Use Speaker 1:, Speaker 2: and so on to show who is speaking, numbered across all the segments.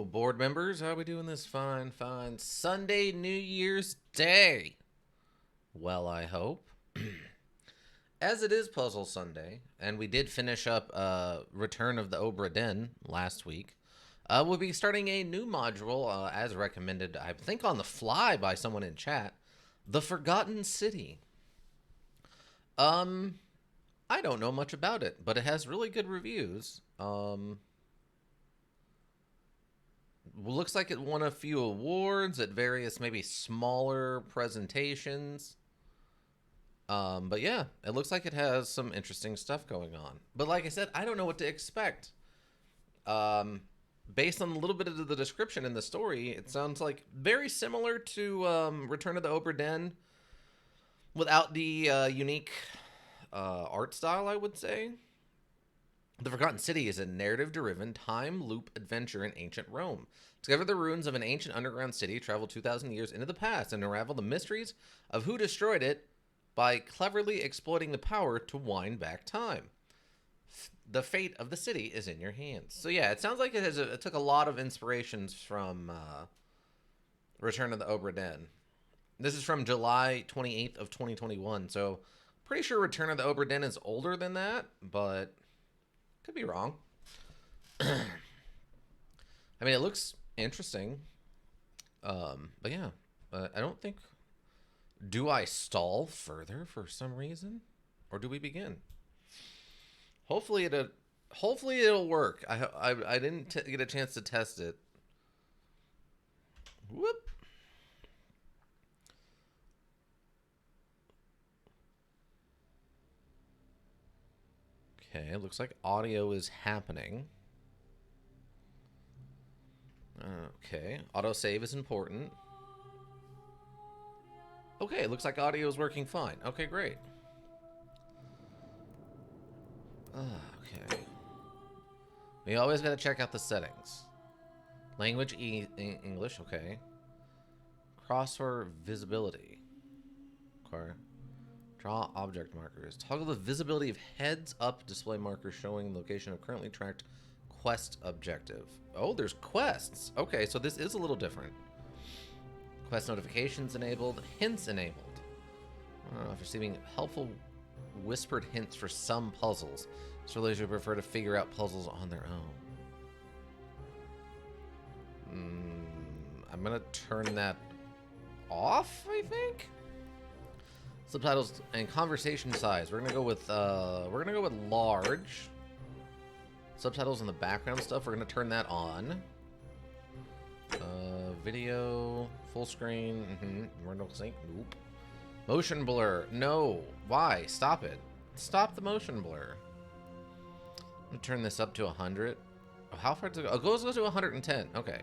Speaker 1: board members. How are we doing this? Fine, fine. Sunday, New Year's Day. Well, I hope. As it is Puzzle Sunday, and we did finish up Return of the Obra Dinn last week, we'll be starting a new module, as recommended, I think on the fly by someone in chat, The Forgotten City. I don't know much about it, but it has really good reviews. Looks like it won a few awards at various maybe smaller presentations. But yeah, it looks like it has some interesting stuff going on. But like I said, I don't know what to expect. Based on a little bit of the description in the story, it sounds like very similar to Return of the Obra Dinn, without the unique art style, I would say. The Forgotten City is a narrative-driven time loop adventure in ancient Rome. Discover the ruins of an ancient underground city, travel 2,000 years into the past, and unravel the mysteries of who destroyed it by cleverly exploiting the power to wind back time. The fate of the city is in your hands. So yeah, it sounds like it took a lot of inspirations from Return of the Obra Dinn. This is from July 28th of 2021, so pretty sure Return of the Obra Dinn is older than that, but could be wrong. I mean, it looks interesting. But yeah, I don't think... Do I stall further for some reason? Or do we begin? Hopefully it'll work. I didn't get a chance to test it. Whoop. Okay, looks like audio is happening. Okay, autosave is important. Okay, looks like audio is working fine. Okay, great. Okay. We always gotta check out the settings. Language English, okay. Crosshair visibility. Okay. Draw object markers. Toggle the visibility of heads-up display markers showing the location of currently tracked quest objective. Oh, there's quests. Okay, so this is a little different. Quest notifications enabled. Hints enabled. Receiving helpful whispered hints for some puzzles. Surely you prefer to figure out puzzles on their own. I'm gonna turn that off, I think. Subtitles and conversation size. We're gonna go with large. Subtitles in the background stuff. We're gonna turn that on. Video full screen. Rental sync. Nope. Motion blur. No. Why? Stop it. Stop the motion blur. I'm gonna turn this up to 100. Oh, how far does it go? Oh, it goes to 110. Okay.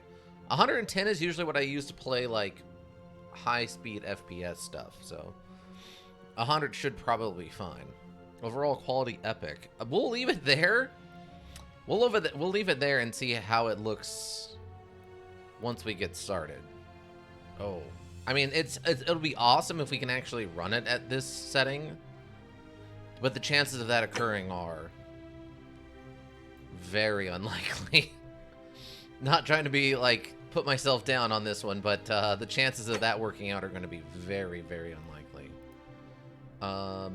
Speaker 1: 110 is usually what I use to play like high-speed FPS stuff. So 100 should probably be fine. Overall quality epic. We'll leave it there. We'll leave it there and see how it looks once we get started. Oh, I mean, it'll be awesome if we can actually run it at this setting, but the chances of that occurring are very unlikely. Not trying to be like put myself down on this one, but the chances of that working out are going to be very, very unlikely. Oh,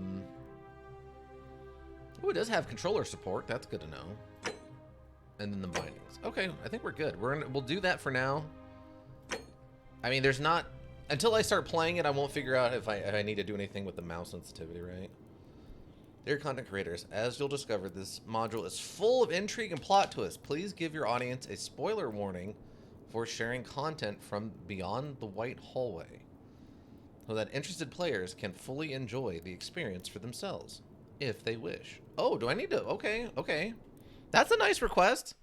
Speaker 1: it does have controller support. That's good to know. And then the bindings. Okay, I think we're good. We'll do that for now. I mean, there's not... Until I start playing it, I won't figure out if I need to do anything with the mouse sensitivity, right? Dear content creators, as you'll discover, this module is full of intrigue and plot twists. Please give your audience a spoiler warning for sharing content from beyond the white hallway, so that interested players can fully enjoy the experience for themselves, if they wish. Oh, do I need to... Okay, okay. That's a nice request.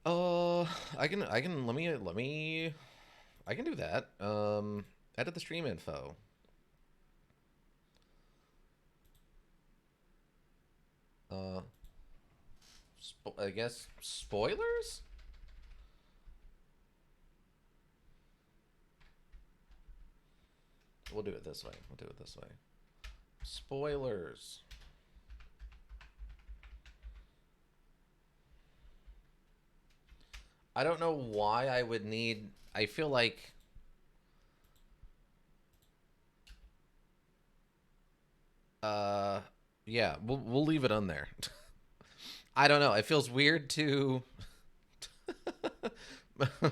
Speaker 1: I can do that. Edit the stream info. I guess spoilers? We'll do it this way. Spoilers. I don't know why I would need... I feel like... Yeah, we'll leave it on there. I don't know. It feels weird to to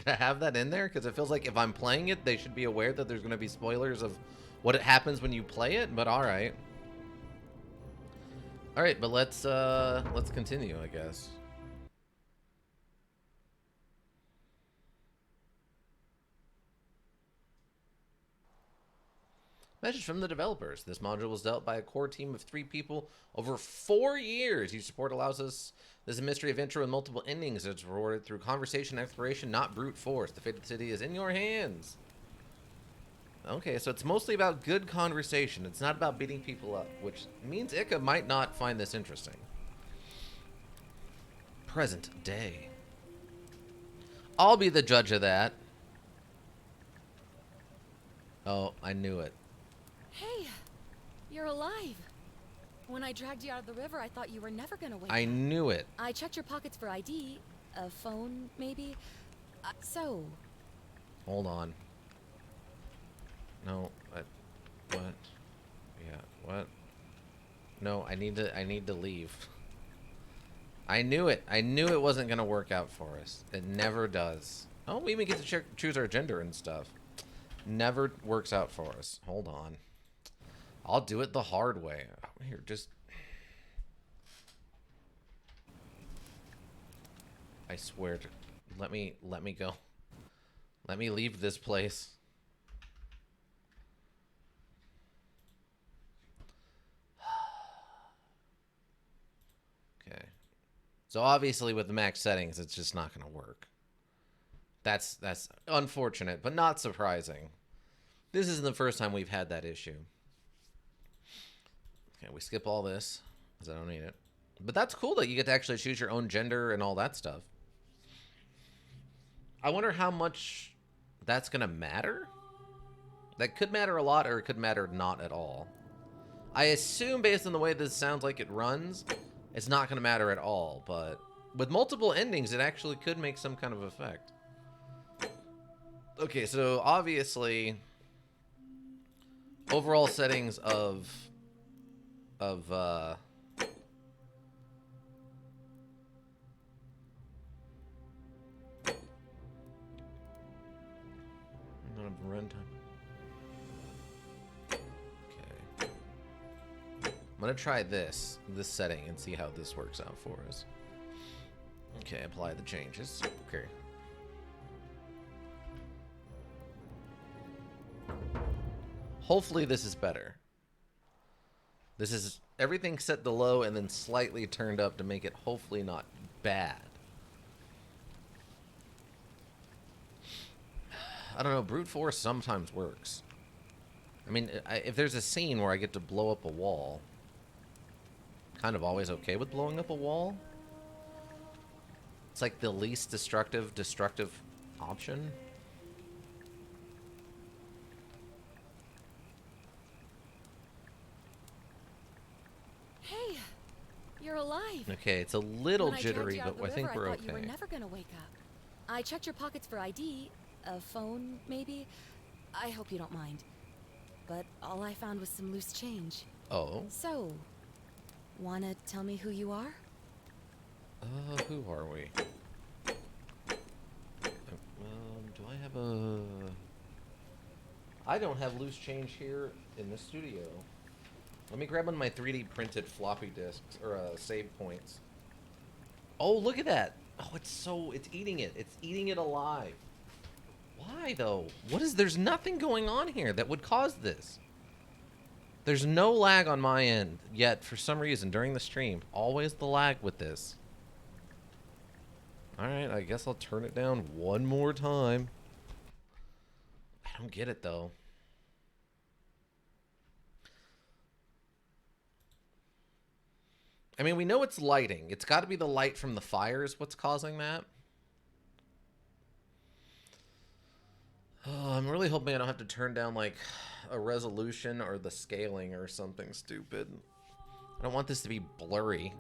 Speaker 1: have that in there because it feels like if I'm playing it, they should be aware that there's going to be spoilers of what it happens when you play it. But all right, but let's continue, I guess. Message from the developers. This module was developed by a core team of 3 people over 4 years. Your support allows us this mystery adventure with multiple endings. It's rewarded through conversation and exploration, not brute force. The fate of the city is in your hands. Okay, so it's mostly about good conversation. It's not about beating people up, which means Ika might not find this interesting. Present day. I'll be the judge of that. Oh, I knew it.
Speaker 2: Hey, you're alive. When I dragged you out of the river, I thought you were never gonna wake up.
Speaker 1: I knew it.
Speaker 2: I checked your pockets for ID, a phone, maybe. So.
Speaker 1: Hold on. No, what? Yeah, what? No, I need to leave. I knew it. I knew it wasn't gonna work out for us. It never does. Oh, we even get to choose our gender and stuff. Never works out for us. Hold on. I'll do it the hard way. Here, just... I swear to... Let me go. Let me leave this place. Okay. So obviously with the max settings, it's just not going to work. That's unfortunate, but not surprising. This isn't the first time we've had that issue. Okay, we skip all this, because I don't need it. But that's cool that you get to actually choose your own gender and all that stuff. I wonder how much that's going to matter? That could matter a lot, or it could matter not at all. I assume, based on the way this sounds like it runs, it's not going to matter at all. But with multiple endings, it actually could make some kind of effect. Okay, so obviously, overall settings of runtime. Okay. I'm gonna try this setting and see how this works out for us. Okay, apply the changes. Okay. Hopefully this is better. This is everything set to low and then slightly turned up to make it hopefully not bad. I don't know, brute force sometimes works. I mean, if there's a scene where I get to blow up a wall, kind of always okay with blowing up a wall. It's like the least destructive option.
Speaker 2: Hey, you're alive.
Speaker 1: Okay, it's a little jittery, but I think we're
Speaker 2: I thought
Speaker 1: okay.
Speaker 2: you were never gonna wake up. I checked your pockets for ID, a phone, maybe. I hope you don't mind. But all I found was some loose change.
Speaker 1: Oh.
Speaker 2: So, wanna tell me who you are?
Speaker 1: Who are we? Do I have a... I don't have loose change here in the studio. Let me grab one of my 3D printed floppy disks, or save points. Oh, look at that! Oh, it's eating it. It's eating it alive. Why, though? There's nothing going on here that would cause this. There's no lag on my end, yet for some reason during the stream, always the lag with this. Alright, I guess I'll turn it down one more time. I don't get it, though. I mean, we know it's lighting. It's got to be the light from the fires what's causing that. Oh, I'm really hoping I don't have to turn down, like, a resolution or the scaling or something stupid. I don't want this to be blurry.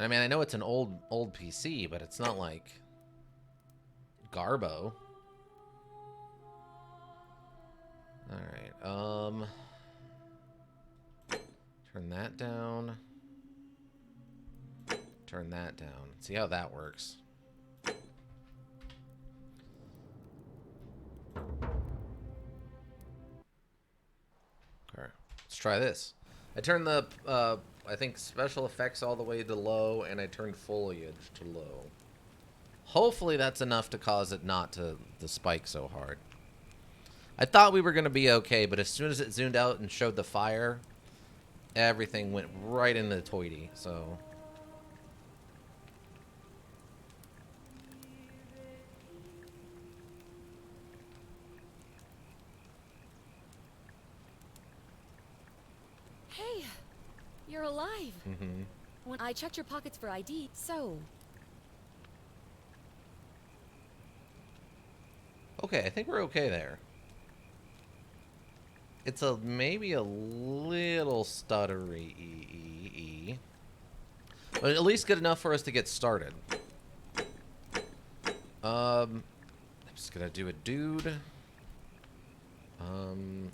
Speaker 1: I mean, I know it's an old PC, but it's not like Garbo. All right. Turn that down. Turn that down. See how that works. Okay. Let's try this. I turned the I think special effects all the way to low, and I turned foliage to low. Hopefully that's enough to cause it not to spike so hard. I thought we were going to be okay, but as soon as it zoomed out and showed the fire, everything went right into the toity, so...
Speaker 2: Hey, you're alive.
Speaker 1: Mm-hmm.
Speaker 2: When I checked your pockets for ID, so...
Speaker 1: Okay, I think we're okay there. It's maybe a little stuttery, but at least good enough for us to get started. I'm just gonna do a dude. I'm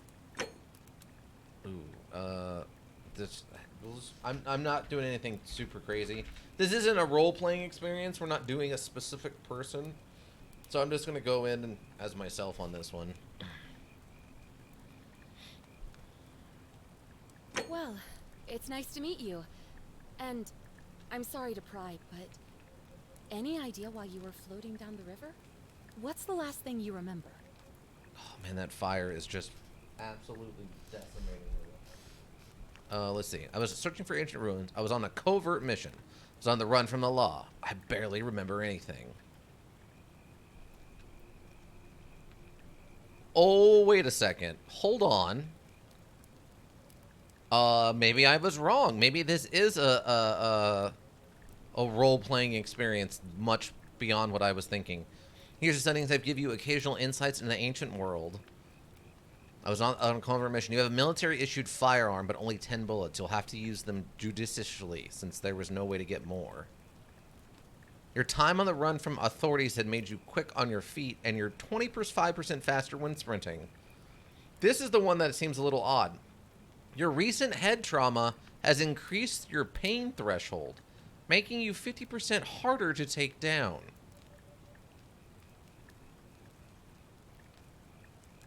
Speaker 1: not doing anything super crazy. This isn't a role-playing experience. We're not doing a specific person, so I'm just gonna go in and, as myself on this one.
Speaker 2: Well, it's nice to meet you. And I'm sorry to pry, but any idea why you were floating down the river? What's the last thing you remember?
Speaker 1: Oh man, that fire is just absolutely decimating. Let's see. I was searching for ancient ruins. I was on a covert mission. I was on the run from the law. I barely remember anything. Oh, wait a second. Hold on. Maybe I was wrong. Maybe this is a role-playing experience much beyond what I was thinking. Here's the settings that give you occasional insights into the ancient world. I was on a covert mission. You have a military-issued firearm, but only 10 bullets. You'll have to use them judiciously, since there was no way to get more. Your time on the run from authorities had made you quick on your feet, and you're 25% faster when sprinting. This is the one that seems a little odd. Your recent head trauma has increased your pain threshold, making you 50% harder to take down.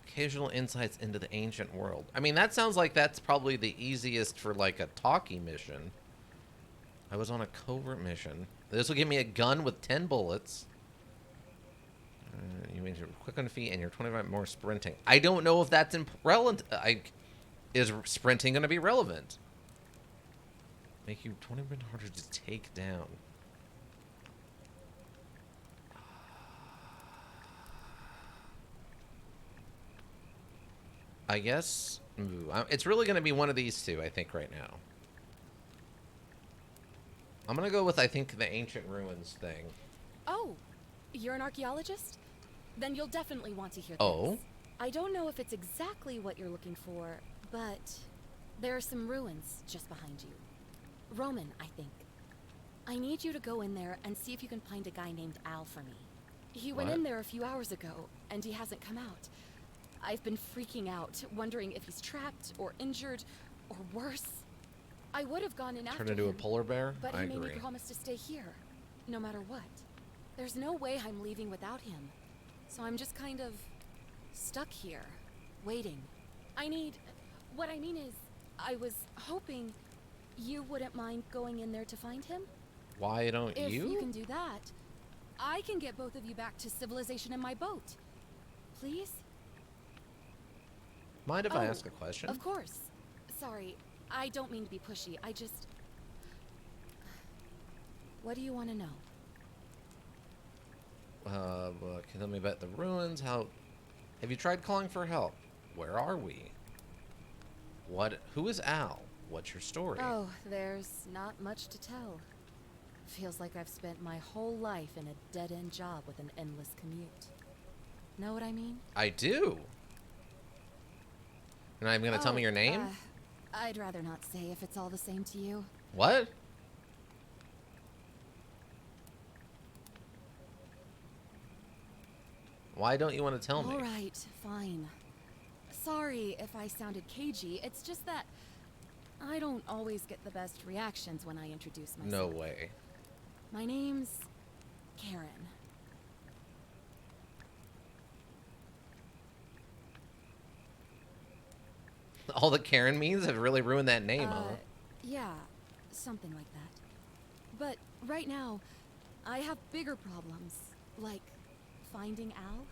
Speaker 1: Occasional insights into the ancient world. I mean, that sounds like that's probably the easiest for, like, a talkie mission. I was on a covert mission. This will give me a gun with 10 bullets. You mean you're quick on feet and you're 25 more sprinting. I don't know if that's relevant. Is sprinting going to be relevant? Make you 20% harder to take down. I guess it's really going to be one of these two, I think, right now. I'm going to go with, I think, the ancient ruins thing.
Speaker 2: Oh, you're an archaeologist? Then you'll definitely want to hear this.
Speaker 1: Oh?
Speaker 2: I don't know if it's exactly what you're looking for, but there are some ruins just behind you. Roman, I think. I need you to go in there and see if you can find a guy named Al for me. He went in there a few hours ago, and he hasn't come out. I've been freaking out, wondering if he's trapped or injured or worse. I would have gone in after him.
Speaker 1: Turn into a polar bear?
Speaker 2: But
Speaker 1: I
Speaker 2: he made
Speaker 1: agree.
Speaker 2: me promise to stay here, no matter what. There's no way I'm leaving without him. So I'm just kind of stuck here, waiting. What I mean is, I was hoping you wouldn't mind going in there to find him.
Speaker 1: Why don't
Speaker 2: If
Speaker 1: you?
Speaker 2: you can do that, I can get both of you back to civilization in my boat. Please?
Speaker 1: Mind if I
Speaker 2: Oh,
Speaker 1: ask a question?
Speaker 2: Of course. Sorry, I don't mean to be pushy. What do you want to know?
Speaker 1: Well, can you tell me about the ruins? How... Have you tried calling for help? Where are we? Who is Al? What's your story?
Speaker 2: Oh, there's not much to tell. Feels like I've spent my whole life in a dead-end job with an endless commute. Know what I mean?
Speaker 1: I do. You're not even going to tell me your name?
Speaker 2: I'd rather not say if it's all the same to you.
Speaker 1: What? Why don't you want to tell me?
Speaker 2: All right, fine. Sorry if I sounded cagey. It's just that I don't always get the best reactions when I introduce myself.
Speaker 1: No way.
Speaker 2: My name's Karen.
Speaker 1: All that Karen means have really ruined that name, huh?
Speaker 2: Yeah, something like that. But right now, I have bigger problems, like finding Al.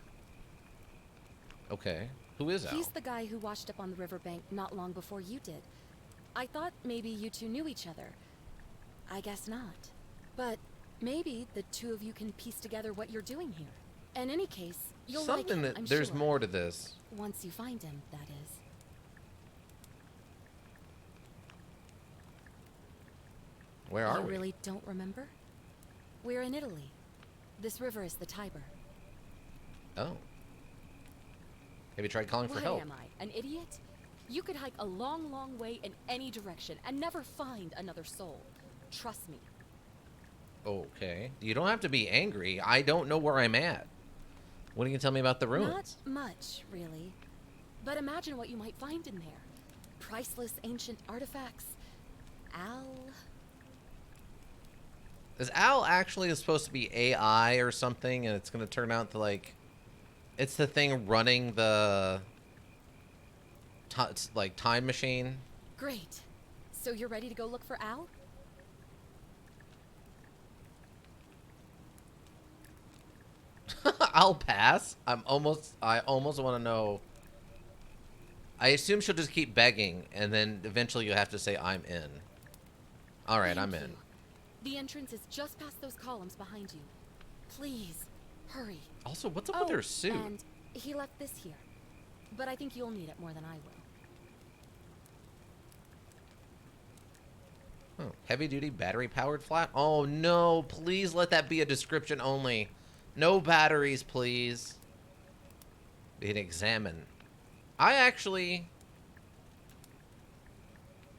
Speaker 1: Okay. Who is Al?
Speaker 2: He's the guy who washed up on the riverbank not long before you did. I thought maybe you two knew each other. I guess not. But maybe the two of you can piece together what you're doing here. In any case, you'll like him, I'm
Speaker 1: There's
Speaker 2: sure.
Speaker 1: more to this.
Speaker 2: Once you find him, that is.
Speaker 1: Where are
Speaker 2: You
Speaker 1: we?
Speaker 2: really don't remember? We're in Italy. This river is the Tiber.
Speaker 1: Oh. Have you tried calling for
Speaker 2: What
Speaker 1: help?
Speaker 2: am I, an idiot? You could hike a long, long way in any direction and never find another soul. Trust me.
Speaker 1: Okay. You don't have to be angry. I don't know where I'm at. What are you gonna tell me about the ruins?
Speaker 2: Not much, really. But imagine what you might find in there. Priceless ancient artifacts. Al...
Speaker 1: Is Al actually supposed to be AI or something, and it's gonna turn out to like, it's the thing running the, like time machine?
Speaker 2: Great. So you're ready to go look for Al?
Speaker 1: I'll pass. I almost want to know. I assume she'll just keep begging, and then eventually you'll have to say I'm in. All right, I'm
Speaker 2: Thank
Speaker 1: in.
Speaker 2: you. The entrance is just past those columns behind you. Please, hurry.
Speaker 1: Also, what's up with her suit?
Speaker 2: And he left this here. But I think you'll need it more than I will.
Speaker 1: Oh, heavy-duty battery-powered flat? Oh, no. Please let that be a description only. No batteries, please. Be an examine. I actually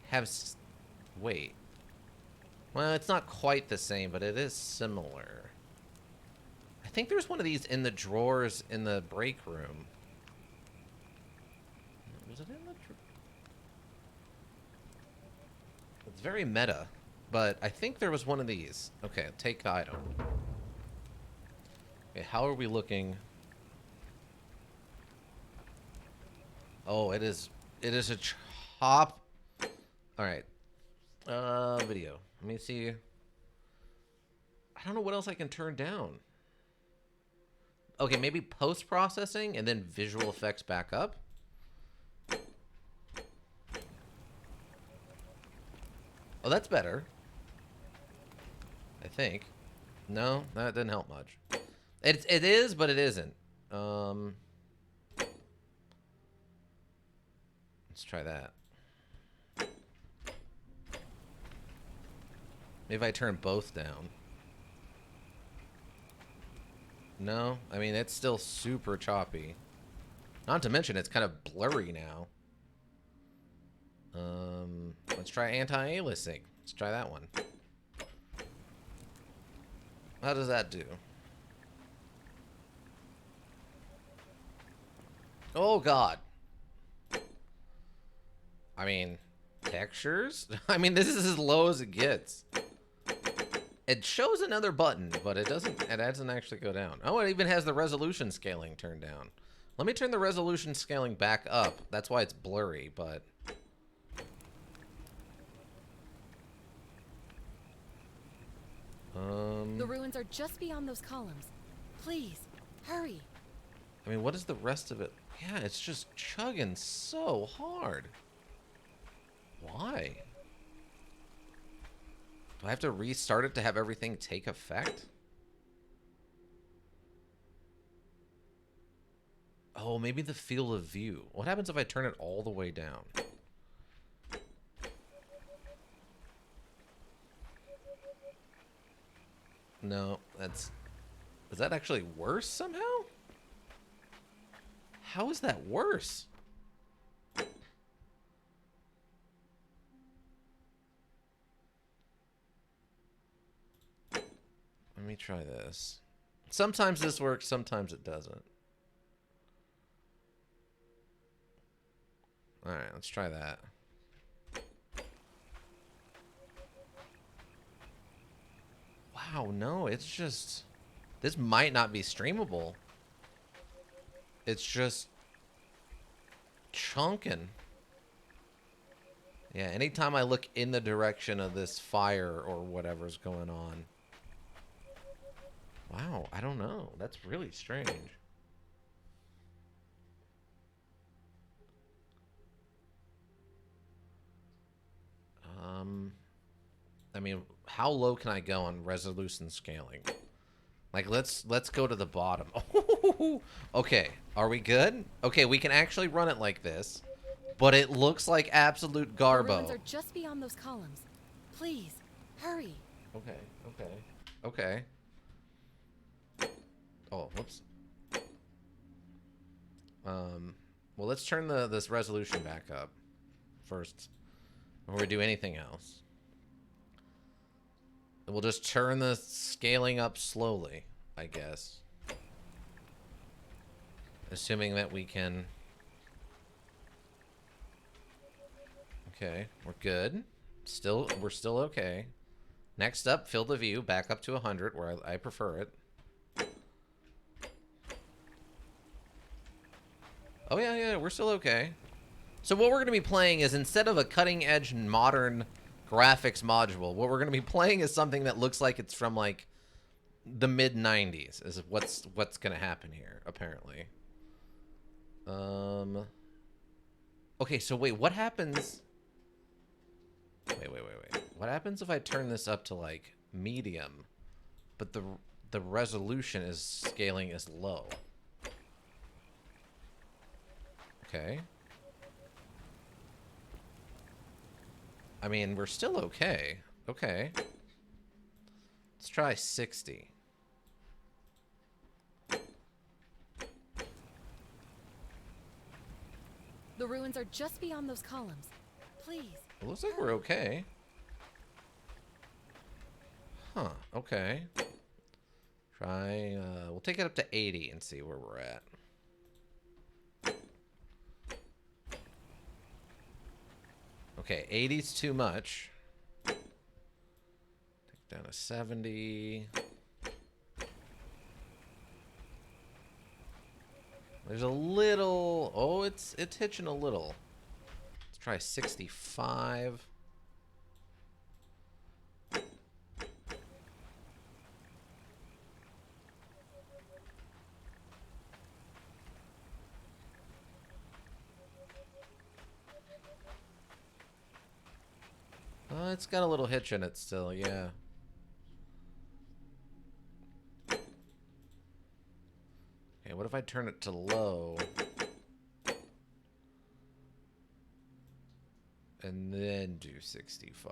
Speaker 1: have... Wait. Well, it's not quite the same, but it is similar. I think there's one of these in the drawers in the break room. Was it in the drawer? It's very meta, but I think there was one of these. Okay, take item. Okay, how are we looking? Oh, it is a chop. All right. Video. Let me see. I don't know what else I can turn down. Okay, maybe post-processing and then visual effects back up. Oh, that's better. I think. No, that didn't help much. It is, but it isn't. Let's try that. Maybe I turn both down. No, I mean, it's still super choppy. Not to mention, it's kind of blurry now. Let's try anti-aliasing. Let's try that one. How does that do? Oh, God. I mean, textures? I mean, this is as low as it gets. It shows another button, but it doesn't actually go down. Oh, it even has the resolution scaling turned down. Let me turn the resolution scaling back up. That's why it's blurry, but...
Speaker 2: The ruins are just beyond those columns. Please, hurry.
Speaker 1: I mean, what is the rest of it? Yeah, it's just chugging so hard. Why? Do I have to restart it to have everything take effect? Oh, maybe the field of view. What happens if I turn it all the way down? No, that's... Is that actually worse somehow? How is that worse? Let me try this. Sometimes this works, sometimes it doesn't. Alright, let's try that. Wow, no, it's just... This might not be streamable. It's just... chunking. Yeah, anytime I look in the direction of this fire or whatever's going on. Wow, I don't know. That's really strange. I mean, how low can I go on resolution scaling? Like, let's go to the bottom. Okay, are we good? Okay, we can actually run it like this, but it looks like absolute garbo.
Speaker 2: The ruins are just beyond those columns. Please, hurry.
Speaker 1: Okay. Oh, whoops. Well, let's turn this resolution back up first before we do anything else. And we'll just turn the scaling up slowly, I guess. Assuming that we can... Okay, we're good. We're still okay. Next up, field of view, back up to 100, where I prefer it. Oh, yeah, we're still okay. So what we're going to be playing is, instead of a cutting-edge modern graphics module, what we're going to be playing is something that looks like it's from, like, the mid-90s, is what's going to happen here, apparently. Okay, so wait, what happens... Wait. What happens if I turn this up to, like, medium, but the resolution is scaling is low? Okay. I mean, we're still okay. Okay. Let's try 60.
Speaker 2: The ruins are just beyond those columns. Please.
Speaker 1: It looks like we're okay. Huh, okay. We'll take it up to 80 and see where we're at. Okay, 80's too much. Take down to 70. There's a little... Oh, it's hitching a little. Let's try 65. It's got a little hitch in it still, yeah. Okay, what if I turn it to low? And then do 65.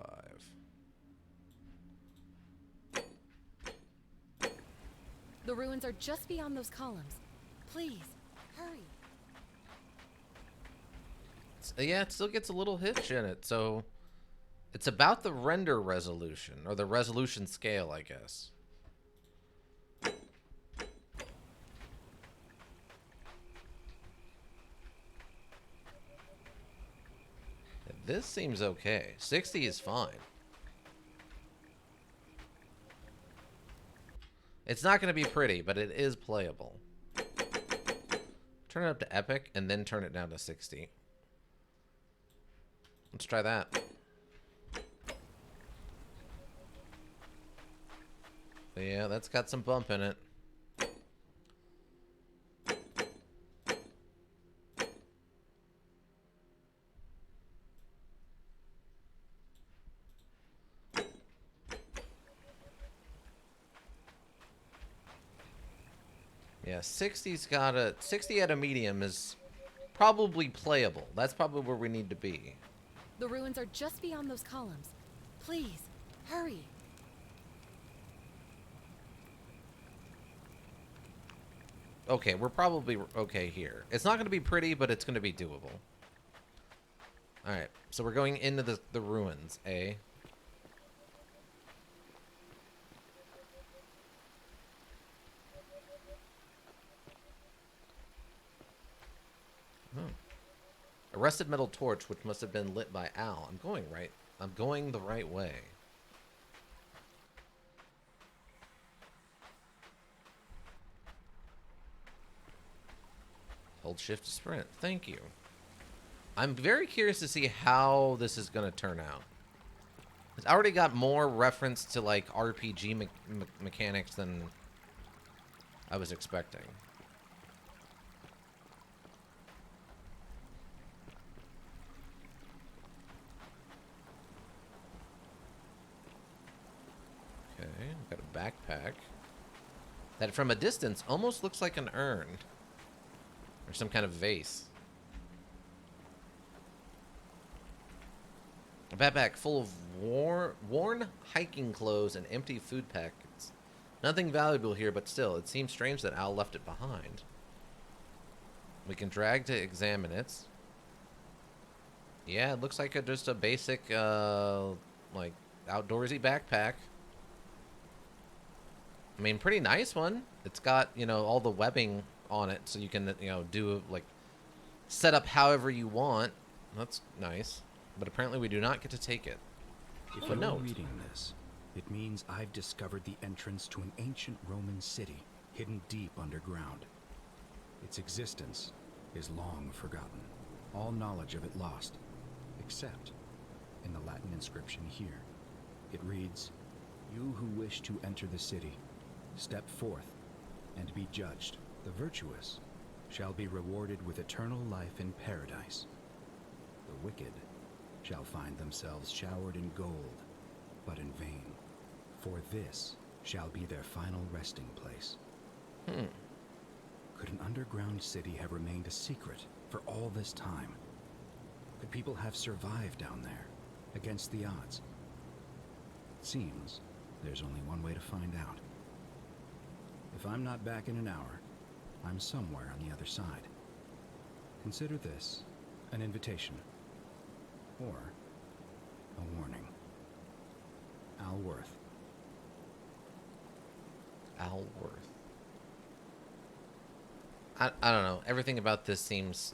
Speaker 2: The ruins are just beyond those columns. Please, hurry.
Speaker 1: Yeah, it still gets a little hitch in it, so... It's about the render resolution, or the resolution scale, I guess. This seems okay. 60 is fine. It's not going to be pretty, but it is playable. Turn it up to epic, and then turn it down to 60. Let's try that. Yeah, that's got some bump in it. Yeah, 60's got a... 60 at a medium is probably playable. That's probably where we need to be.
Speaker 2: The ruins are just beyond those columns. Please, hurry.
Speaker 1: Okay, we're probably okay here. It's not going to be pretty, but it's going to be doable. Alright, so we're going into the ruins, eh? A rusted metal torch, which must have been lit by Al. I'm going right. I'm going the right way. Hold shift to sprint. Thank you. I'm very curious to see how this is going to turn out. It's already got more reference to like RPG mechanics than I was expecting. Okay, got a backpack that from a distance almost looks like an urn or some kind of vase. A backpack full of worn hiking clothes and empty food packets. Nothing valuable here, but still, it seems strange that Al left it behind. We can drag to examine it. Yeah, it looks like just a basic, like, outdoorsy backpack. I mean, pretty nice one. It's got, you know, all the webbing on it, so you can, you know, do, like, set up however you want. That's nice. But apparently we do not get to take it.
Speaker 3: If you're reading this, it means I've discovered the entrance to an ancient Roman city hidden deep underground. Its existence is long forgotten, all knowledge of it lost, except in the Latin inscription here. It reads, "You who wish to enter the city, step forth and be judged. The virtuous shall be rewarded with eternal life in paradise. The wicked shall find themselves showered in gold, but in vain, for this shall be their final resting place." Could an underground city have remained a secret for all this time? Could people have survived down there, against the odds? It seems there's only one way to find out. If I'm not back in an hour, I'm somewhere on the other side. Consider this an invitation. Or a warning. Al Worth.
Speaker 1: Al Worth. I don't know. Everything about this seems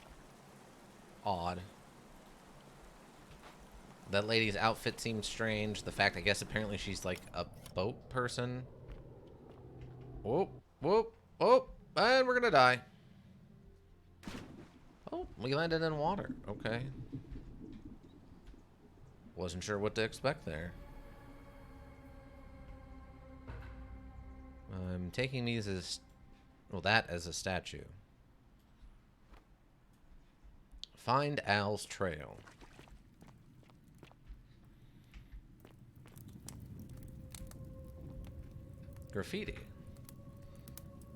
Speaker 1: odd. That lady's outfit seems strange. The fact, I guess, apparently she's like a boat person. Whoop, whoop, whoop. And we're gonna die. Oh, we landed in water. Okay. Wasn't sure what to expect there. I'm taking these as, well, that as a statue. Find Al's trail. Graffiti.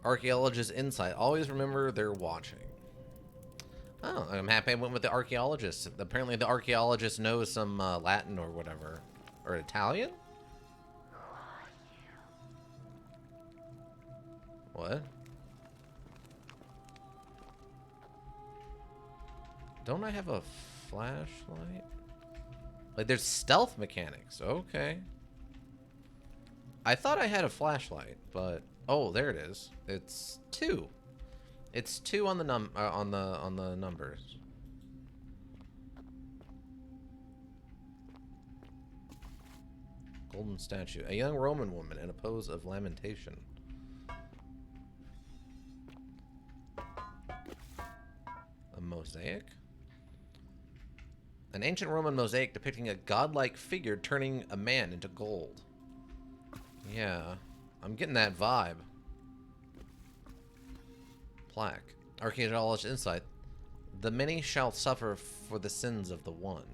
Speaker 1: Archaeologist insight. Always remember they're watching. Oh, I'm happy I went with the archaeologist. Apparently the archaeologist knows some Latin or whatever. Or Italian? What? Don't I have a flashlight? Like, there's stealth mechanics. Okay. I thought I had a flashlight, but oh, there it is. It's 2. It's 2 on the on the numbers. Golden statue. A young Roman woman in a pose of lamentation. A mosaic? An ancient Roman mosaic depicting a godlike figure turning a man into gold. Yeah, I'm getting that vibe. Plaque. Archaeologist insight. The many shall suffer for the sins of the one.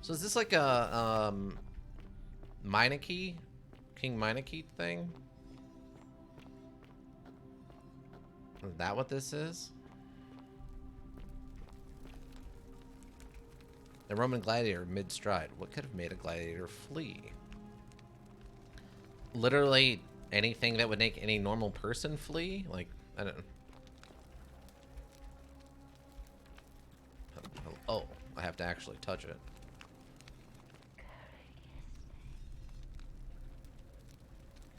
Speaker 1: So is this like a Meineke? King Meineke thing? Is that what this is? A Roman gladiator mid-stride. What could have made a gladiator flee? Literally anything that would make any normal person flee? Like, I don't know. Oh, I have to actually touch it.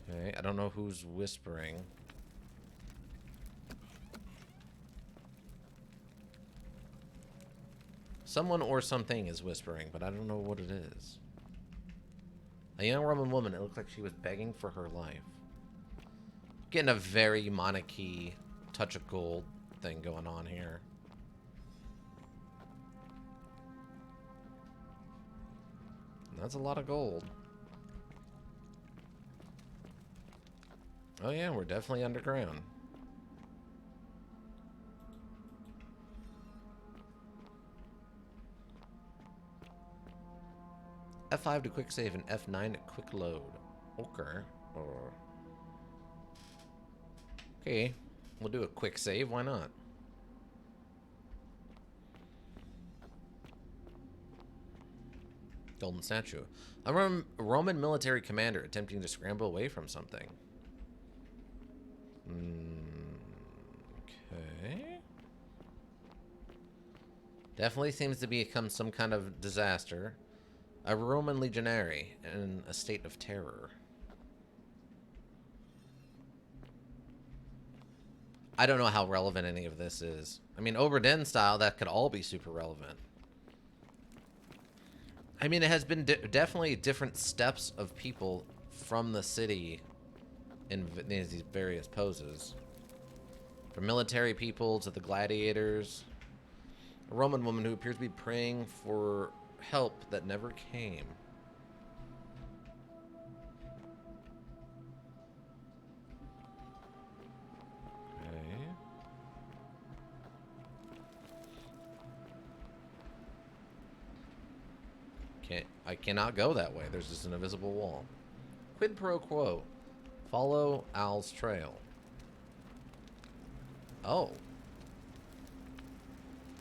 Speaker 1: Okay, I don't know who's whispering. Someone or something is whispering, but I don't know what it is. A young Roman woman, it looked like she was begging for her life. Getting a very monarchy touch of gold thing going on here. And that's a lot of gold. Oh yeah, we're definitely underground. F5 to quick save and F9 to quick load. Okay. Okay. We'll do a quick save. Why not? Golden statue. A Roman military commander attempting to scramble away from something. Okay. Definitely seems to become some kind of disaster. A Roman legionary in a state of terror. I don't know how relevant any of this is. I mean, Obra Dinn style, that could all be super relevant. I mean, it has been definitely different steps of people from the city in these various poses. From military people to the gladiators. A Roman woman who appears to be praying for help that never came. I cannot go that way. There's just an invisible wall. Quid pro quo. Follow Al's trail. Oh.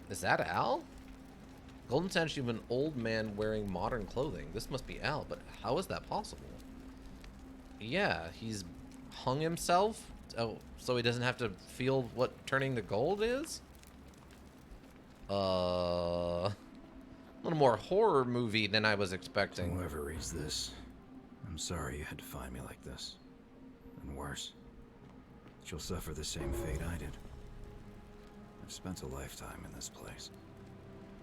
Speaker 1: Is that Al? Golden statue of an old man wearing modern clothing. This must be Al, but how is that possible? Yeah, he's hung himself. Oh, so he doesn't have to feel what turning to gold is? A little more horror movie than I was expecting.
Speaker 3: Whoever reads this, I'm sorry you had to find me like this. And worse, she'll suffer the same fate I did. I've spent a lifetime in this place,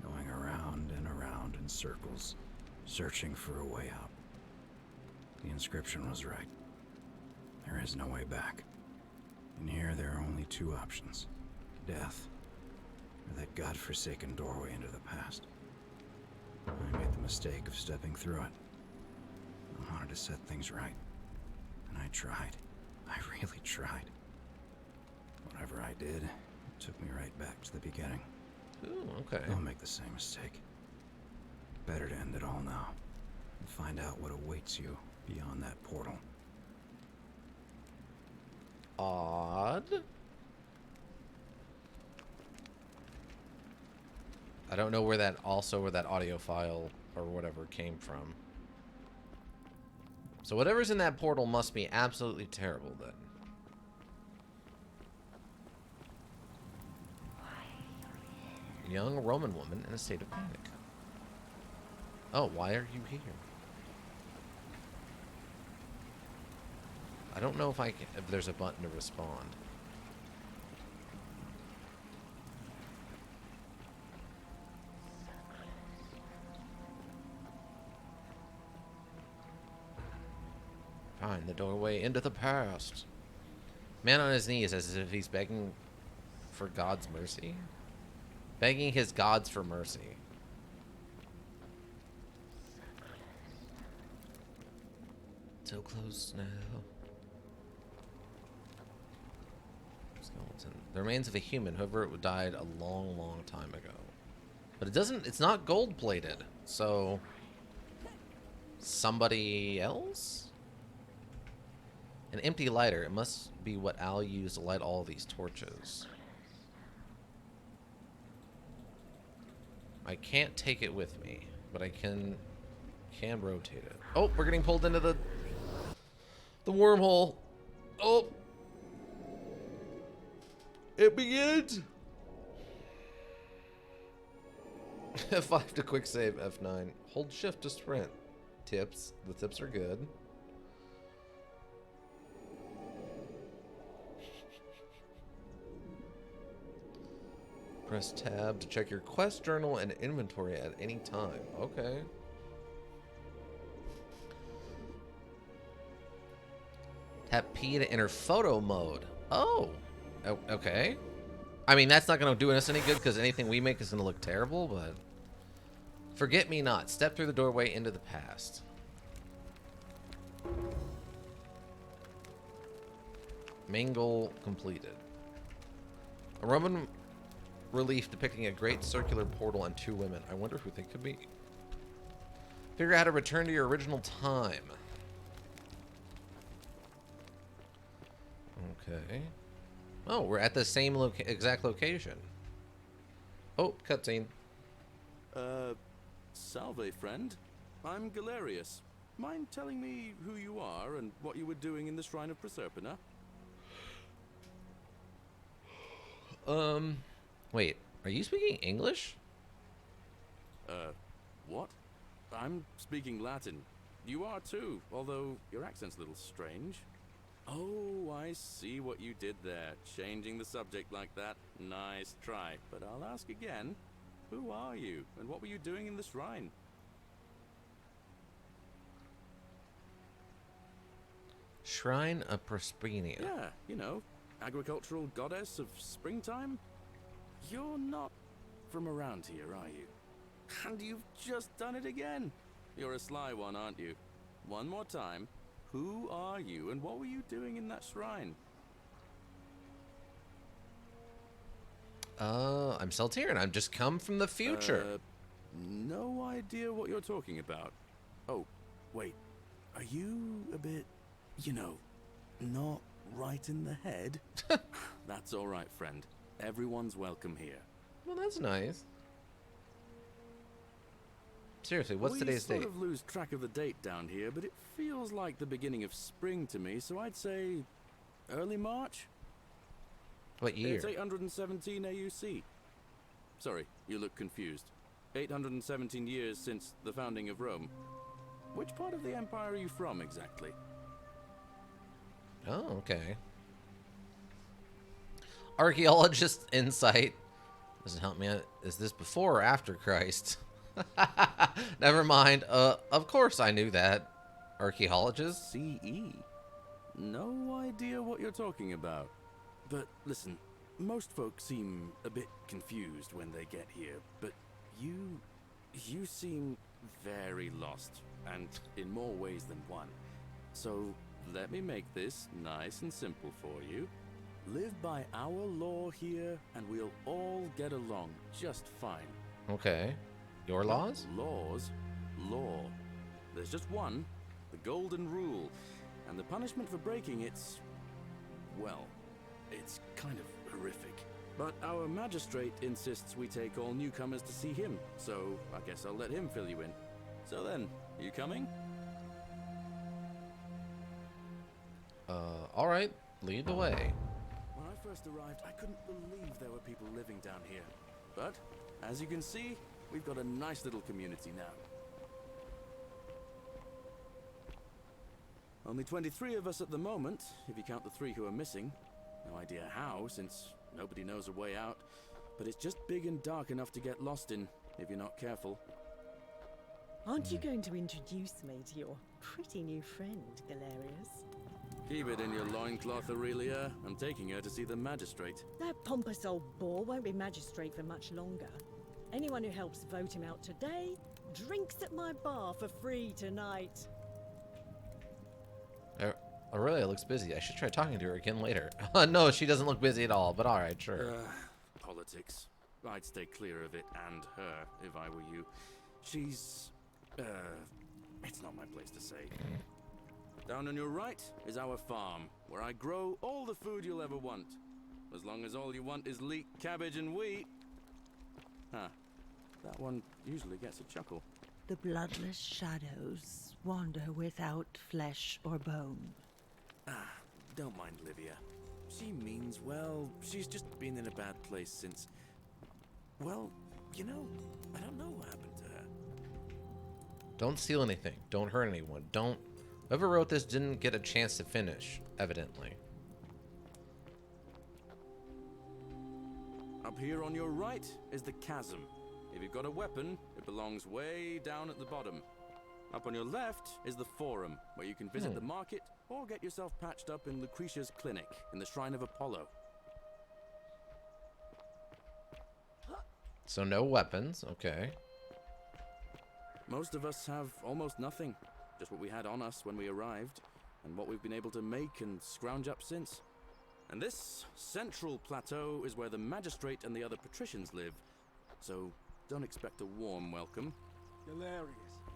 Speaker 3: going around and around in circles, searching for a way out. The inscription was right. There is no way back. And here there are only two options: death, or that godforsaken doorway into the past. I made the mistake of stepping through it. I wanted to set things right. And I tried. I really tried. Whatever I did, it took me right back to the beginning.
Speaker 1: Ooh, okay.
Speaker 3: Don't make the same mistake. Better to end it all now and find out what awaits you beyond that portal.
Speaker 1: Odd. I don't know where that audio file or whatever came from. So whatever's in that portal must be absolutely terrible then. Young Roman woman in a state of panic. Oh, why are you here? I don't know if there's a button to respond. Find the doorway into the past. Man on his knees as if he's begging for God's mercy. Begging his gods for mercy. So close now. Skeleton. The remains of a human, whoever died a long, long time ago. But it's not gold plated. So somebody else? An empty lighter. It must be what Al used to light all these torches. I can't take it with me, but I can rotate it. Oh, we're getting pulled into the wormhole. Oh, it begins. F5 to quick save. F9. Hold shift to sprint. Tips. The tips are good. Press tab to check your quest journal and inventory at any time. Okay. Tap P to enter photo mode. Oh. Okay. I mean, that's not going to do us any good because anything we make is going to look terrible, but... Forget me not. Step through the doorway into the past. Main goal completed. A Roman relief depicting a great circular portal and 2 women. I wonder who they could be. Figure out how to return to your original time. Okay. Oh, we're at the same exact location. Oh, cutscene.
Speaker 4: Salve, friend. I'm Galerius. Mind telling me who you are and what you were doing in the Shrine of Proserpina?
Speaker 1: Wait, are you speaking English?
Speaker 4: What? I'm speaking Latin. You are too, although your accent's a little strange. Oh, I see what you did there. Changing the subject like that. Nice try. But I'll ask again. Who are you, and what were you doing in the shrine?
Speaker 1: Shrine of Proserpina.
Speaker 4: Yeah, you know, agricultural goddess of springtime? You're not from around here, are you? And you've just done it again. You're a sly one, aren't you? One more time. Who are you, and what were you doing in that shrine?
Speaker 1: I'm Saltirian. I've just come from the future.
Speaker 4: No idea what you're talking about. Oh, wait. Are you a bit, you know, not right in the head? That's all right, friend. Everyone's welcome here.
Speaker 1: Well, that's nice. Seriously, what's today's date?
Speaker 4: We sort of lose track of the date down here, but it feels like the beginning of spring to me, so I'd say early March?
Speaker 1: What year?
Speaker 4: It's 817 AUC. Sorry, you look confused. 817 years since the founding of Rome. Which part of the empire are you from, exactly?
Speaker 1: Oh, okay. Archaeologist insight. Doesn't help me out. Is this before or after Christ? Never mind. Of course I knew that. Archaeologist?
Speaker 4: CE? No idea what you're talking about. But listen, most folks seem a bit confused when they get here, but you seem very lost, and in more ways than one. So let me make this nice and simple for you. Live by our law here, and we'll all get along just fine.
Speaker 1: Okay. Your laws?
Speaker 4: Laws? Law. There's just one, the golden rule, and the punishment for breaking it's, well, it's kind of horrific. But our magistrate insists we take all newcomers to see him, so I guess I'll let him fill you in. So then, you coming?
Speaker 1: Alright. Lead the way.
Speaker 4: When I first arrived, I couldn't believe there were people living down here. But, as you can see, we've got a nice little community now. Only 23 of us at the moment, if you count the 3 who are missing. No idea how, since nobody knows a way out. But it's just big and dark enough to get lost in, if you're not careful.
Speaker 5: Aren't you going to introduce me to your pretty new friend, Galerius?
Speaker 4: Keep it in your loincloth, Aurelia. I'm taking her to see the magistrate.
Speaker 5: That pompous old bore won't be magistrate for much longer. Anyone who helps vote him out today drinks at my bar for free tonight.
Speaker 1: Aurelia looks busy. I should try talking to her again later. No, she doesn't look busy at all, but alright, sure.
Speaker 4: Politics. I'd stay clear of it and her, if I were you. She's... it's not my place to say. Down on your right is our farm, where I grow all the food you'll ever want. As long as all you want is leek, cabbage, and wheat. Huh. That one usually gets a chuckle.
Speaker 6: The bloodless shadows wander without flesh or bone.
Speaker 4: Ah, don't mind Livia. She means well. She's just been in a bad place since... Well, you know, I don't know what happened to her.
Speaker 1: Don't steal anything. Don't hurt anyone. Don't... Whoever wrote this didn't get a chance to finish, evidently.
Speaker 4: Up here on your right is the chasm. If you've got a weapon, it belongs way down at the bottom. Up on your left is the forum, where you can visit the market or get yourself patched up in Lucretia's clinic in the Shrine of Apollo.
Speaker 1: So no weapons, okay.
Speaker 4: Most of us have almost nothing. Just what we had on us when we arrived, and what we've been able to make and scrounge up since. And this central plateau is where the magistrate and the other patricians live, so don't expect a warm welcome.
Speaker 7: Hilarious.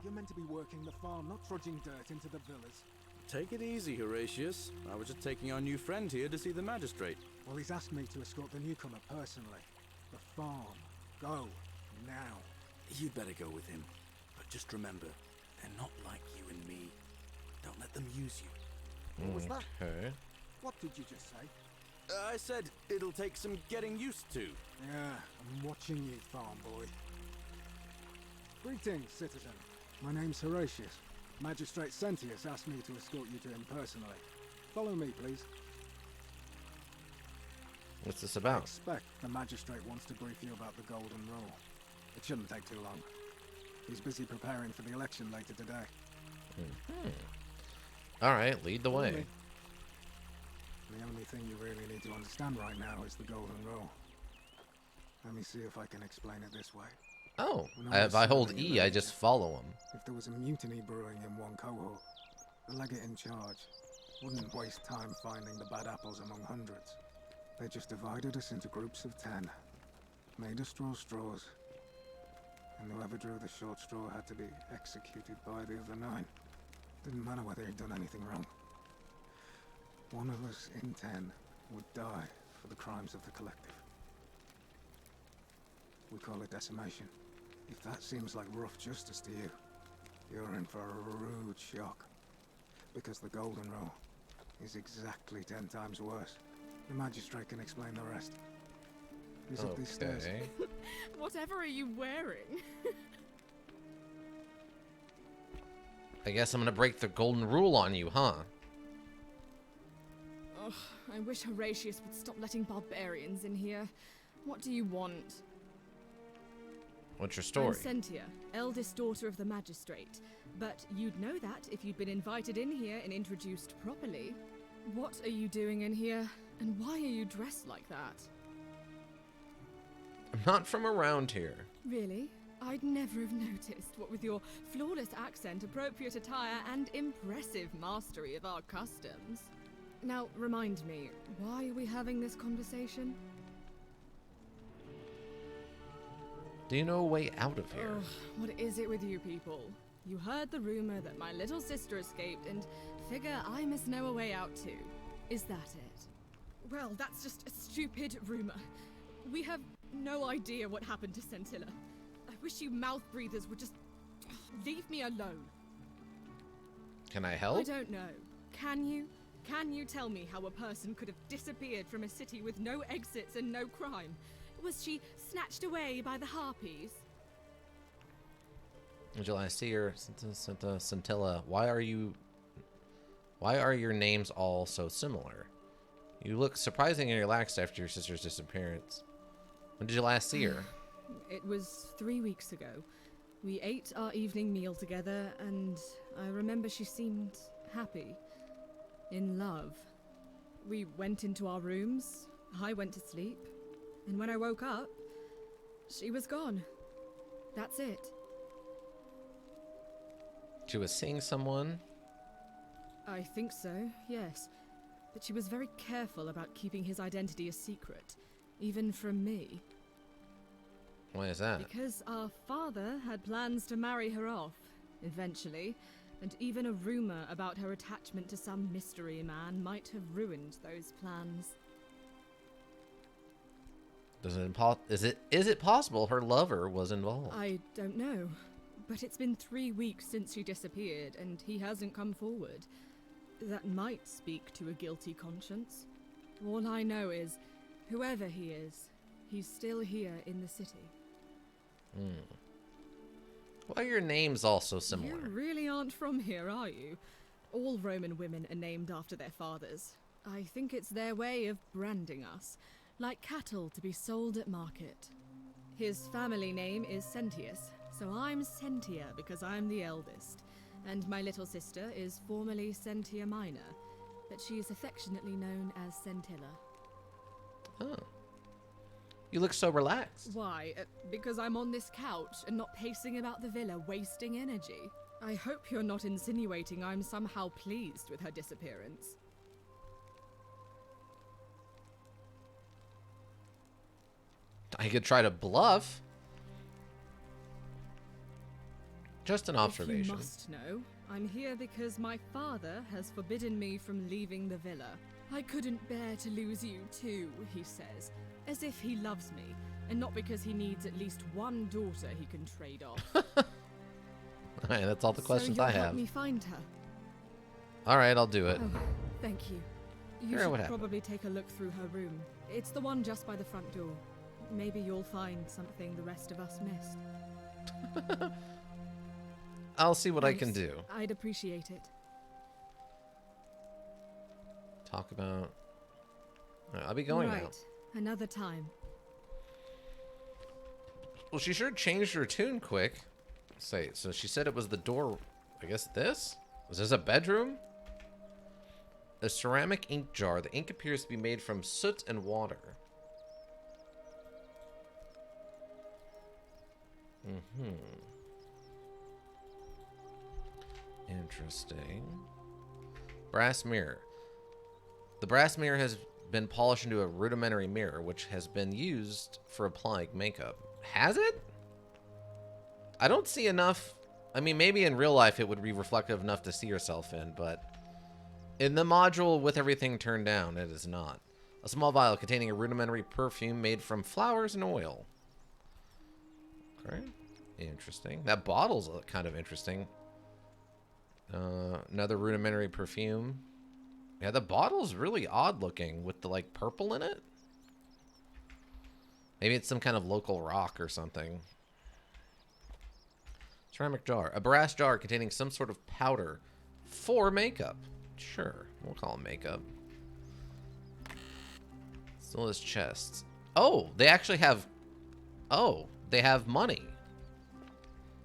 Speaker 7: You're meant to be working the farm, not trudging dirt into the villas.
Speaker 4: Take it easy, Horatius. I was just taking our new friend here to see the magistrate.
Speaker 7: Well, he's asked me to escort the newcomer personally. The farm. Go. Now.
Speaker 4: You'd better go with him. But just remember, they're not like you and me. Don't let them use you.
Speaker 7: What was that?
Speaker 1: Okay.
Speaker 7: What did you just say?
Speaker 4: I said it'll take some getting used to.
Speaker 7: Yeah, I'm watching you, farm boy. Greetings, citizen. My name's Horatius. Magistrate Sentius asked me to escort you to him personally. Follow me, please.
Speaker 1: What's this
Speaker 7: I
Speaker 1: about?
Speaker 7: expect the magistrate wants to brief you about the Golden Rule. It shouldn't take too long. He's busy preparing for the election later today.
Speaker 1: All right, lead the
Speaker 7: Follow
Speaker 1: way.
Speaker 7: me. The only thing you really need to understand right now is the Golden Rule. Let me see if I can explain it this way.
Speaker 1: Oh,
Speaker 7: When I was
Speaker 1: if I hold
Speaker 7: serving in
Speaker 1: E, I
Speaker 7: Rome,
Speaker 1: just follow him.
Speaker 7: If there was a mutiny brewing in one cohort, the legate in charge wouldn't waste time finding the bad apples among hundreds. They just divided us into groups of 10, made us draw straws, and whoever drew the short straw had to be executed by the other 9. Didn't matter whether he'd done anything wrong. One of us in 10 would die for the crimes of the collective. We call it decimation. If that seems like rough justice to you, you're in for a rude shock. Because the Golden Rule is exactly 10 times worse. The magistrate can explain the rest. He's up these stairs.
Speaker 1: Okay.
Speaker 8: Whatever are you wearing?
Speaker 1: I guess I'm gonna break the golden rule on you, huh?
Speaker 8: Ugh, I wish Horatius would stop letting barbarians in here. What do you want?
Speaker 1: What's your
Speaker 8: I'm
Speaker 1: story?
Speaker 8: Sentia, eldest daughter of the magistrate. But you'd know that if you'd been invited in here and introduced properly. What are you doing in here? And why are you dressed like that?
Speaker 1: I'm not from around here.
Speaker 8: Really? I'd never have noticed, what with your flawless accent, appropriate attire, and impressive mastery of our customs. Now, remind me, why are we having this conversation?
Speaker 1: Do you know a way out of here?
Speaker 8: Ugh, what is it with you people? You heard the rumor that my little sister escaped and figure I must know a way out too. Is that it? Well, that's just a stupid rumor. We have no idea what happened to Scintilla. I wish you mouth breathers would just leave me alone.
Speaker 1: Can I help?
Speaker 8: I don't know. Can you? Can you tell me how a person could have disappeared from a city with no exits and no crime? Was she snatched away by the harpies?
Speaker 1: July Seer, Scintilla, why are your names all so similar? You look surprisingly relaxed after your sister's disappearance. When did you last see her?
Speaker 8: It was 3 weeks ago. We ate our evening meal together, and I remember she seemed happy. In love. We went into our rooms, I went to sleep, and when I woke up, she was gone. That's it.
Speaker 1: She was seeing someone?
Speaker 8: I think so, yes. But she was very careful about keeping his identity a secret, even from me.
Speaker 1: Why is that?
Speaker 8: Because our father had plans to marry her off, eventually, and even a rumor about her attachment to some mystery man might have ruined those plans.
Speaker 1: Is it possible her lover was involved?
Speaker 8: I don't know, but it's been 3 weeks since she disappeared, and he hasn't come forward. That might speak to a guilty conscience. All I know is, whoever he is, he's still here in the city.
Speaker 1: Why are your names all so similar?
Speaker 8: You really aren't from here, are you? All Roman women are named after their fathers. I think it's their way of branding us. like cattle to be sold at market. His family name is Sentius, so I'm Sentia because I'm the eldest, and my little sister is formerly Sentia Minor, but she is affectionately known as Sentilla.
Speaker 1: Oh. You look so relaxed.
Speaker 8: Why? Because I'm on this couch and not pacing about the villa, wasting energy. I hope you're not insinuating I'm somehow pleased with her disappearance.
Speaker 1: I could try to bluff. Just an observation.
Speaker 8: If you must know, I'm here because my father has forbidden me from leaving the villa. I couldn't bear to lose you too, he says, as if he loves me, and not because he needs at least one daughter he can trade off.
Speaker 1: Alright, that's all the questions
Speaker 8: so
Speaker 1: I
Speaker 8: you'll
Speaker 1: have.
Speaker 8: help me find her.
Speaker 1: Alright, I'll do it.
Speaker 8: Oh, thank you. You
Speaker 1: Sure, what
Speaker 8: should
Speaker 1: happened?
Speaker 8: probably take a look through her room. It's the one just by the front door. Maybe you'll find something the rest of us missed.
Speaker 1: I'll see what I can
Speaker 8: Thanks.
Speaker 1: do.
Speaker 8: I'd appreciate it.
Speaker 1: Talk about... Alright, I'll be going now.
Speaker 8: Right, another time.
Speaker 1: Well, she sure changed her tune quick. Say, so she said it was the door. I guess this? Was this a bedroom? A ceramic ink jar. The ink appears to be made from soot and water. Interesting. Brass mirror. The brass mirror has been polished into a rudimentary mirror, which has been used for applying makeup. Has it? I don't see enough. I mean, maybe in real life it would be reflective enough to see yourself in, but in the module with everything turned down, it is not. A small vial containing a rudimentary perfume made from flowers and oil. Okay. Interesting. That bottle's kind of interesting. Another rudimentary perfume. Yeah, the bottle's really odd looking with the, like, purple in it. Maybe it's some kind of local rock or something. Ceramic jar. A brass jar containing some sort of powder for makeup. Sure. We'll call it makeup. Still has chests. Oh, they actually have... Oh, they have money.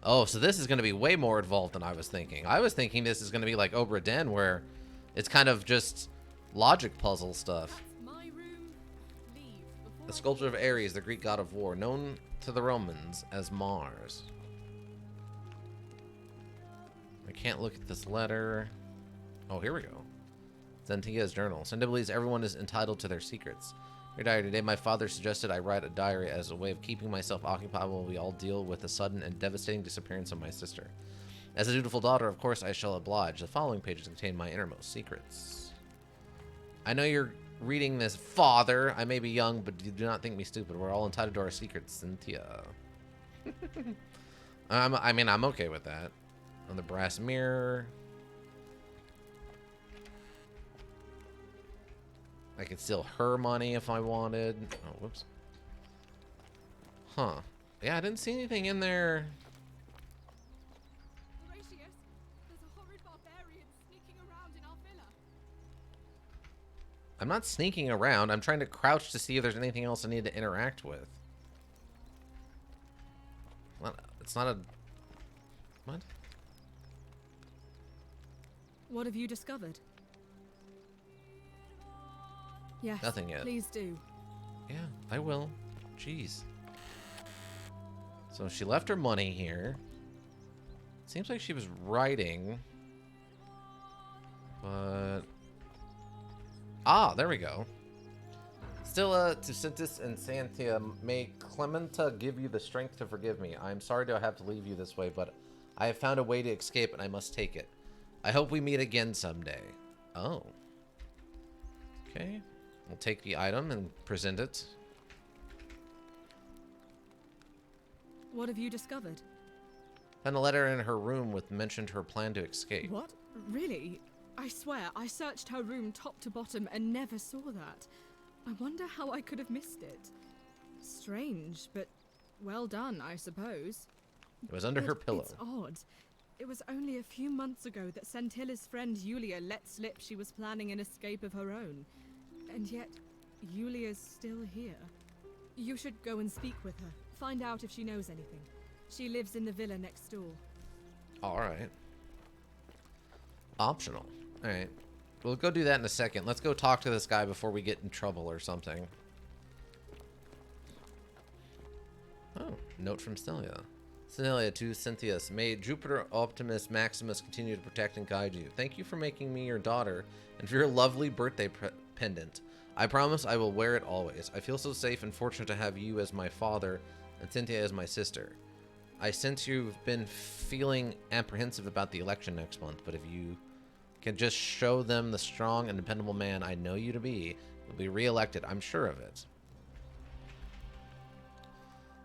Speaker 1: Oh, so this is going to be way more involved than I was thinking. I was thinking this is going to be like Obra Dinn, where it's kind of just logic puzzle stuff.
Speaker 8: That's my room. Leave before
Speaker 1: The sculpture of Ares, the Greek god of war, known to the Romans as Mars. I can't look at this letter. Oh, here we go. Zentia's journal. Senda believes everyone is entitled to their secrets. Your diary. Today, my father suggested I write a diary as a way of keeping myself occupied while we all deal with the sudden and devastating disappearance of my sister. As a dutiful daughter, of course, I shall oblige. The following pages contain my innermost secrets. I know you're reading this, father. I may be young, but do not think me stupid. We're all entitled to our secrets, Cynthia. I mean, I'm okay with that. On the brass mirror. I could steal her money if I wanted. Oh, whoops. Huh. Yeah, I didn't see anything in there.
Speaker 8: Horatius, there's a horrid barbarian sneaking around in our villa.
Speaker 1: I'm not sneaking around. I'm trying to crouch to see if there's anything else I need to interact with. It's not a... What?
Speaker 8: What have you discovered? Yes.
Speaker 1: Nothing yet.
Speaker 8: Please do.
Speaker 1: Yeah, I will. Jeez. So she left her money here. Seems like she was writing. But... Ah, there we go. Stilla, Tucentis, and Santia, may Clementa give you the strength to forgive me. I am sorry to have to leave you this way, but I have found a way to escape and I must take it. I hope we meet again someday. Oh. Okay. We'll take the item and present it.
Speaker 8: What have you discovered?
Speaker 1: Found a letter in her room with mentioned her plan to escape.
Speaker 8: What? Really? I swear, I searched her room top to bottom and never saw that. I wonder how I could have missed it. Strange, but well done, I suppose.
Speaker 1: It was under her pillow.
Speaker 8: It's odd. It was only a few months ago that Sentilla's friend Yulia let slip she was planning an escape of her own. And yet, Yulia's still here. You should go and speak with her. Find out if she knows anything. She lives in the villa next door.
Speaker 1: Alright. Optional. Alright. We'll go do that in a second. Let's go talk to this guy before we get in trouble or something. Oh, note from Celia. Celia to Cynthius. May Jupiter Optimus Maximus continue to protect and guide you. Thank you for making me your daughter and for your lovely birthday pendant. I promise I will wear it always. I feel so safe and fortunate to have you as my father and Cynthia as my sister. I sense you've been feeling apprehensive about the election next month, but if you can just show them the strong and dependable man I know you to be, you'll be re-elected. I'm sure of it.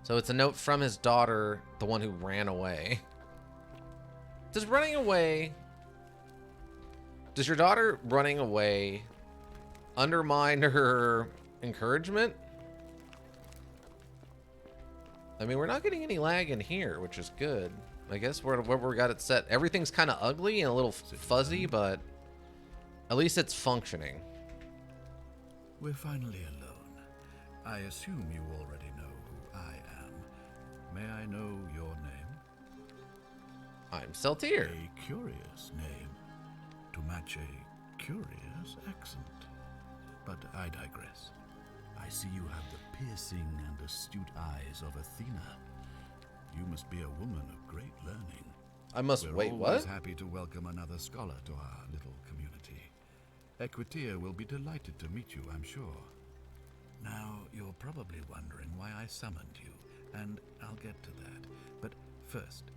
Speaker 1: So it's a note from his daughter, the one who ran away. Does your daughter running away undermine her encouragement? I mean, we're not getting any lag in here, which is good. I guess where we got it set. Everything's kind of ugly and a little fuzzy, but at least it's functioning.
Speaker 3: We're finally alone. I assume you already know who I am. May I know your name?
Speaker 1: I'm Seltier.
Speaker 3: A curious name to match a curious accent. But I digress. I see you have the piercing and astute eyes of Athena. You must be a woman of great learning.
Speaker 1: I must
Speaker 3: We're
Speaker 1: wait,
Speaker 3: always
Speaker 1: what?
Speaker 3: happy to welcome another scholar to our little community. Equitia will be delighted to meet you, I'm sure. Now, you're probably wondering why I summoned you, and I'll get to that. But first,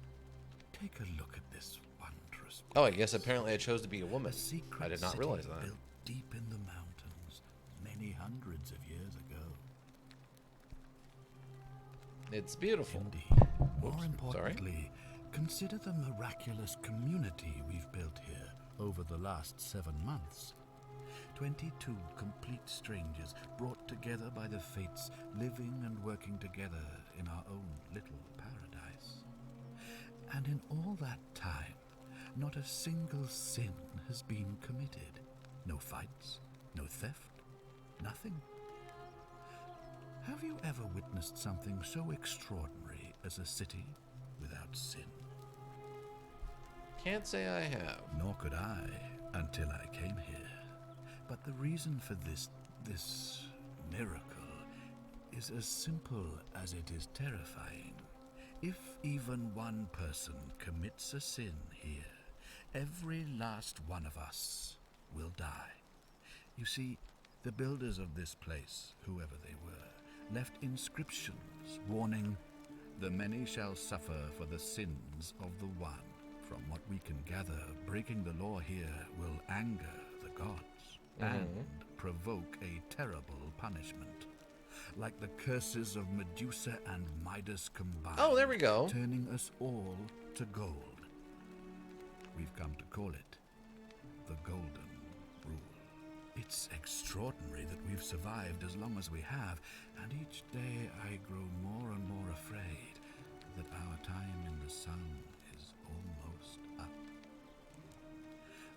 Speaker 3: take a look at this wondrous
Speaker 1: Oh, I guess apparently I chose to be a woman.
Speaker 3: a secret
Speaker 1: I did not
Speaker 3: city
Speaker 1: realize that.
Speaker 3: built deep in the mountains, many hundreds of years ago.
Speaker 1: It's beautiful.
Speaker 3: Indeed. More
Speaker 1: Oops,
Speaker 3: importantly, consider the miraculous community we've built here over the last 7 months. 22 complete strangers brought together by the fates, living and working together in our own little paradise. And in all that time, not a single sin has been committed. No fights, no theft, nothing. Have you ever witnessed something so extraordinary as a city without sin?
Speaker 1: Can't say I have.
Speaker 3: Nor could I until I came here. But the reason for this miracle is as simple as it is terrifying. If even one person commits a sin here, every last one of us will die. You see, the builders of this place, whoever they were, left inscriptions warning, "The many shall suffer for the sins of the one." From what we can gather, breaking the law here will anger the gods and provoke a terrible punishment. Like the curses of Medusa and Midas combined.
Speaker 1: Oh, there we go.
Speaker 3: Turning us all to gold. We've come to call it the Golden Rule. It's extraordinary that we've survived as long as we have, and each day I grow more and more afraid that our time in the sun is almost up.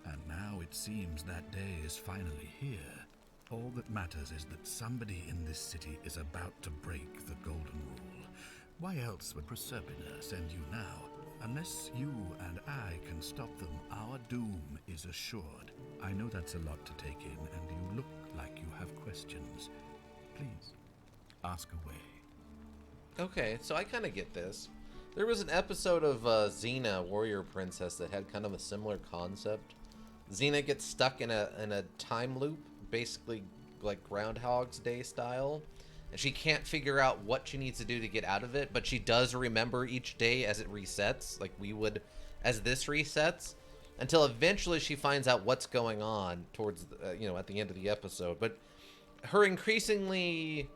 Speaker 3: And now it seems that day is finally here. All that matters is that somebody in this city is about to break the Golden Rule. Why else would Proserpina send you now? Unless you and I can stop them, our doom is assured. I know that's a lot to take in, and you look like you have questions. Please, ask away.
Speaker 1: Okay, so I kind of get this. There was an episode of Xena, Warrior Princess, that had kind of a similar concept. Xena gets stuck in a time loop, basically like Groundhog's Day style, and she can't figure out what she needs to do to get out of it, but she does remember each day as it resets, like we would as this resets, until eventually she finds out what's going on towards the, at the end of the episode. But her increasingly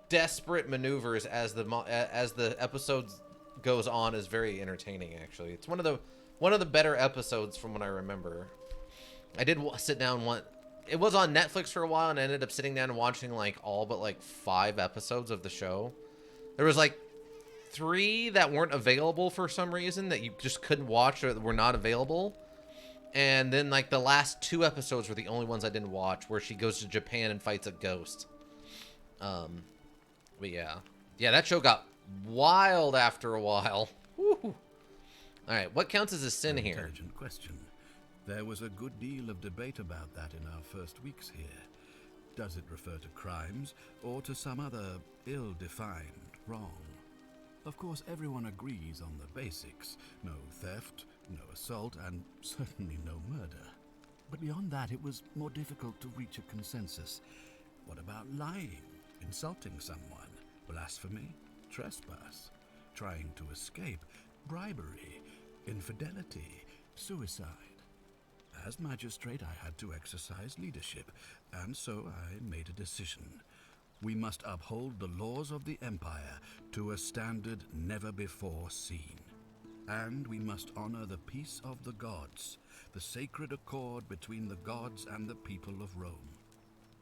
Speaker 1: desperate maneuvers as the episodes goes on is very entertaining. Actually, it's one of the better episodes from what I remember. I did sit down it was on Netflix for a while, and I ended up sitting down and watching like all but like 5 episodes of the show. There was like 3 that weren't available for some reason that you just couldn't watch or were not available. And then like the last 2 episodes were the only ones I didn't watch, where she goes to Japan and fights a ghost. But yeah, that show got wild after a while. Woo. All right, what counts as a sin
Speaker 3: An
Speaker 1: here?
Speaker 3: Intelligent question. There was a good deal of debate about that in our first weeks here. Does it refer to crimes or to some other ill-defined wrong? Of course, everyone agrees on the basics. No theft, no assault, and certainly no murder. But beyond that, it was more difficult to reach a consensus. What about lying, insulting someone, blasphemy, trespass, trying to escape, bribery, infidelity, suicide? As magistrate, I had to exercise leadership, and so I made a decision. We must uphold the laws of the Empire to a standard never before seen. And we must honor the peace of the gods, the sacred accord between the gods and the people of Rome.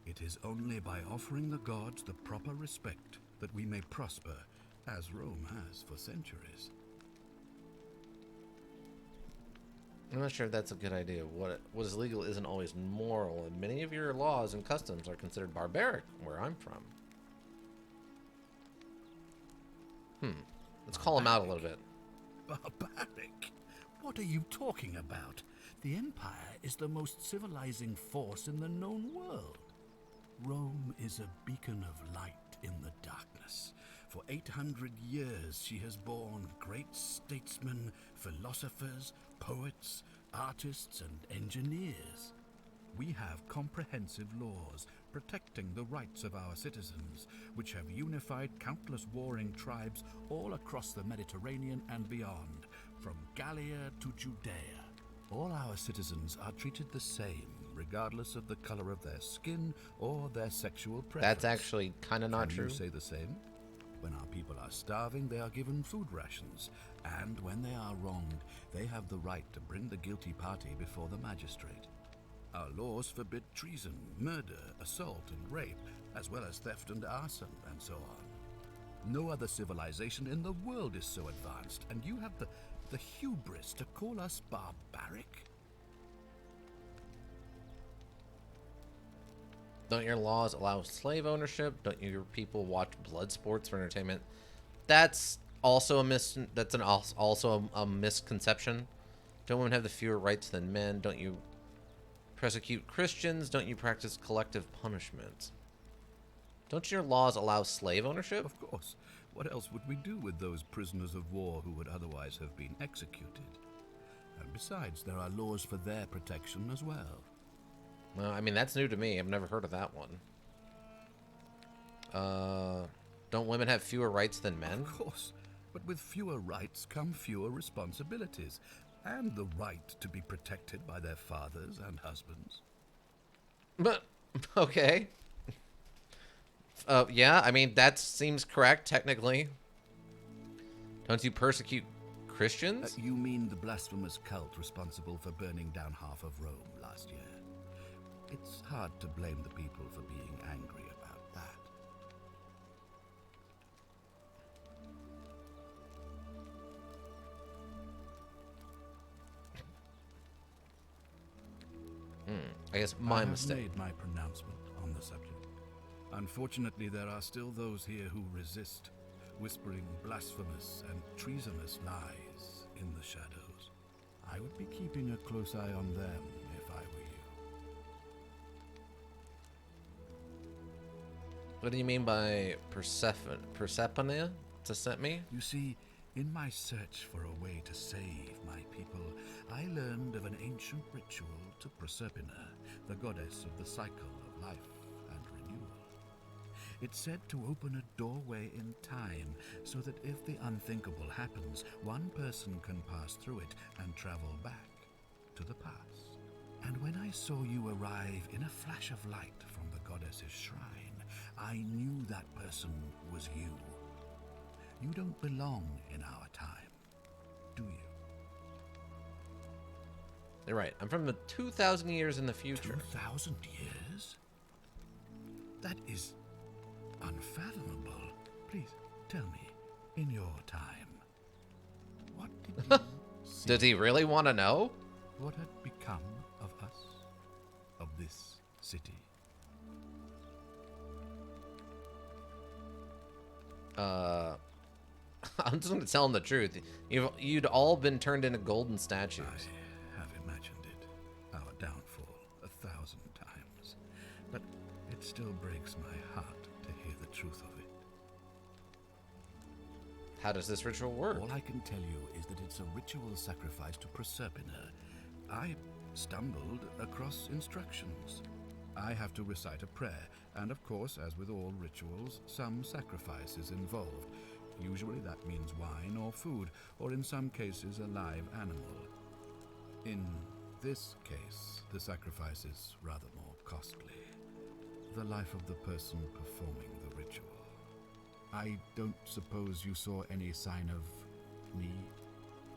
Speaker 3: It is only by offering the gods the proper respect that we may prosper, as Rome has for centuries.
Speaker 1: I'm not sure if that's a good idea. What is legal isn't always moral, and many of your laws and customs are considered barbaric where I'm from. Let's call him out a little bit.
Speaker 3: Barbaric? What are you talking about? The Empire is the most civilizing force in the known world. Rome is a beacon of light in the darkness. For 800 years she has borne great statesmen, philosophers, poets, artists, and engineers. We have comprehensive laws protecting the rights of our citizens, which have unified countless warring tribes all across the Mediterranean and beyond, from Gallia to Judea. All our citizens are treated the same, regardless of the color of their skin or their sexual preference.
Speaker 1: That's actually kind of not
Speaker 3: Can
Speaker 1: true.
Speaker 3: you say the same? When our people are starving, they are given food rations, and when they are wronged, they have the right to bring the guilty party before the magistrate. Our laws forbid treason, murder, assault, and rape, as well as theft and arson, and so on. No other civilization in the world is so advanced, and you have the hubris to call us barbaric?
Speaker 1: Don't your laws allow slave ownership? Don't your people watch blood sports for entertainment? That's also a misconception. Don't women have the fewer rights than men? Don't you persecute Christians? Don't you practice collective punishment? Don't your laws allow slave ownership?
Speaker 3: Of course. What else would we do with those prisoners of war who would otherwise have been executed? And besides, there are laws for their protection as well.
Speaker 1: Well, I mean, that's new to me. I've never heard of that one. Don't women have fewer rights than men?
Speaker 3: Of course. But with fewer rights come fewer responsibilities, and the right to be protected by their fathers and husbands.
Speaker 1: But, okay. Yeah, I mean, that seems correct, technically. Don't you persecute Christians?
Speaker 3: You mean the blasphemous cult responsible for burning down half of Rome last year? It's hard to blame the people for being angry about that.
Speaker 1: I guess my
Speaker 3: I have
Speaker 1: mistake.
Speaker 3: made my pronouncement on the subject. Unfortunately, there are still those here who resist, whispering blasphemous and treasonous lies in the shadows. I would be keeping a close eye on them if I were you.
Speaker 1: What do you mean by Persephone to set me?
Speaker 3: You see, in my search for a way to save my people, I learned of an ancient ritual to Proserpina, the goddess of the cycle of life and renewal. It's said to open a doorway in time so that if the unthinkable happens, one person can pass through it and travel back to the past. And when I saw you arrive in a flash of light from the goddess's shrine, I knew that person was you. You don't belong in our time, do you?
Speaker 1: You're right. I'm from the 2,000 years in the future.
Speaker 3: 2,000 years? That is unfathomable. Please, tell me, in your time, what did you see?
Speaker 1: Does he really want to know?
Speaker 3: What had become
Speaker 1: Uh, I'm just gonna tell him the truth. You'd all been turned into golden statues.
Speaker 3: I have imagined it, our downfall, 1,000 times. But it still breaks my heart to hear the truth of it.
Speaker 1: How does this ritual work?
Speaker 3: All I can tell you is that it's a ritual sacrifice to Proserpina. I stumbled across instructions. I have to recite a prayer, and of course, as with all rituals, some sacrifice is involved. Usually that means wine or food, or in some cases a live animal. In this case, the sacrifice is rather more costly. The life of the person performing the ritual. I don't suppose you saw any sign of me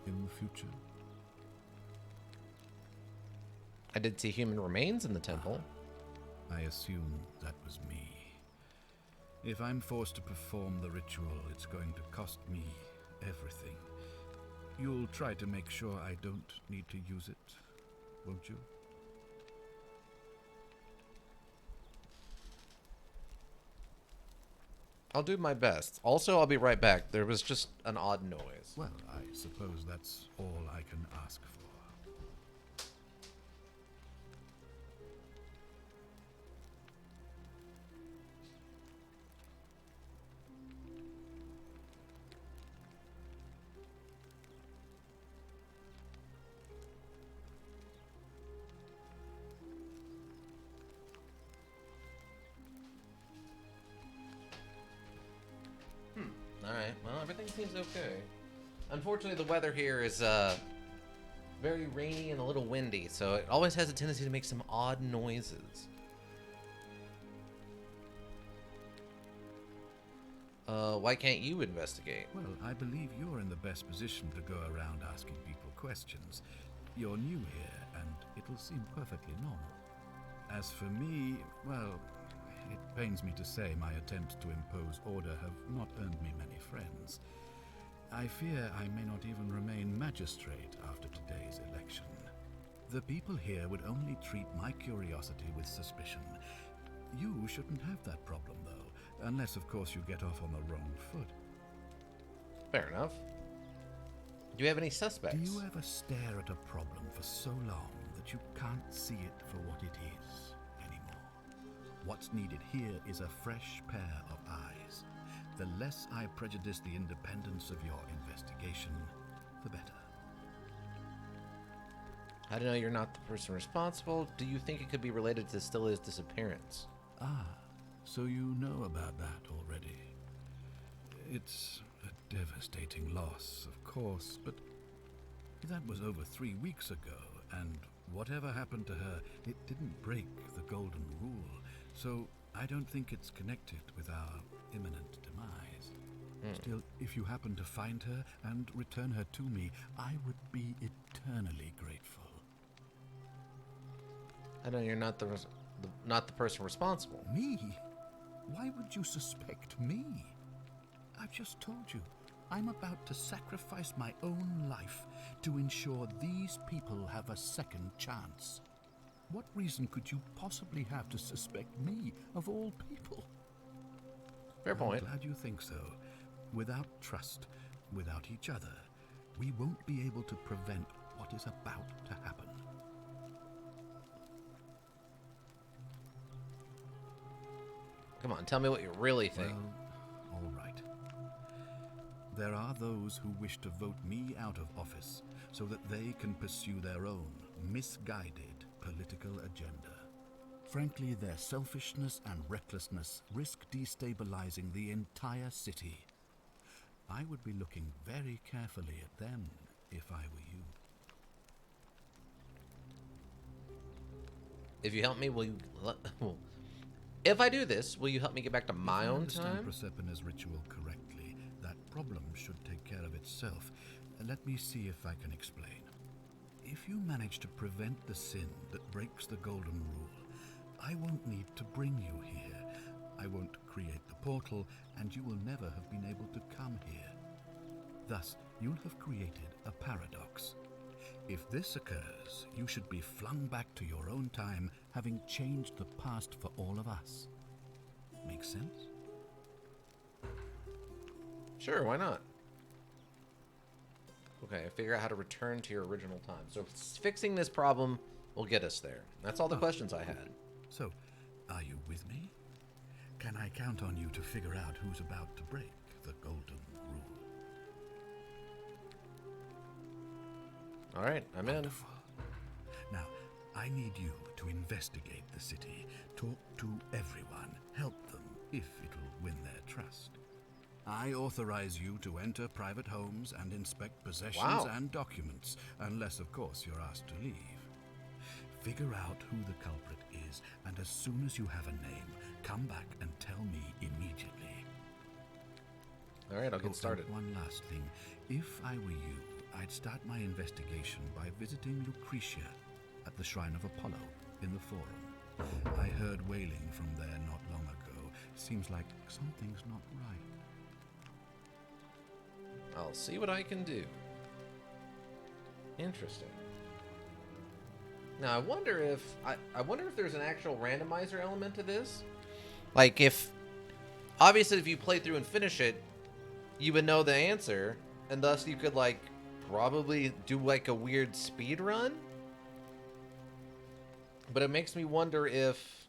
Speaker 3: in the future?
Speaker 1: I did see human remains in the temple.
Speaker 3: I assume that was me. If I'm forced to perform the ritual, it's going to cost me everything. You'll try to make sure I don't need to use it, won't you?
Speaker 1: I'll do my best. Also, I'll be right back. There was just an odd noise.
Speaker 3: Well, I suppose that's all I can ask for.
Speaker 1: Alright, well, everything seems okay. Unfortunately, the weather here is very rainy and a little windy, so it always has a tendency to make some odd noises. Why can't you investigate?
Speaker 3: Well, I believe you're in the best position to go around asking people questions. You're new here, and it'll seem perfectly normal. As for me, well, it pains me to say my attempts to impose order have not earned me many friends. I fear I may not even remain magistrate after today's election. The people here would only treat my curiosity with suspicion. You shouldn't have that problem, though, unless, of course, you get off on the wrong foot.
Speaker 1: Fair enough. Do you have any suspects?
Speaker 3: Do you ever stare at a problem for so long that you can't see it for what it is anymore? What's needed here is a fresh pair of eyes. The less I prejudice the independence of your investigation, the better.
Speaker 1: I don't know, you're not the person responsible. Do you think it could be related to Stilla's disappearance?
Speaker 3: Ah, so you know about that already. It's a devastating loss, of course, but that was over 3 weeks ago, and whatever happened to her, it didn't break the golden rule, so I don't think it's connected with our imminent demise. Still, if you happen to find her and return her to me, I would be eternally grateful.
Speaker 1: I know you're not the person responsible.
Speaker 3: Me? Why would you suspect me? I've just told you, I'm about to sacrifice my own life to ensure these people have a second chance. What reason could you possibly have to suspect me, of all people?
Speaker 1: Fair point.
Speaker 3: I'm glad you think so. Without trust, without each other, we won't be able to prevent what is about to happen.
Speaker 1: Come on, tell me what you really think.
Speaker 3: Well, all right. There are those who wish to vote me out of office so that they can pursue their own misguided political agenda. Frankly, their selfishness and recklessness risk destabilizing the entire city. I would be looking very carefully at them if I were you.
Speaker 1: If you help me, will you... If I do this, will you help me get back to my own
Speaker 3: If I
Speaker 1: time?
Speaker 3: understand Proserpina's ritual correctly, that problem should take care of itself. Let me see if I can explain. If you manage to prevent the sin that breaks the golden rule, I won't need to bring you here. I won't create the portal, and you will never have been able to come here. Thus, you'll have created a paradox. If this occurs, you should be flung back to your own time, having changed the past for all of us. Make sense?
Speaker 1: Sure, why not? Okay, figure out how to return to your original time. So fixing this problem will get us there. That's all the questions I had.
Speaker 9: So, are you with me? Can I count on you to figure out who's about to break the golden rule?
Speaker 1: All right, I'm in.
Speaker 9: Wonderful. Now, I need you to investigate the city, talk to everyone, help them if it'll win their trust. I authorize you to enter private homes and inspect possessions and documents, unless, of course, you're asked to leave. Figure out who the culprit is, and as soon as you have a name, come back and tell me immediately.
Speaker 1: All right, I'll get started.
Speaker 9: One last thing. If I were you, I'd start my investigation by visiting Lucretia at the Shrine of Apollo in the Forum. I heard wailing from there not long ago. Seems like something's not right.
Speaker 1: I'll see what I can do. Interesting. Now I wonder if there's an actual randomizer element to this. Like if obviously if you play through and finish it, you would know the answer, and thus you could like probably do like a weird speed run. But it makes me wonder if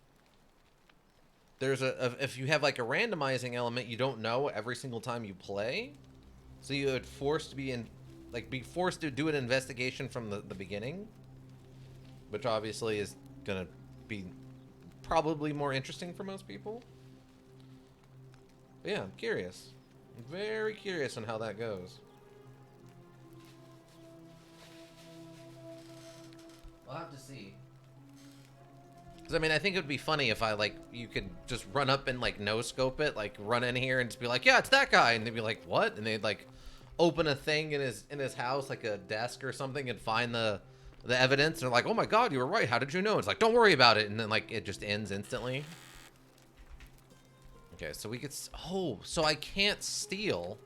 Speaker 1: there's if you have like a randomizing element you don't know every single time you play. So you would be forced to do an investigation from the beginning, which obviously is gonna be probably more interesting for most people. But yeah, I'm curious. I'm very curious on how that goes. I'll have to see. Because I mean, I think it would be funny if you could just run up and no scope it, run in here and just be like, yeah, it's that guy, and they'd be like, what? And they'd open a thing in his house, like a desk or something, and find the evidence. And they're like, oh my god, you were right. How did you know? It's like, don't worry about it. And then it just ends instantly. Okay, so we could. Oh, so I can't steal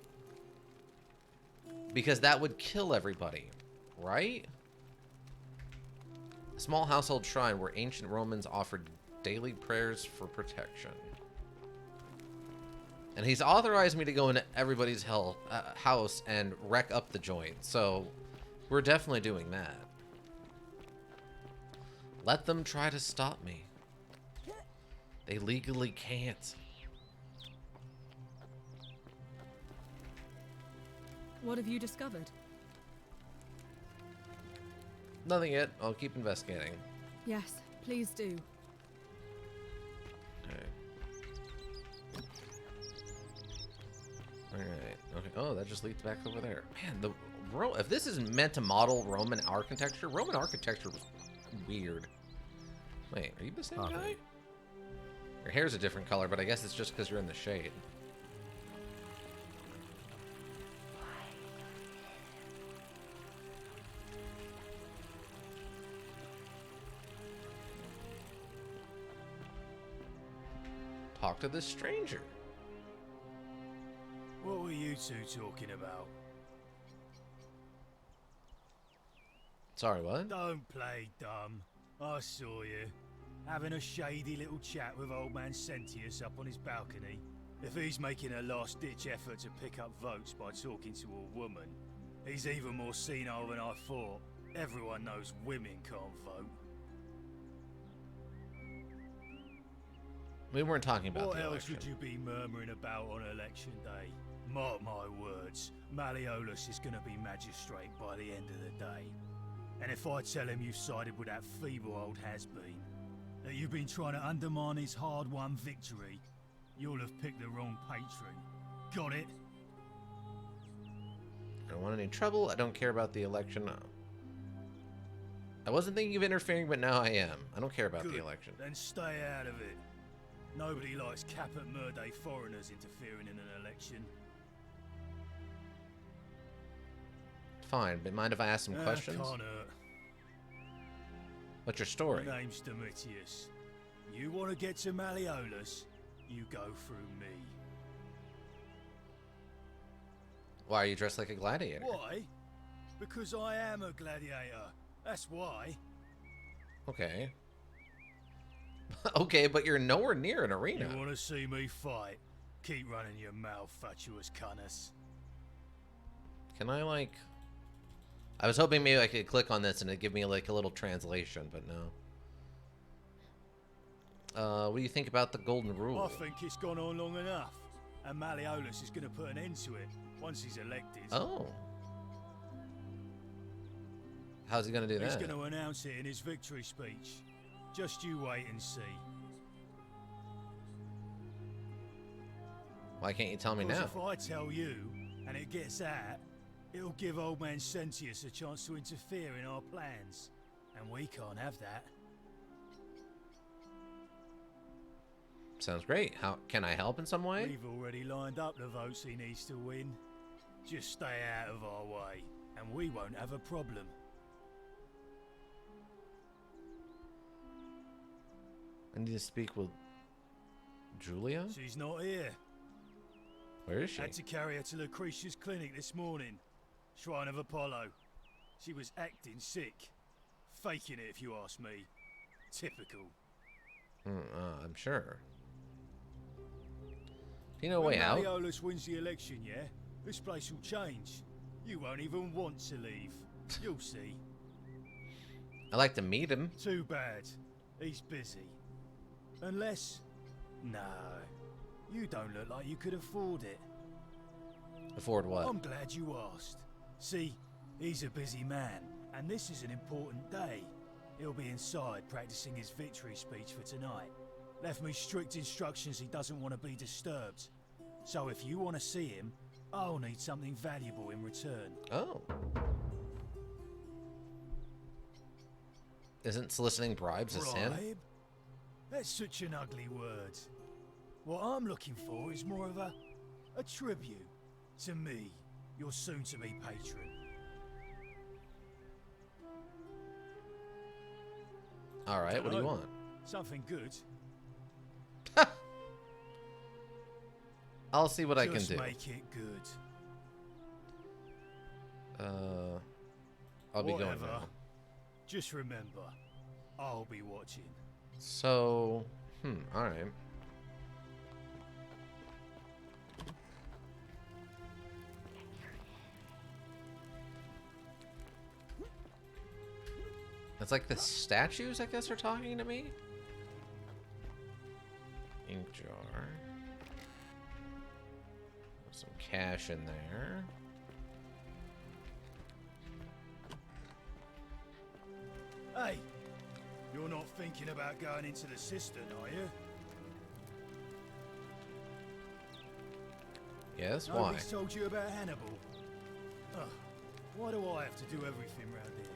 Speaker 1: because that would kill everybody, right? A small household shrine where ancient Romans offered daily prayers for protection. And he's authorized me to go into everybody's house and wreck up the joint. So we're definitely doing that. Let them try to stop me. They legally can't.
Speaker 8: What have you discovered?
Speaker 1: Nothing yet. I'll keep investigating.
Speaker 8: Yes, please do.
Speaker 1: Alright. Okay. Oh, that just leads back over there. Man, if this is meant to model Roman architecture was weird. Wait, are you the same guy? Your hair's a different color, but I guess it's just because you're in the shade. Talk to this stranger.
Speaker 10: What were you two talking about?
Speaker 1: Sorry, what?
Speaker 10: Don't play dumb. I saw you. Having a shady little chat with old man Sentius up on his balcony. If he's making a last-ditch effort to pick up votes by talking to a woman, he's even more senile than I thought. Everyone knows women can't vote.
Speaker 1: We weren't talking about
Speaker 10: what
Speaker 1: the
Speaker 10: else
Speaker 1: election.
Speaker 10: would you be murmuring about on election day? Mark my words, Malleolus is going to be magistrate by the end of the day. And if I tell him you've sided with that feeble old has-been, that you've been trying to undermine his hard-won victory, you'll have picked the wrong patron. Got it?
Speaker 1: I don't want any trouble. I don't care about the election. I wasn't thinking of interfering, but now I am. I don't care about
Speaker 10: Good.
Speaker 1: the election.
Speaker 10: Then stay out of it. Nobody likes Caput Murday foreigners interfering in an election.
Speaker 1: Fine, but mind if I ask some questions?
Speaker 10: Can't hurt.
Speaker 1: What's your story?
Speaker 10: My name's Domitius. You want to get to Malleolus, you go through me.
Speaker 1: Why are you dressed like a gladiator?
Speaker 10: Why? Because I am a gladiator. That's why.
Speaker 1: Okay. Okay, but you're nowhere near an arena.
Speaker 10: You want to see me fight? Keep running your mouth, fatuous cunnus.
Speaker 1: Can I, like... I was hoping maybe I could click on this and it'd give me, like, a little translation, but no. What do you think about the Golden Rule?
Speaker 10: I think it's gone on long enough, and Malleolus is going to put an end to it once he's elected.
Speaker 1: Oh. How's he going to do
Speaker 10: He's
Speaker 1: that?
Speaker 10: going to announce it in his victory speech. Just you wait and see.
Speaker 1: Why can't you tell me
Speaker 10: 'Cause
Speaker 1: now?
Speaker 10: if I tell you, and it gets out, it'll give old man Sentius a chance to interfere in our plans. And we can't have that.
Speaker 1: Sounds great. How can I help in some way?
Speaker 10: We've already lined up the votes he needs to win. Just stay out of our way, and we won't have a problem.
Speaker 1: I need to speak with Julia?
Speaker 10: She's not here.
Speaker 1: Where is she?
Speaker 10: Had to carry her to Lucretia's clinic this morning. Shrine of Apollo. She was acting sick. Faking it, if you ask me. Typical.
Speaker 1: I'm sure. Do you know a way out?
Speaker 10: When Malleolus wins the election, yeah? This place will change. You won't even want to leave. You'll see.
Speaker 1: I'd like to meet him.
Speaker 10: Too bad. He's busy. Unless... No. You don't look like you could afford it.
Speaker 1: Afford what?
Speaker 10: I'm glad you asked. See, he's a busy man, and this is an important day. He'll be inside practicing his victory speech for tonight. Left me strict instructions he doesn't want to be disturbed. So if you want to see him, I'll need something valuable in return.
Speaker 1: Oh. Isn't soliciting bribes a sin?
Speaker 10: Bribe? That's such an ugly word. What I'm looking for is more of a tribute to me, your soon-to-be patron.
Speaker 1: All right, what do you want?
Speaker 10: Something good.
Speaker 1: I'll see what I can
Speaker 10: Just
Speaker 1: do.
Speaker 10: make it good.
Speaker 1: I'll be going
Speaker 10: Whatever.
Speaker 1: now.
Speaker 10: Just remember, I'll be watching.
Speaker 1: So, all right. It's like the statues, I guess, are talking to me. Ink jar. Some cash in there.
Speaker 10: Hey, you're not thinking about going into the cistern, are you?
Speaker 1: Yes, why?
Speaker 10: Nobody's told you about Hannibal. Ugh, why do I have to do everything round here?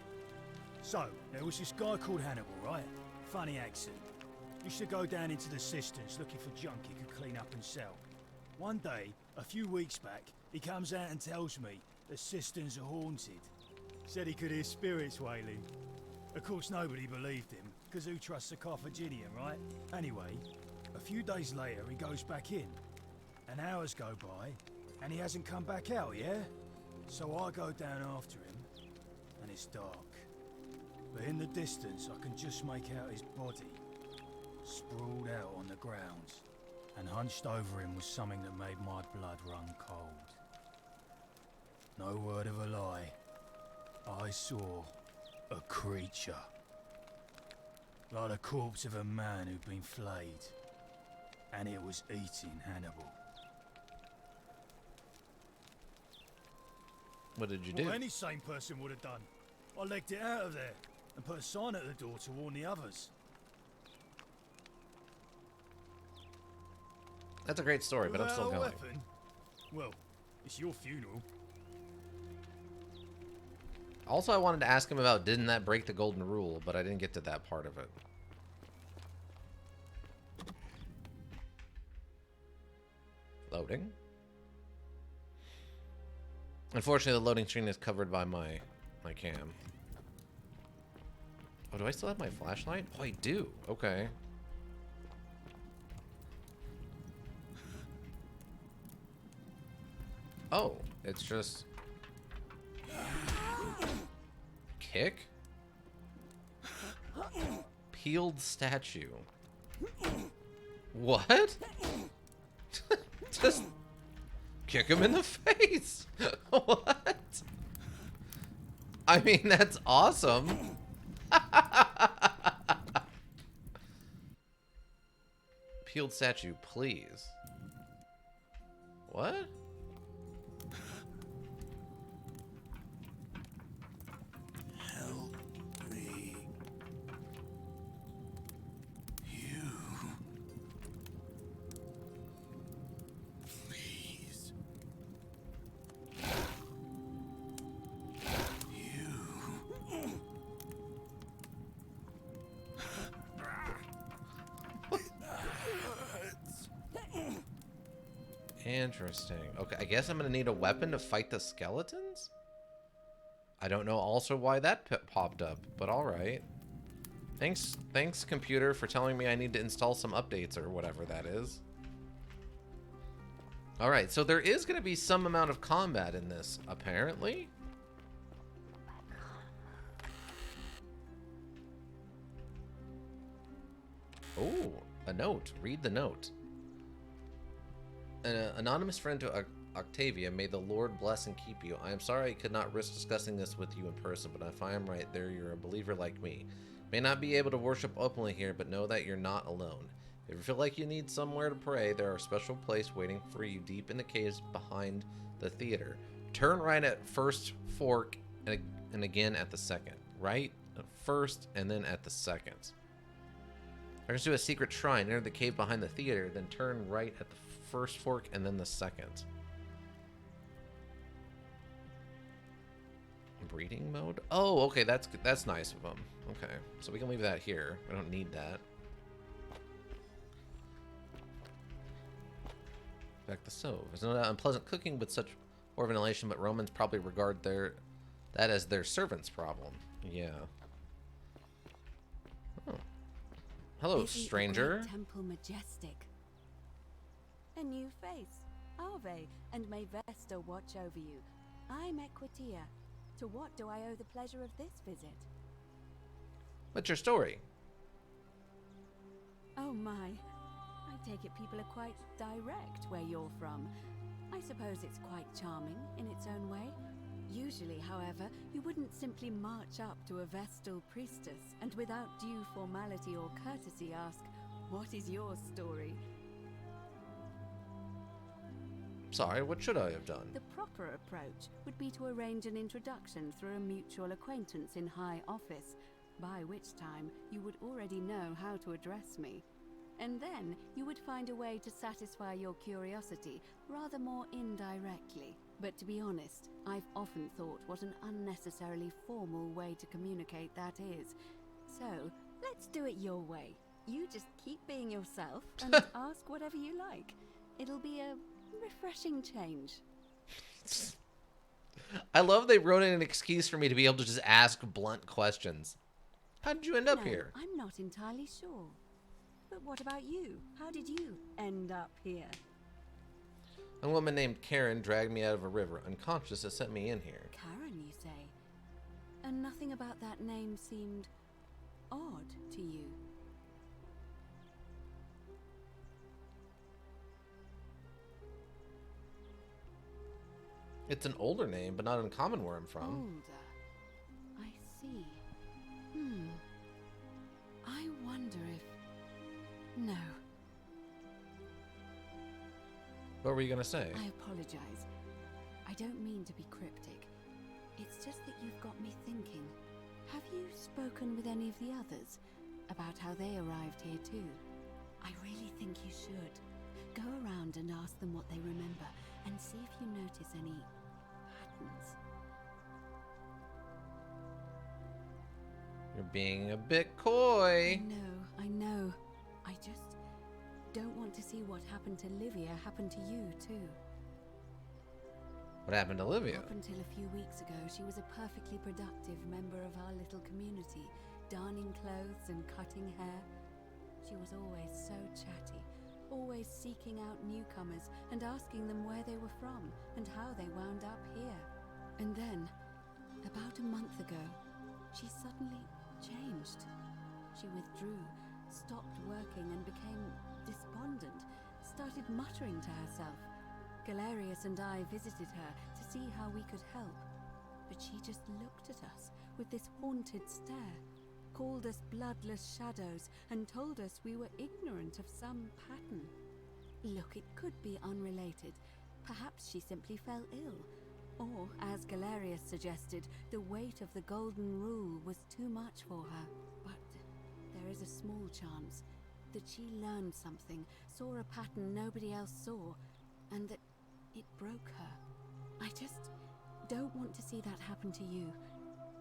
Speaker 10: So, there was this guy called Hannibal, right? Funny accent. Used to go down into the cisterns looking for junk he could clean up and sell. One day, a few weeks back, he comes out and tells me the cisterns are haunted. Said he could hear spirits wailing. Of course, nobody believed him, because who trusts a Carthaginian, right? Anyway, a few days later, he goes back in. And hours go by, and he hasn't come back out, yeah? So I go down after him, and it's dark. But in the distance, I can just make out his body, sprawled out on the ground. And hunched over him was something that made my blood run cold. No word of a lie. I saw a creature. Like the corpse of a man who'd been flayed. And it was eating Hannibal.
Speaker 1: What did you do?
Speaker 10: Well, any sane person would have done. I legged it out of there and put a sign at the door to warn the others.
Speaker 1: That's a great story, but I'm still
Speaker 10: Without a
Speaker 1: going.
Speaker 10: weapon? Well, it's your funeral.
Speaker 1: Also, I wanted to ask him about didn't that break the golden rule, but I didn't get to that part of it. Loading. Unfortunately, the loading screen is covered by my cam. Oh, do I still have my flashlight? Oh, I do. Okay. Oh, it's just... Kick? Peeled statue. What? Just Kick him in the face. What? I mean, that's awesome. Peeled statue, please. What?
Speaker 4: Help me. You. Please. You.
Speaker 1: Interesting. Okay, I guess I'm gonna need a weapon to fight the skeletons? I don't know also why that popped up, but alright. Thanks, computer, for telling me I need to install some updates or whatever that is. Alright, so there is gonna be some amount of combat in this, apparently. Oh, a note. Read the note. An anonymous friend to Octavia, may the Lord bless and keep you. I am sorry I could not risk discussing this with you in person, but if I am right there, you're a believer like me. May not be able to worship openly here, but know that you're not alone. If you feel like you need somewhere to pray, there are a special place waiting for you deep in the caves behind the theater. Turn right at first fork and again at the second. Right at first and then at the second. There's to a secret shrine. Enter the cave behind the theater, then turn right at the first fork and then the second. Breeding mode? Oh, okay, that's nice of them. Okay, so we can leave that here. We don't need that. Back the stove. There's no unpleasant cooking with such poor ventilation, but Romans probably regard that as their servant's problem. Yeah. Oh. Hello, stranger.
Speaker 2: Temple majestic. A new face. Ave, and may Vesta watch over you. I'm Equitia. To what do I owe the pleasure of this visit?
Speaker 1: What's your story?
Speaker 2: Oh my. I take it people are quite direct where you're from. I suppose it's quite charming in its own way. Usually, however, you wouldn't simply march up to a Vestal priestess and without due formality or courtesy ask, "What is your story?"
Speaker 1: Sorry, what should I have done?
Speaker 2: The proper approach would be to arrange an introduction through a mutual acquaintance in high office, by which time you would already know how to address me. And then you would find a way to satisfy your curiosity rather more indirectly. But to be honest, I've often thought what an unnecessarily formal way to communicate that is. So, let's do it your way. You just keep being yourself and ask whatever you like. It'll be a refreshing change.
Speaker 1: I love they wrote in an excuse for me to be able to just ask blunt questions. How did you end up here?
Speaker 2: I'm not entirely sure. But what about you? How did you end up here?
Speaker 1: A woman named Karen dragged me out of a river, unconscious, and sent me in here.
Speaker 2: Karen, you say? And nothing about that name seemed odd to you?
Speaker 1: It's an older name, but not uncommon where I'm from.
Speaker 2: Older. I see. I wonder if... No.
Speaker 1: What were you gonna say?
Speaker 2: I apologize. I don't mean to be cryptic. It's just that you've got me thinking. Have you spoken with any of the others about how they arrived here too? I really think you should. Go around and ask them what they remember and see if you notice any patterns.
Speaker 1: You're being a bit coy.
Speaker 2: I know. I just don't want to see what happened to Livia happen to you too.
Speaker 1: What happened to Livia?
Speaker 2: Up until a few weeks ago, she was a perfectly productive member of our little community, darning clothes and cutting hair. She was always so chatty, always seeking out newcomers and asking them where they were from and how they wound up here. And then, about a month ago, she suddenly changed. She withdrew, stopped working and became despondent, started muttering to herself.
Speaker 11: Galerius and I visited her to see how we could help. But she just looked at us with this haunted stare, called us bloodless shadows, and told us we were ignorant of some pattern. Look, it could be unrelated. Perhaps she simply fell ill. Or, as Galerius suggested, the weight of the Golden Rule was too much for her. But there is a small chance that she learned something, saw a pattern nobody else saw, and that it broke her. I just don't want to see that happen to you.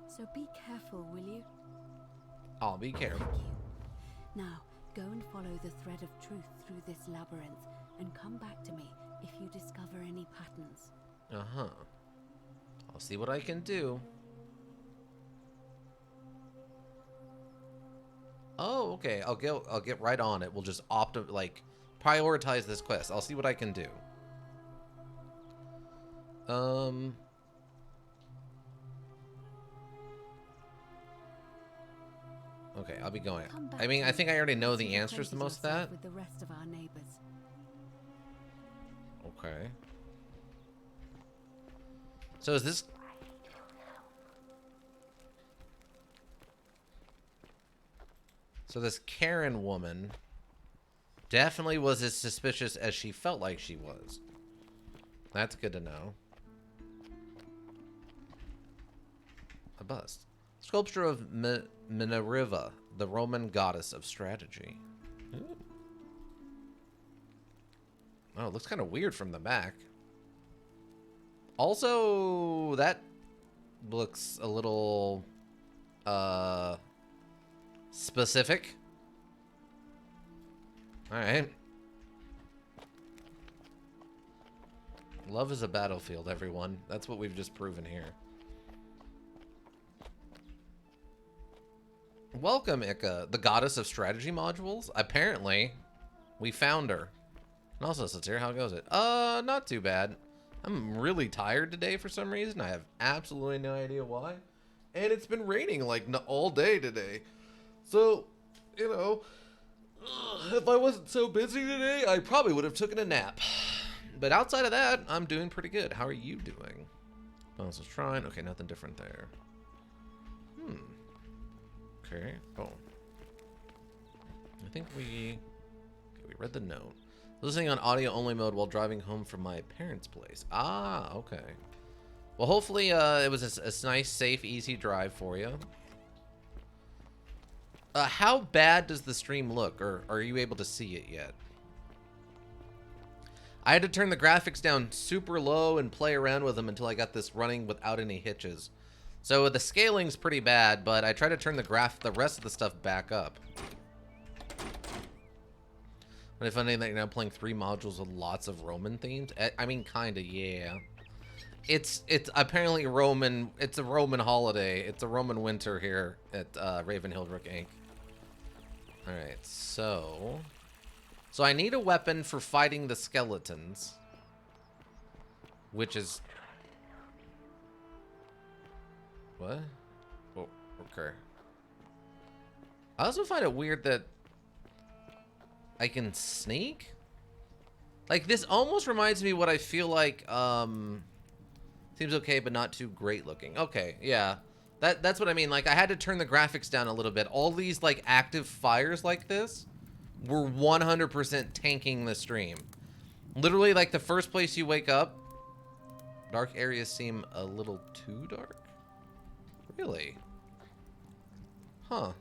Speaker 11: So be careful, will you?
Speaker 1: I'll be careful.
Speaker 11: Thank you. Now, go and follow the thread of truth through this labyrinth, and come back to me if you discover any patterns.
Speaker 1: Uh-huh. I'll see what I can do. Oh, okay. I'll get right on it. We'll just prioritize this quest. I'll see what I can do. Okay, I'll be going. I mean, I think I already know the answers to most of that.
Speaker 11: With the rest of our neighbors.
Speaker 1: Okay. So is this... So this Karen woman definitely was as suspicious as she felt like she was. That's good to know. A bust. Sculpture of Minerva, the Roman goddess of strategy. Ooh. Oh, it looks kind of weird from the back. Also, that looks a little specific. All right. Love is a battlefield, everyone. That's what we've just proven here. Welcome, Ika, the goddess of strategy modules. Apparently, we found her. And also, Satir, how goes it? Not too bad. I'm really tired today for some reason. I have absolutely no idea why. And it's been raining like all day today. So, you know, if I wasn't so busy today, I probably would have taken a nap. But outside of that, I'm doing pretty good. How are you doing? Bones Shrine. Okay, nothing different there. Okay. Oh. I think we read the note. Listening on audio only mode while driving home from my parents' place. Ah, okay. Well, hopefully it was a nice, safe, easy drive for you. How bad does the stream look, or are you able to see it yet? I had to turn the graphics down super low and play around with them until I got this running without any hitches. So the scaling's pretty bad, but I try to turn the rest of the stuff back up. But if anything, you're now playing 3 modules with lots of Roman themes. I mean, kinda, yeah. It's apparently Roman. It's a Roman holiday. It's a Roman winter here at Ravenhill Rook Inc. All right, so I need a weapon for fighting the skeletons, which is what? Oh, okay. I also find it weird that I can sneak? Like, this almost reminds me what I feel like, seems okay, but not too great looking. Okay, yeah. That's what I mean. Like, I had to turn the graphics down a little bit. All these, like, active fires like this were 100% tanking the stream. Literally, like, the first place you wake up, dark areas seem a little too dark? Really? Huh.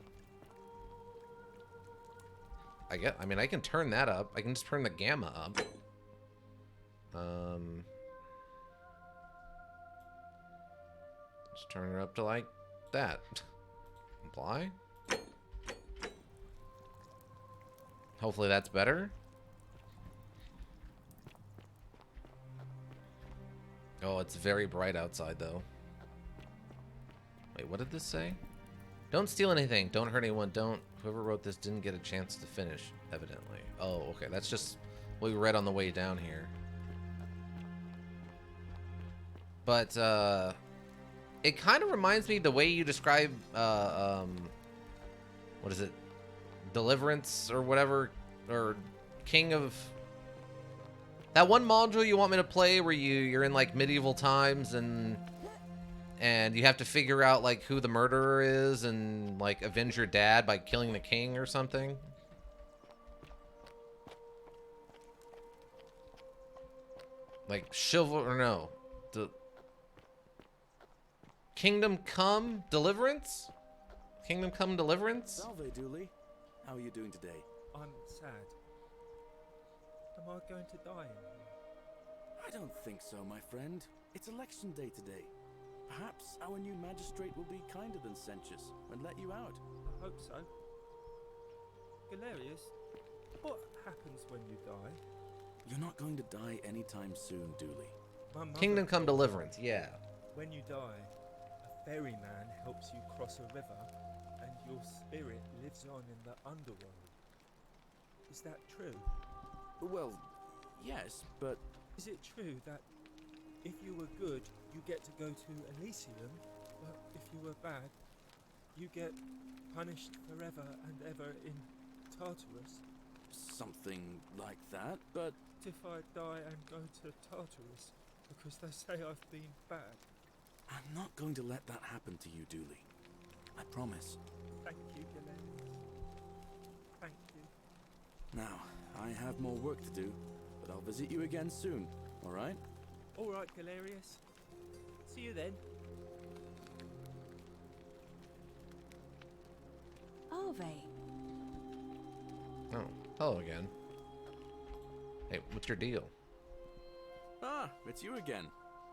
Speaker 1: I mean, I can turn that up. I can just turn the gamma up. Just turn it up to like that. Apply. Hopefully that's better. Oh, it's very bright outside though. Wait, what did this say? Don't steal anything. Don't hurt anyone. Whoever wrote this didn't get a chance to finish, evidently. Oh, okay. That's just what we read on the way down here. But, it kind of reminds me the way you describe, what is it? Deliverance or whatever, or King of... That one module you want me to play where you're in like medieval times and you have to figure out like who the murderer is and like avenge your dad by killing the king or something? Like chivalry, or no, the Kingdom Come Deliverance? Kingdom Come Deliverance?
Speaker 4: Salve, Dooley. How are you doing today?
Speaker 12: I'm sad. Am I going to die in here?
Speaker 4: I don't think so, my friend. It's election day today. Perhaps our new magistrate will be kinder than Sentius and let you out.
Speaker 12: I hope so. Galerius, what happens when you die?
Speaker 4: You're not going to die anytime soon, Dooley.
Speaker 1: Kingdom Come Deliverance, yeah.
Speaker 12: When you die, a ferryman helps you cross a river, and your spirit lives on in the underworld. Is that true?
Speaker 4: Well, yes, but...
Speaker 12: Is it true that if you were good, you get to go to Elysium, but if you were bad, you get punished forever and ever in Tartarus?
Speaker 4: Something like that, but...
Speaker 12: If I die and go to Tartarus, because they say I've been bad.
Speaker 4: I'm not going to let that happen to you, Dooley. I promise.
Speaker 12: Thank you, Galerius. Thank you.
Speaker 4: Now, I have more work to do, but I'll visit you again soon, alright?
Speaker 12: Alright, Galerius. See you then.
Speaker 11: Arve.
Speaker 1: Oh, hello again. Hey, what's your deal?
Speaker 4: Ah, it's you again.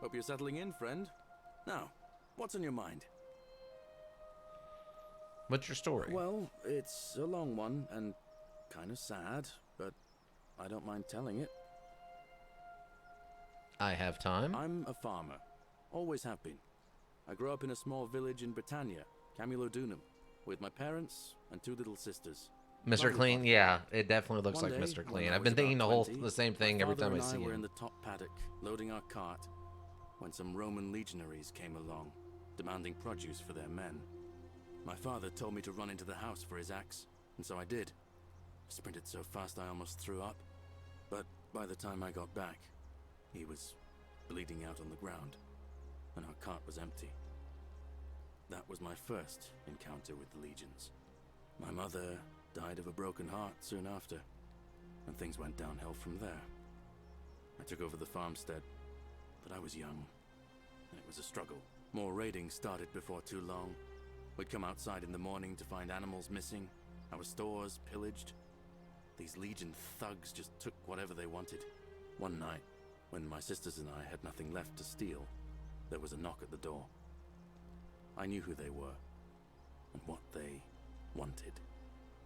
Speaker 4: Hope you're settling in, friend. Now, what's on your mind?
Speaker 1: What's your story?
Speaker 4: Well, it's a long one and kind of sad, but I don't mind telling it.
Speaker 1: I have time.
Speaker 4: I'm a farmer. Always have been. I grew up in a small village in Britannia, Camulodunum, with my parents and two little sisters.
Speaker 1: Mr. Clean, yeah, it definitely looks like Mr. Clean. I've been thinking the same thing every time I see
Speaker 4: we were in
Speaker 1: him.
Speaker 4: the top paddock, loading our cart, when some Roman legionaries came along, demanding produce for their men. My father told me to run into the house for his axe, and so I did. Sprinted so fast I almost threw up, but by the time I got back, he was bleeding out on the ground, and our cart was empty. That was my first encounter with the legions. My mother died of a broken heart soon after, and things went downhill from there. I took over the farmstead, but I was young, and it was a struggle. More raiding started before too long. We'd come outside in the morning to find animals missing, our stores pillaged. These Legion thugs just took whatever they wanted. One night, when my sisters and I had nothing left to steal, there was a knock at the door. I knew who they were, and what they wanted.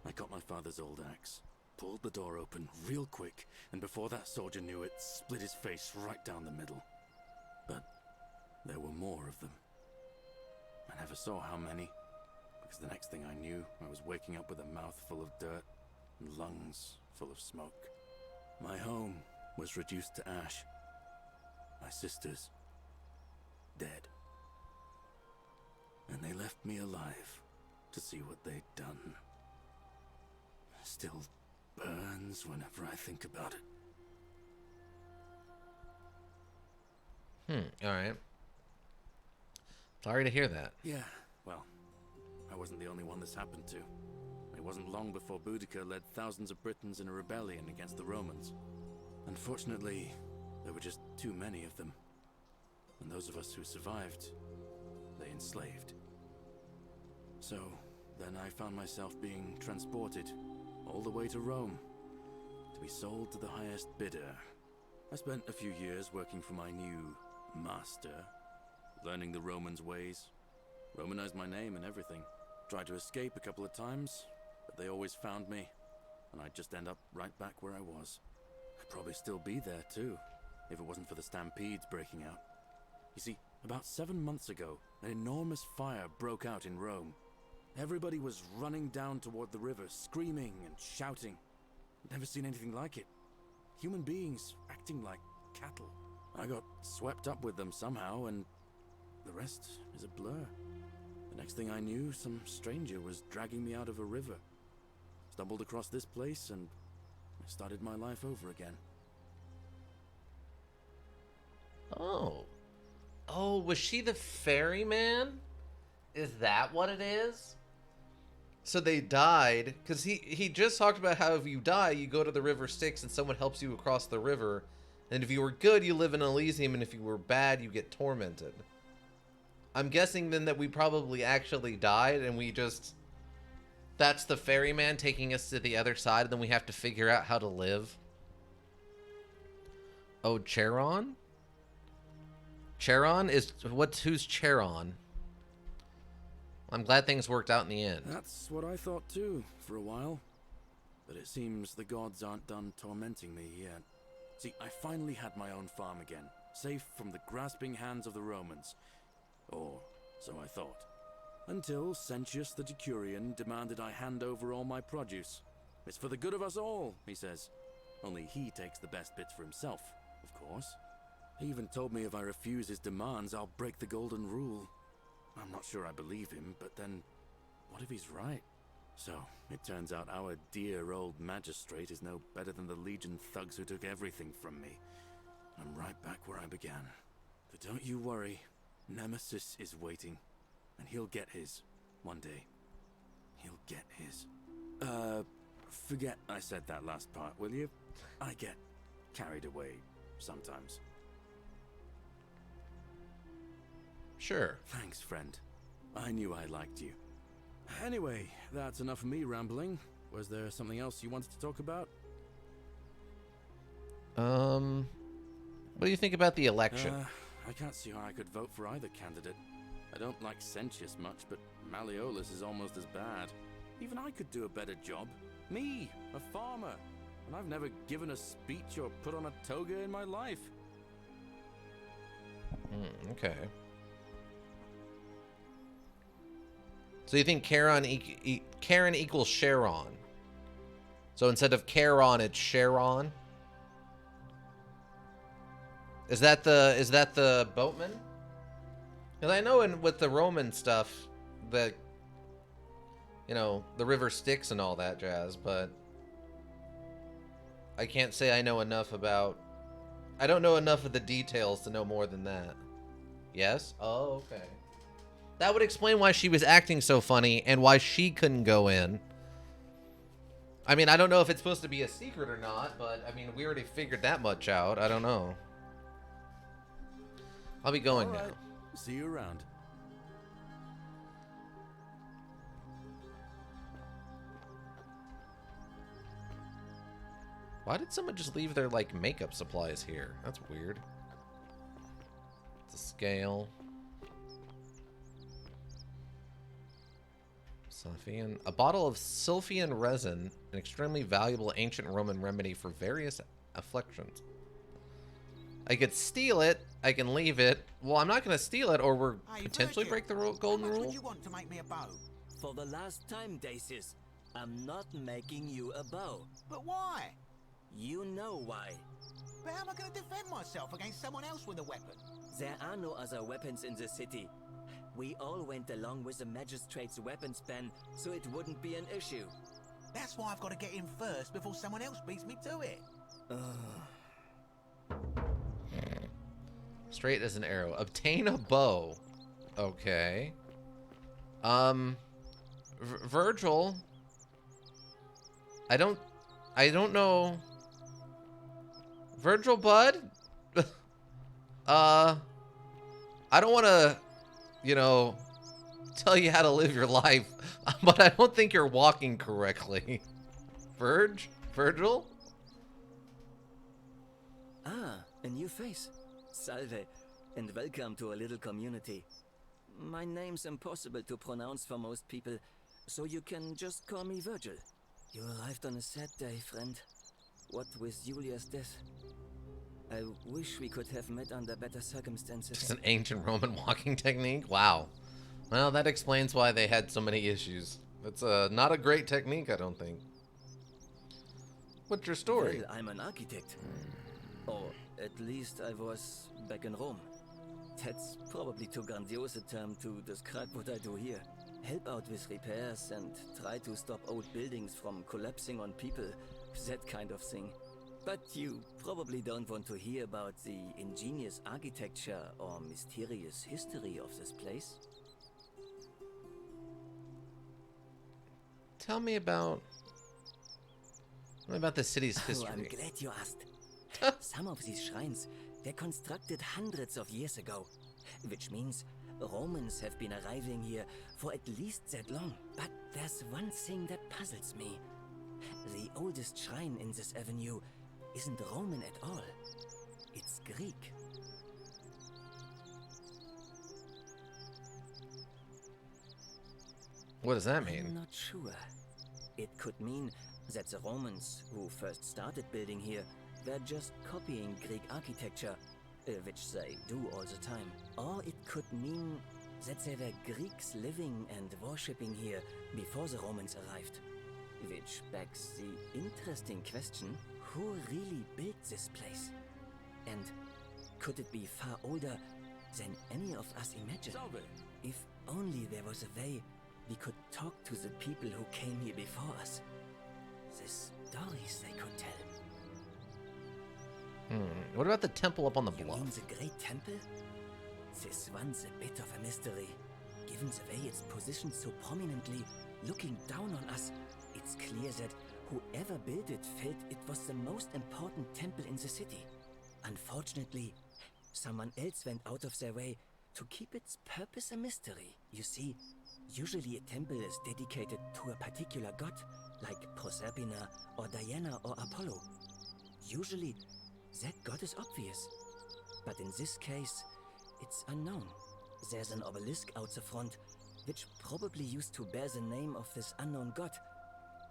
Speaker 4: I got my father's old axe, pulled the door open real quick, and before that soldier knew it, split his face right down the middle. But there were more of them. I never saw how many, because the next thing I knew, I was waking up with a mouth full of dirt and lungs full of smoke. My home was reduced to ash. My sisters, dead. And they left me alive to see what they'd done. Still burns whenever I think about it.
Speaker 1: Alright. Sorry to hear that.
Speaker 4: Yeah, well, I wasn't the only one this happened to. It wasn't long before Boudica led thousands of Britons in a rebellion against the Romans. Unfortunately, there were just too many of them. And those of us who survived, they enslaved. So, then I found myself being transported all the way to Rome, to be sold to the highest bidder. I spent a few years working for my new master, learning the Romans' ways, Romanized my name and everything. Tried to escape a couple of times, but they always found me, and I'd just end up right back where I was. I'd probably still be there too, if it wasn't for the stampedes breaking out. You see, about 7 months ago, an enormous fire broke out in Rome. Everybody was running down toward the river, screaming and shouting. I'd never seen anything like it. Human beings acting like cattle. I got swept up with them somehow, and the rest is a blur. The next thing I knew, some stranger was dragging me out of a river. Stumbled across this place, and I started my life over again.
Speaker 1: Oh. Oh, was she the ferryman? Is that what it is? So they died, because he just talked about how if you die, you go to the River Styx and someone helps you across the river. And if you were good, you live in Elysium, and if you were bad, you get tormented. I'm guessing then that we probably actually died, and we just... That's the ferryman taking us to the other side, and then we have to figure out how to live. Oh, Charon? Charon is... Who's Charon? I'm glad things worked out in the end.
Speaker 4: That's what I thought too, for a while. But it seems the gods aren't done tormenting me yet. See, I finally had my own farm again, safe from the grasping hands of the Romans. Or so I thought. Until Sentius the Decurion demanded I hand over all my produce. It's for the good of us all, he says. Only he takes the best bits for himself, of course. He even told me if I refuse his demands, I'll break the golden rule. I'm not sure I believe him, but then, what if he's right? So, it turns out our dear old magistrate is no better than the Legion thugs who took everything from me. I'm right back where I began. But don't you worry, Nemesis is waiting, and he'll get his, one day. He'll get his. Forget I said that last part, will you? I get carried away sometimes.
Speaker 1: Sure.
Speaker 4: Thanks, friend. I knew I liked you. Anyway, that's enough of me rambling. Was there something else you wanted to talk about?
Speaker 1: What do you think about the election?
Speaker 4: I can't see how I could vote for either candidate. I don't like Sentius much, but Malleolus is almost as bad. Even I could do a better job. Me, a farmer. And I've never given a speech or put on a toga in my life.
Speaker 1: Okay. So you think Charon equals Charon? So instead of Charon, it's Charon? Is that the boatman? Because I know with the Roman stuff, the river Styx and all that jazz, but I can't say I know enough about. I don't know enough of the details to know more than that. Yes? Oh, okay. That would explain why she was acting so funny and why she couldn't go in. I mean, I don't know if it's supposed to be a secret or not, but I mean, we already figured that much out. I don't know. I'll be going now.
Speaker 4: See you around.
Speaker 1: Why did someone just leave their, like, makeup supplies here? That's weird. It's a scale. Sylphian. A bottle of Sylphian resin, an extremely valuable ancient Roman remedy for various afflictions. I could steal it. I can leave it. Well, I'm not going to steal it, or we're potentially break the golden rule.
Speaker 13: Would you want to make me a bow?
Speaker 14: For the last time, Dacis, I'm not making you a bow.
Speaker 13: But why?
Speaker 14: You know why.
Speaker 13: But how am I going to defend myself against someone else with a weapon?
Speaker 14: There are no other weapons in the city. We all went along with the magistrate's weapons ban, so it wouldn't be an issue.
Speaker 13: That's why I've got to get in first before someone else beats me to it.
Speaker 1: Straight as an arrow. Obtain a bow. Okay. Virgil. I don't know. Virgil, bud? I don't want to, tell you how to live your life, but I don't think you're walking correctly. Virgil?
Speaker 14: Ah, a new face. Salve, and welcome to a little community. My name's impossible to pronounce for most people, so you can just call me Virgil. You arrived on a sad day, friend. What with Julia's death? I wish we could have met under better circumstances.
Speaker 1: It's an ancient Roman walking technique? Wow. Well, that explains why they had so many issues. It's not a great technique, I don't think. What's your story?
Speaker 14: Well, I'm an architect. Or at least I was back in Rome. That's probably too grandiose a term to describe what I do here. Help out with repairs and try to stop old buildings from collapsing on people. That kind of thing. But you probably don't want to hear about the ingenious architecture or mysterious history of this place.
Speaker 1: Tell me about the city's history.
Speaker 14: Oh, I'm glad you asked. Some of these shrines were constructed hundreds of years ago, which means Romans have been arriving here for at least that long. But there's one thing that puzzles me. The oldest shrine in this avenue isn't Roman at all. It's Greek.
Speaker 1: What does that mean?
Speaker 14: I'm not sure. It could mean that the Romans, who first started building here, were just copying Greek architecture, which they do all the time. Or it could mean that there were Greeks living and worshipping here before the Romans arrived. Which begs the interesting question, who really built this place? And could it be far older than any of us imagine? If only there was a way we could talk to the people who came here before us. The stories they could tell.
Speaker 1: What about the temple up on the bluff?
Speaker 14: You mean the Great Temple? This one's a bit of a mystery. Given the way it's positioned so prominently, looking down on us, it's clear that whoever built it felt it was the most important temple in the city. Unfortunately, someone else went out of their way to keep its purpose a mystery. You see, usually a temple is dedicated to a particular god, like Proserpina or Diana or Apollo. Usually, that god is obvious. But in this case, it's unknown. There's an obelisk out the front, which probably used to bear the name of this unknown god.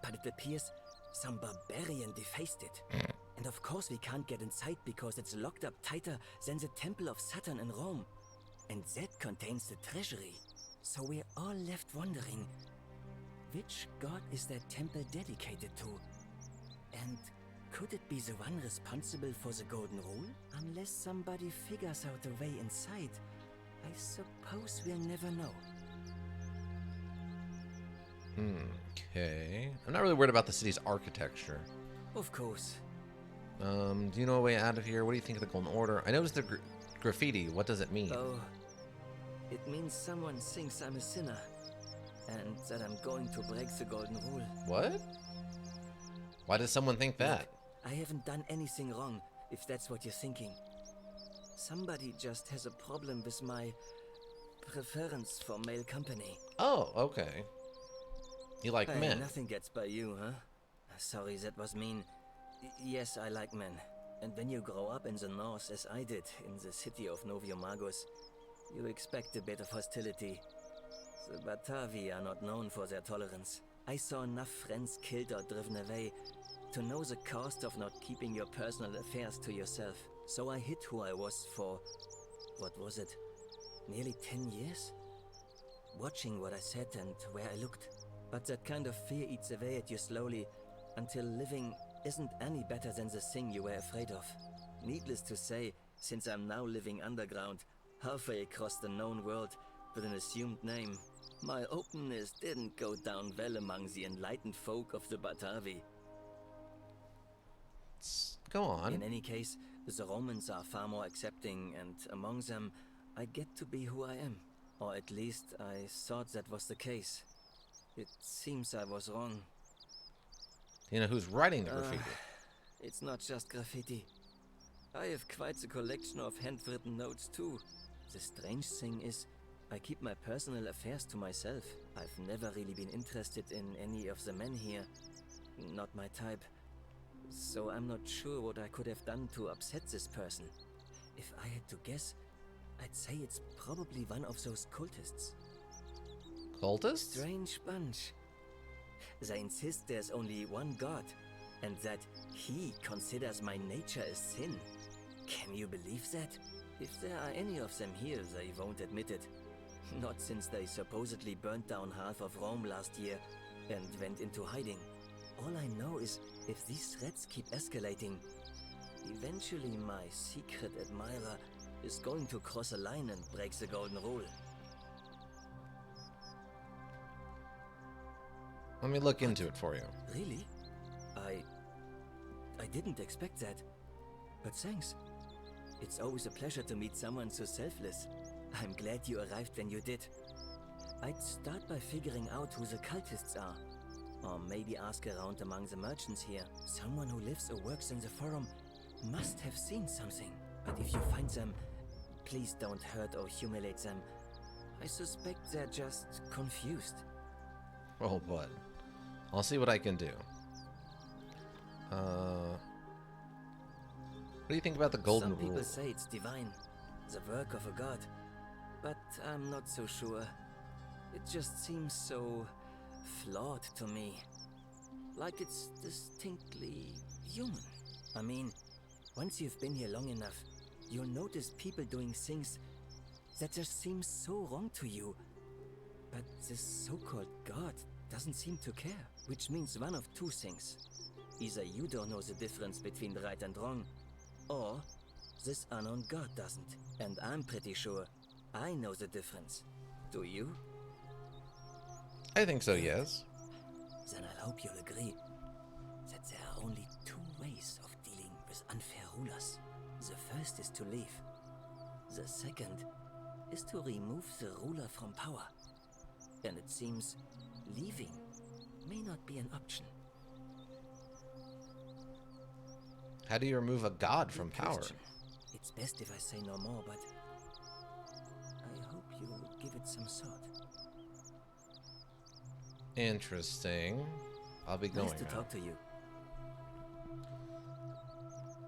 Speaker 14: But it appears some barbarian defaced it. And of course we can't get inside because it's locked up tighter than the Temple of Saturn in Rome. And that contains the treasury. So we're all left wondering, which god is that temple dedicated to? And could it be the one responsible for the Golden Rule? Unless somebody figures out a way inside, I suppose we'll never know.
Speaker 1: Okay. I'm not really worried about the city's architecture.
Speaker 14: Of course.
Speaker 1: Do you know a way out of here? What do you think of the Golden Order? I noticed the graffiti. What does it mean?
Speaker 14: Oh, it means someone thinks I'm a sinner, and that I'm going to break the Golden Rule.
Speaker 1: What? Why does someone think that?
Speaker 14: Look, I haven't done anything wrong, if that's what you're thinking. Somebody just has a problem with my preference for male company.
Speaker 1: Oh, okay. You like
Speaker 14: Hey,
Speaker 1: men?
Speaker 14: Nothing gets by you, huh? Sorry, that was mean. Yes, I like men. And when you grow up in the north, as I did, in the city of Noviomagos, you expect a bit of hostility. The Batavi are not known for their tolerance. I saw enough friends killed or driven away to know the cost of not keeping your personal affairs to yourself. So I hid who I was for, what was it, nearly 10 years? Watching what I said and where I looked. But that kind of fear eats away at you slowly, until living isn't any better than the thing you were afraid of. Needless to say, since I'm now living underground, halfway across the known world, with an assumed name, my openness didn't go down well among the enlightened folk of the Batavi.
Speaker 1: Go on.
Speaker 14: In any case, the Romans are far more accepting, and among them, I get to be who I am. Or at least, I thought that was the case. It seems I was wrong.
Speaker 1: Do you know who's writing the graffiti?
Speaker 14: It's not just graffiti. I have quite a collection of handwritten notes too. The strange thing is, I keep my personal affairs to myself. I've never really been interested in any of the men here. Not my type. So I'm not sure what I could have done to upset this person. If I had to guess, I'd say it's probably one of those cultists.
Speaker 1: Cultists?
Speaker 14: Strange bunch. They insist there's only one god, and that he considers my nature a sin. Can you believe that? If there are any of them here, they won't admit it. Not since they supposedly burnt down half of Rome last year and went into hiding. All I know is, if these threats keep escalating, eventually my secret admirer is going to cross a line and break the Golden Rule.
Speaker 1: Let me look into it for you.
Speaker 14: Really? I I didn't expect that. But thanks. It's always a pleasure to meet someone so selfless. I'm glad you arrived when you did. I'd start by figuring out who the cultists are. Or maybe ask around among the merchants here. Someone who lives or works in the forum must have seen something. But if you find them, please don't hurt or humiliate them. I suspect they're just confused.
Speaker 1: Oh, but I'll see what I can do. What do you think about the golden
Speaker 14: Some people
Speaker 1: rule?
Speaker 14: say it's divine, the work of a god. But I'm not so sure. It just seems so flawed to me. Like it's distinctly human. I mean, once you've been here long enough, you'll notice people doing things that just seem so wrong to you. But this so-called god doesn't seem to care. Which means one of two things. Either you don't know the difference between right and wrong, or this unknown god doesn't. And I'm pretty sure I know the difference. Do you?
Speaker 1: I think so, yes.
Speaker 14: Then I hope you'll agree that there are only two ways of dealing with unfair rulers. The first is to leave. The second is to remove the ruler from power. And it seems leaving may not be an option.
Speaker 1: How do you remove a god from power?
Speaker 14: Question. It's best if I say no more, but I hope you'll give it some thought.
Speaker 1: Interesting. I'll be going
Speaker 14: Nice to
Speaker 1: now.
Speaker 14: talk to you.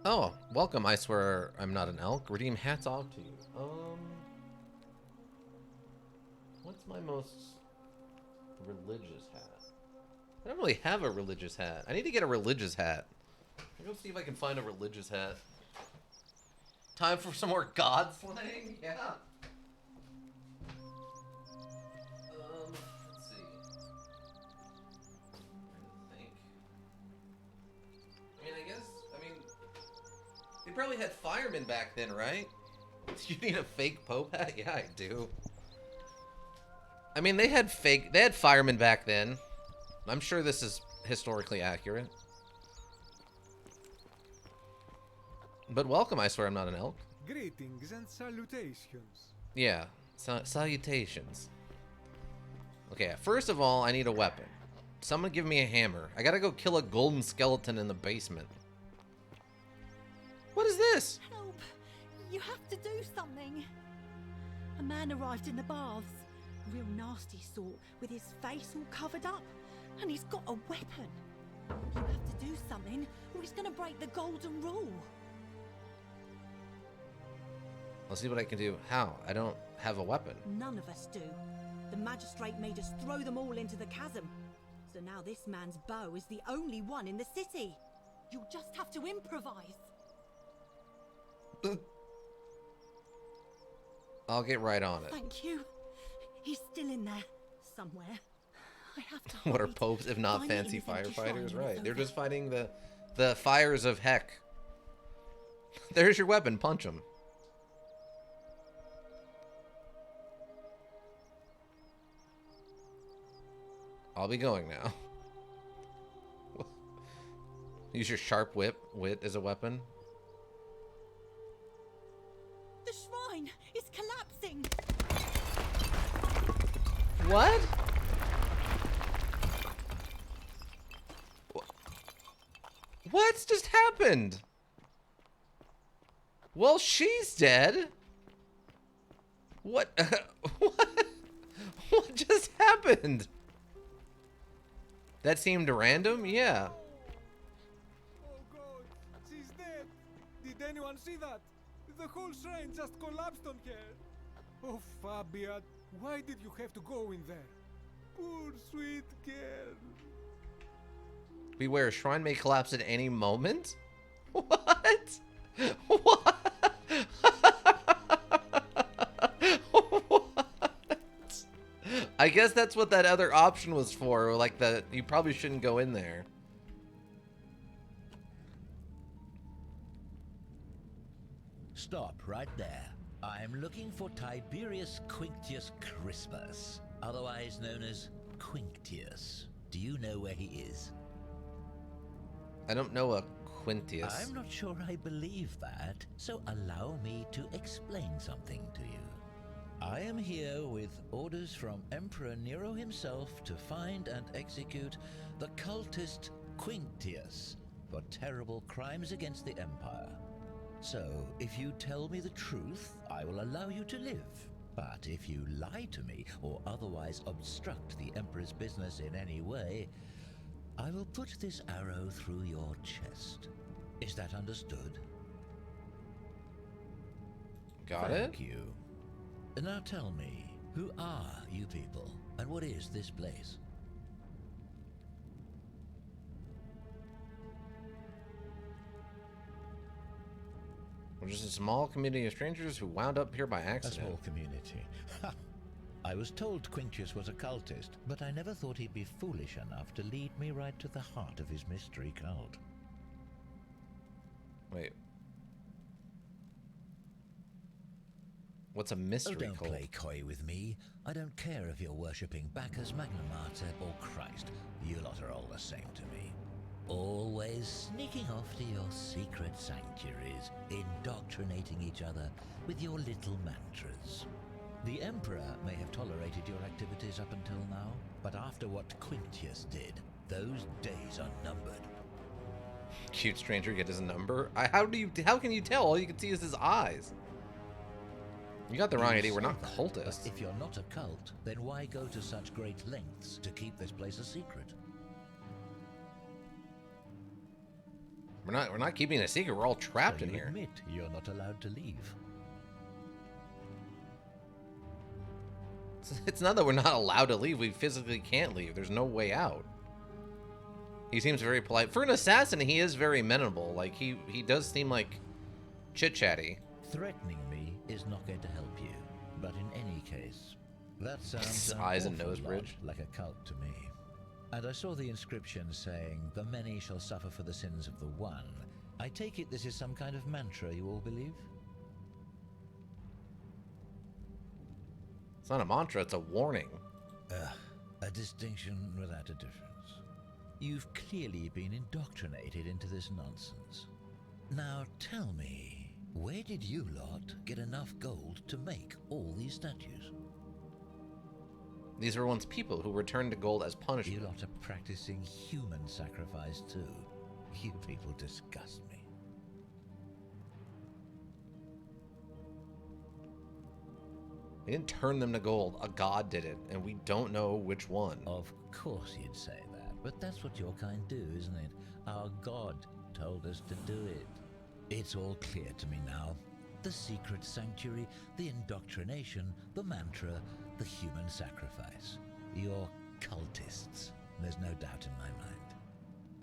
Speaker 1: Oh, welcome. I swear I'm not an elk. Redeem hats off to you. What's my most religious hat? I don't really have a religious hat. I need to get a religious hat. I'll go see if I can find a religious hat. Time for some more god slaying? Yeah. Let's see. I mean, they probably had firemen back then, right? You need a fake Pope hat? Yeah, I do. I mean, they had firemen back then. I'm sure this is historically accurate. But welcome, I swear I'm not an elk.
Speaker 15: Greetings and salutations.
Speaker 1: Yeah, salutations. Okay, first of all, I need a weapon. Someone give me a hammer. I gotta go kill a golden skeleton in the basement. What is this?
Speaker 6: Help! You have to do something. A man arrived in the baths. A real nasty sort, with his face all covered up. And he's got a weapon. You have to do something, or he's gonna break the golden rule.
Speaker 1: I'll see what I can do. How? I don't have a weapon.
Speaker 6: None of us do. The magistrate made us throw them all into the chasm. So now this man's bow is the only one in the city. You'll just have to improvise.
Speaker 1: I'll get right on it.
Speaker 6: Thank you. He's still in there, somewhere. I have to
Speaker 1: What are
Speaker 6: hide.
Speaker 1: popes if not
Speaker 6: Find
Speaker 1: fancy
Speaker 6: anything to shrine
Speaker 1: firefighters?
Speaker 6: when
Speaker 1: Right.
Speaker 6: it's
Speaker 1: They're
Speaker 6: over.
Speaker 1: just fighting the fires of heck. There's your weapon. Punch him. I'll be going now. Use your sharp wit as a weapon.
Speaker 6: The shrine is collapsing.
Speaker 1: What? What's just happened? Well, she's dead. What? What just happened? That seemed random? Yeah.
Speaker 15: Oh God, she's dead. Did anyone see that? The whole shrine just collapsed on her. Oh, Fabia, why did you have to go in there? Poor sweet girl.
Speaker 1: Beware, shrine may collapse at any moment? What? What? What? I guess that's what that other option was for. Like, you probably shouldn't go in there.
Speaker 16: Stop right there. I'm looking for Tiberius Quinctius Crispus, otherwise known as Quinctius. Do you know where he is?
Speaker 1: I don't know a Quintius.
Speaker 16: I'm not sure I believe that, so allow me to explain something to you. I am here with orders from Emperor Nero himself to find and execute the cultist Quintius for terrible crimes against the Empire. So, if you tell me the truth, I will allow you to live. But if you lie to me or otherwise obstruct the Emperor's business in any way, I will put this arrow through your chest. Is that understood?
Speaker 1: Got it?
Speaker 16: Thank you. Now tell me, who are you people, and what is this place?
Speaker 1: We're just a small community of strangers who wound up here by accident.
Speaker 16: A small community. I was told Quintius was a cultist, but I never thought he'd be foolish enough to lead me right to the heart of his mystery cult.
Speaker 1: Wait. What's a mystery
Speaker 16: don't
Speaker 1: cult?
Speaker 16: play coy with me. I don't care if you're worshipping Bacchus, Magna Mater, or Christ. You lot are all the same to me. Always sneaking off to your secret sanctuaries, indoctrinating each other with your little mantras. The Emperor may have tolerated your activities up until now, but after what Quintius did, those days are numbered.
Speaker 1: Cute stranger get his number? How can you tell? All you can see is his eyes. You got the wrong idea. We're not cultists.
Speaker 16: But if you're not a cult, then why go to such great lengths to keep this place a secret?
Speaker 1: We're not keeping a secret. We're all trapped
Speaker 16: So
Speaker 1: in
Speaker 16: you
Speaker 1: here.
Speaker 16: admit you're not allowed to leave.
Speaker 1: It's not that we're not allowed to leave. We physically can't leave. There's no way out. He seems very polite. For an assassin, he is very amenable. Like, he does seem like chit-chatty.
Speaker 16: Threatening me is not going to help you. But in any case, that sounds an
Speaker 1: Eyes and
Speaker 16: awful
Speaker 1: nose
Speaker 16: lot
Speaker 1: bridge.
Speaker 16: like a cult to me. And I saw the inscription saying, "The many shall suffer for the sins of the one." I take it this is some kind of mantra you all believe?
Speaker 1: It's not a mantra. It's a warning.
Speaker 16: A distinction without a difference. You've clearly been indoctrinated into this nonsense. Now tell me, where did you lot get enough gold to make all these statues?
Speaker 1: These were once people who returned to gold as punishment.
Speaker 16: You lot are practicing human sacrifice too. You people disgust me.
Speaker 1: We didn't turn them to gold. A god did it, and we don't know which one.
Speaker 16: Of course you'd say that, but that's what your kind do, isn't it? Our god told us to do it. It's all clear to me now. The secret sanctuary, the indoctrination, the mantra, the human sacrifice. You're cultists. There's no doubt in my mind.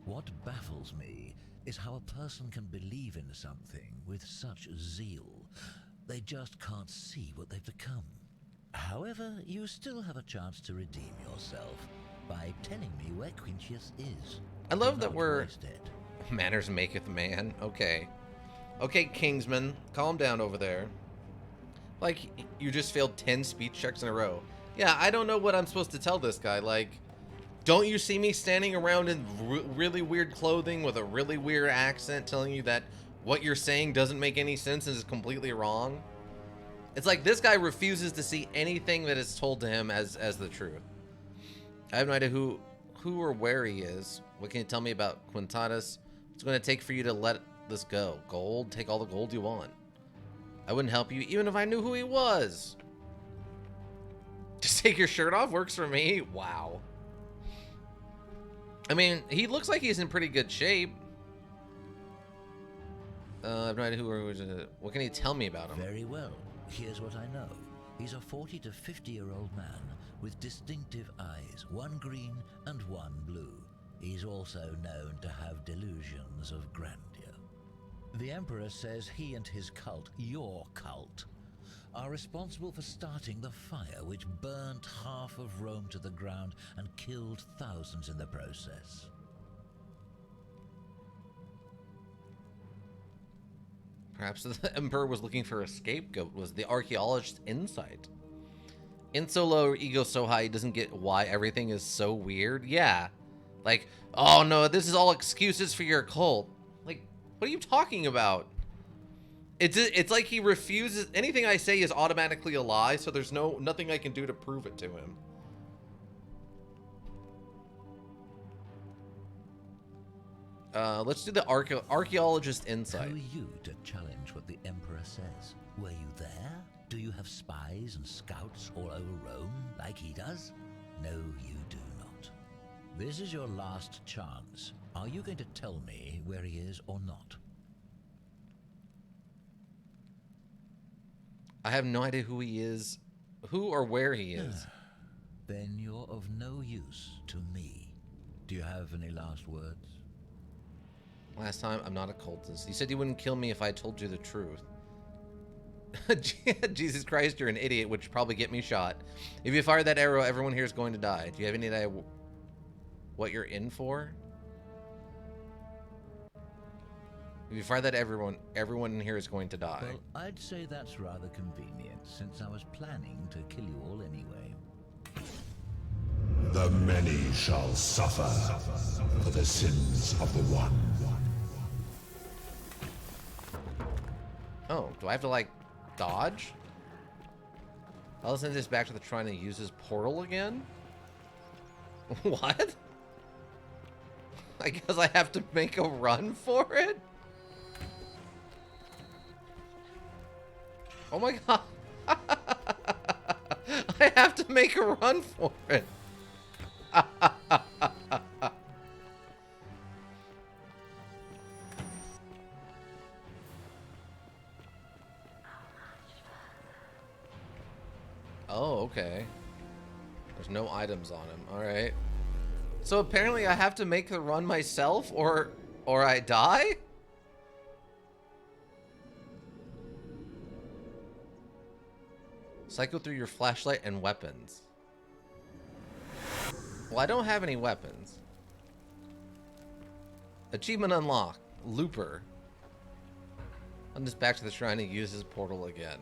Speaker 16: What baffles me is how a person can believe in something with such zeal. They just can't see what they've become. However, you still have a chance to redeem yourself by telling me where Quintius is.
Speaker 1: I love
Speaker 16: Do
Speaker 1: that
Speaker 16: not
Speaker 1: we're...
Speaker 16: waste it.
Speaker 1: Manners maketh man. Okay. Okay, Kingsman. Calm down over there. Like, you just failed 10 speech checks in a row. Yeah, I don't know what I'm supposed to tell this guy. Like, don't you see me standing around in really weird clothing with a really weird accent telling you that what you're saying doesn't make any sense and is completely wrong? It's like this guy refuses to see anything that is told to him as the truth. I have no idea who or where he is. What can you tell me about Quintius? What's it going to take for you to let this go? Gold? Take all the gold you want. I wouldn't help you even if I knew who he was. Just take your shirt off works for me? Wow. I mean, he looks like he's in pretty good shape. I have no idea what can you tell me about him?
Speaker 16: Very well. Here's what I know. He's a 40 to 50-year-old man with distinctive eyes, one green and one blue. He's also known to have delusions of grandeur. The Emperor says he and his cult, your cult, are responsible for starting the fire which burnt half of Rome to the ground and killed thousands in the process.
Speaker 1: Perhaps the Emperor was looking for a scapegoat, was the archaeologist's insight. In so low, ego so high, he doesn't get why everything is so weird. Yeah. Like, oh no, this is all excuses for your cult. Like, What are you talking about? It's like he refuses. Anything I say is automatically a lie, so there's nothing I can do to prove it to him. Let's do the archaeologist insight.
Speaker 16: Who are you to challenge what the Emperor says? Were you there? Do you have spies and scouts all over Rome like he does? No, you do not. This is your last chance. Are you going to tell me where he is or not?
Speaker 1: I have no idea who he is, who or where he is.
Speaker 16: Then you're of no use to me. Do you have any last words?
Speaker 1: Last time, I'm not a cultist. You said you wouldn't kill me if I told you the truth. Jesus Christ, you're an idiot, which would probably get me shot. If you fire that arrow, everyone here is going to die. Do you have any idea what you're in for? If you fire that, everyone in here is going to die.
Speaker 16: Well, I'd say that's rather convenient, since I was planning to kill you all anyway.
Speaker 17: The many shall suffer for the sins of the one.
Speaker 1: Oh, do I have to, like, dodge? I'll send this back to the trying to use his portal again? What? I guess I have to make a run for it? Oh my god. I have to make a run for it. Oh, okay. There's no items on him. All right. So apparently I have to make the run myself or I die? Cycle through your flashlight and weapons. Well, I don't have any weapons. Achievement unlocked. Looper. I'm just back to the shrine to use his portal again.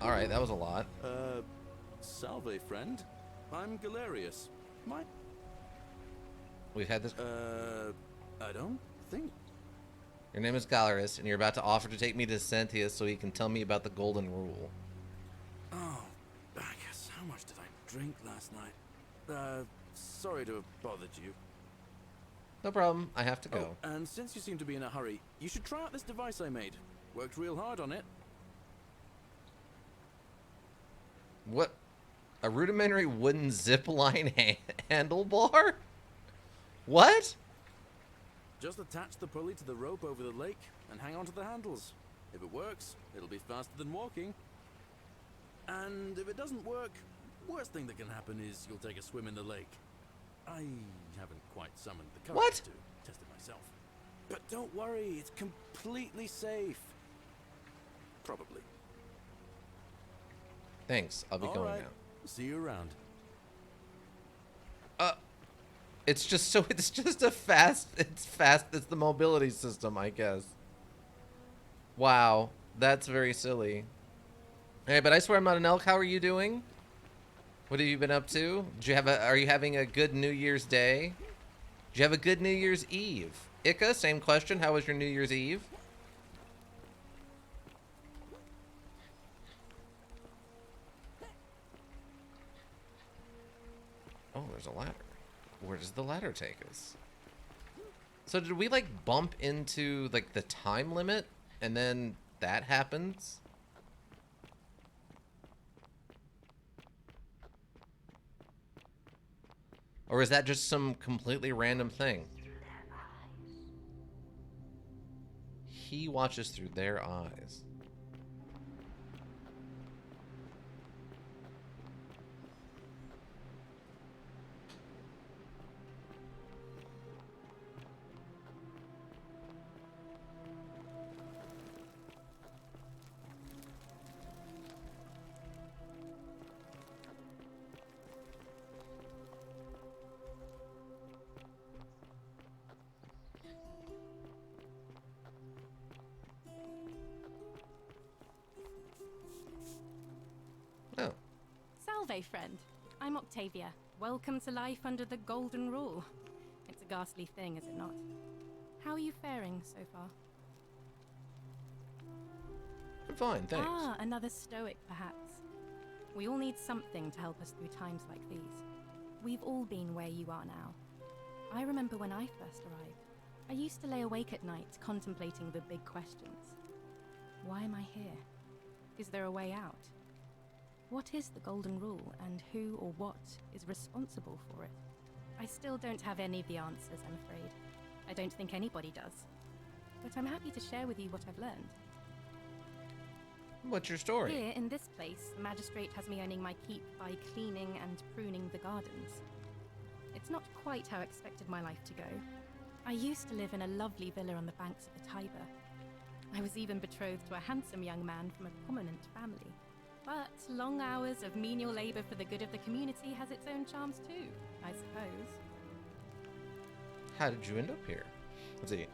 Speaker 1: Alright, that was a lot.
Speaker 4: Salve, friend. I'm Galerius.
Speaker 1: We've had this...
Speaker 4: I don't think...
Speaker 1: Your name is Galerius, and you're about to offer to take me to Cynthius so he can tell me about the Golden Rule.
Speaker 4: Oh, I guess how much did I drink last night? Sorry to have bothered you.
Speaker 1: No problem, I have to go.
Speaker 4: Oh, and since you seem to be in a hurry, you should try out this device I made. Worked real hard on it.
Speaker 1: What? A rudimentary wooden zipline handlebar? What?
Speaker 4: Just attach the pulley to the rope over the lake and hang on to the handles. If it works, it'll be faster than walking. And if it doesn't work, worst thing that can happen is you'll take a swim in the lake. I haven't quite summoned the courage to test it myself. But don't worry, it's completely safe. Probably.
Speaker 1: Thanks, I'll be going now.
Speaker 4: See you around.
Speaker 1: It's just a fast, it's the mobility system, I guess. Wow, that's very silly. Hey, but I swear I'm not an elk. How are you doing? What have you been up to? Are you having a good New Year's Day? Did you have a good New Year's Eve? Ika, same question. How was your New Year's Eve? Oh, there's a ladder. Where does the ladder take us? So did we like bump into like the time limit and then that happens? Or is that just some completely random thing? He watches through their eyes.
Speaker 18: Salve, friend. I'm Octavia. Welcome to life under the Golden Rule. It's a ghastly thing, is it not? How are you faring so far?
Speaker 1: I'm fine, thanks.
Speaker 18: Ah, another stoic, perhaps. We all need something to help us through times like these. We've all been where you are now. I remember when I first arrived. I used to lay awake at night contemplating the big questions. Why am I here? Is there a way out? What is the Golden Rule, and who or what is responsible for it? I still don't have any of the answers, I'm afraid. I don't think anybody does. But I'm happy to share with you what I've learned.
Speaker 1: What's your story?
Speaker 18: Here, in this place, the magistrate has me earning my keep by cleaning and pruning the gardens. It's not quite how I expected my life to go. I used to live in a lovely villa on the banks of the Tiber. I was even betrothed to a handsome young man from a prominent family. But long hours of menial labor for the good of the community has its own charms too, I suppose.
Speaker 1: How did you end up here? Let's see.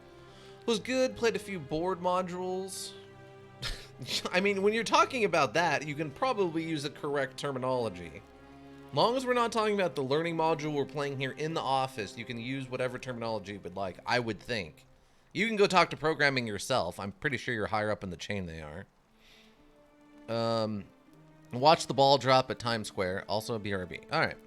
Speaker 1: Was good, played a few board modules. I mean, when you're talking about that, you can probably use the correct terminology. Long as we're not talking about the learning module we're playing here in the office, you can use whatever terminology you would like, I would think. You can go talk to programming yourself. I'm pretty sure you're higher up in the chain they are. Watch the ball drop at Times Square. Also a BRB. Alright.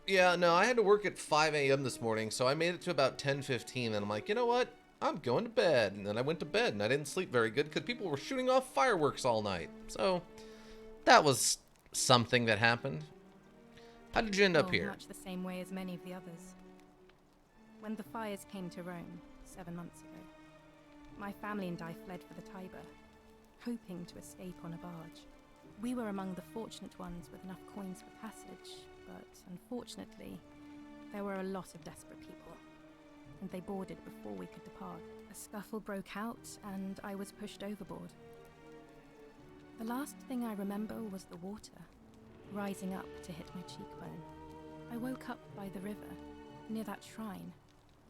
Speaker 1: Yeah, no, I had to work at 5 a.m. this morning, so I made it to about 10:15, and I'm like, you know what? I'm going to bed. And then I went to bed, and I didn't sleep very good because people were shooting off fireworks all night. So, that was something that happened. How did you end up here?
Speaker 18: Much the same way as many of the others. When the fires came to Rome 7 months ago, my family and I fled for the Tiber, hoping to escape on a barge. We were among the fortunate ones with enough coins for passage, but unfortunately, there were a lot of desperate people, and they boarded before we could depart. A scuffle broke out, and I was pushed overboard. The last thing I remember was the water, rising up to hit my cheekbone. I woke up by the river, near that shrine,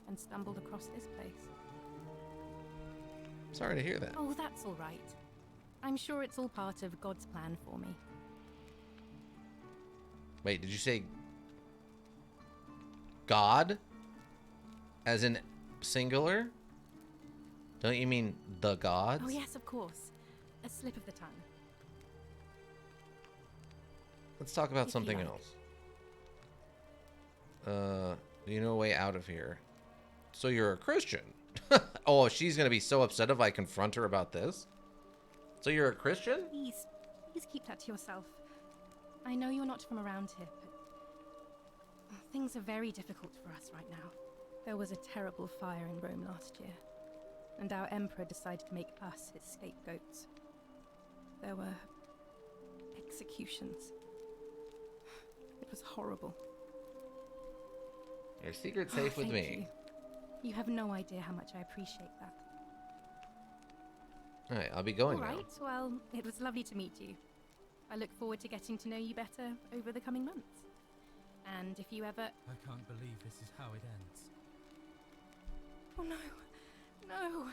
Speaker 18: and stumbled across this place.
Speaker 1: Sorry to hear that.
Speaker 18: Oh, that's all right. I'm sure it's all part of God's plan for me.
Speaker 1: Wait, did you say God? As in singular? Don't you mean the gods?
Speaker 18: Oh yes, of course. A slip of the tongue.
Speaker 1: Let's talk about
Speaker 18: If
Speaker 1: something
Speaker 18: you like.
Speaker 1: else. You know a way out of here. So you're a Christian. Oh, she's gonna be so upset if I confront her about this. So you're a Christian?
Speaker 18: Please keep that to yourself. I know you're not from around here, but things are very difficult for us right now. There was a terrible fire in Rome last year, and our emperor decided to make us his scapegoats. There were executions. It was horrible.
Speaker 1: Your secret's safe with
Speaker 18: Thank
Speaker 1: me.
Speaker 18: You have no idea how much I appreciate that.
Speaker 1: Alright, I'll be going
Speaker 18: All
Speaker 1: now.
Speaker 18: right, well, it was lovely to meet you. I look forward to getting to know you better over the coming months. And if you ever...
Speaker 12: I can't believe this is how it ends.
Speaker 18: Oh no. No.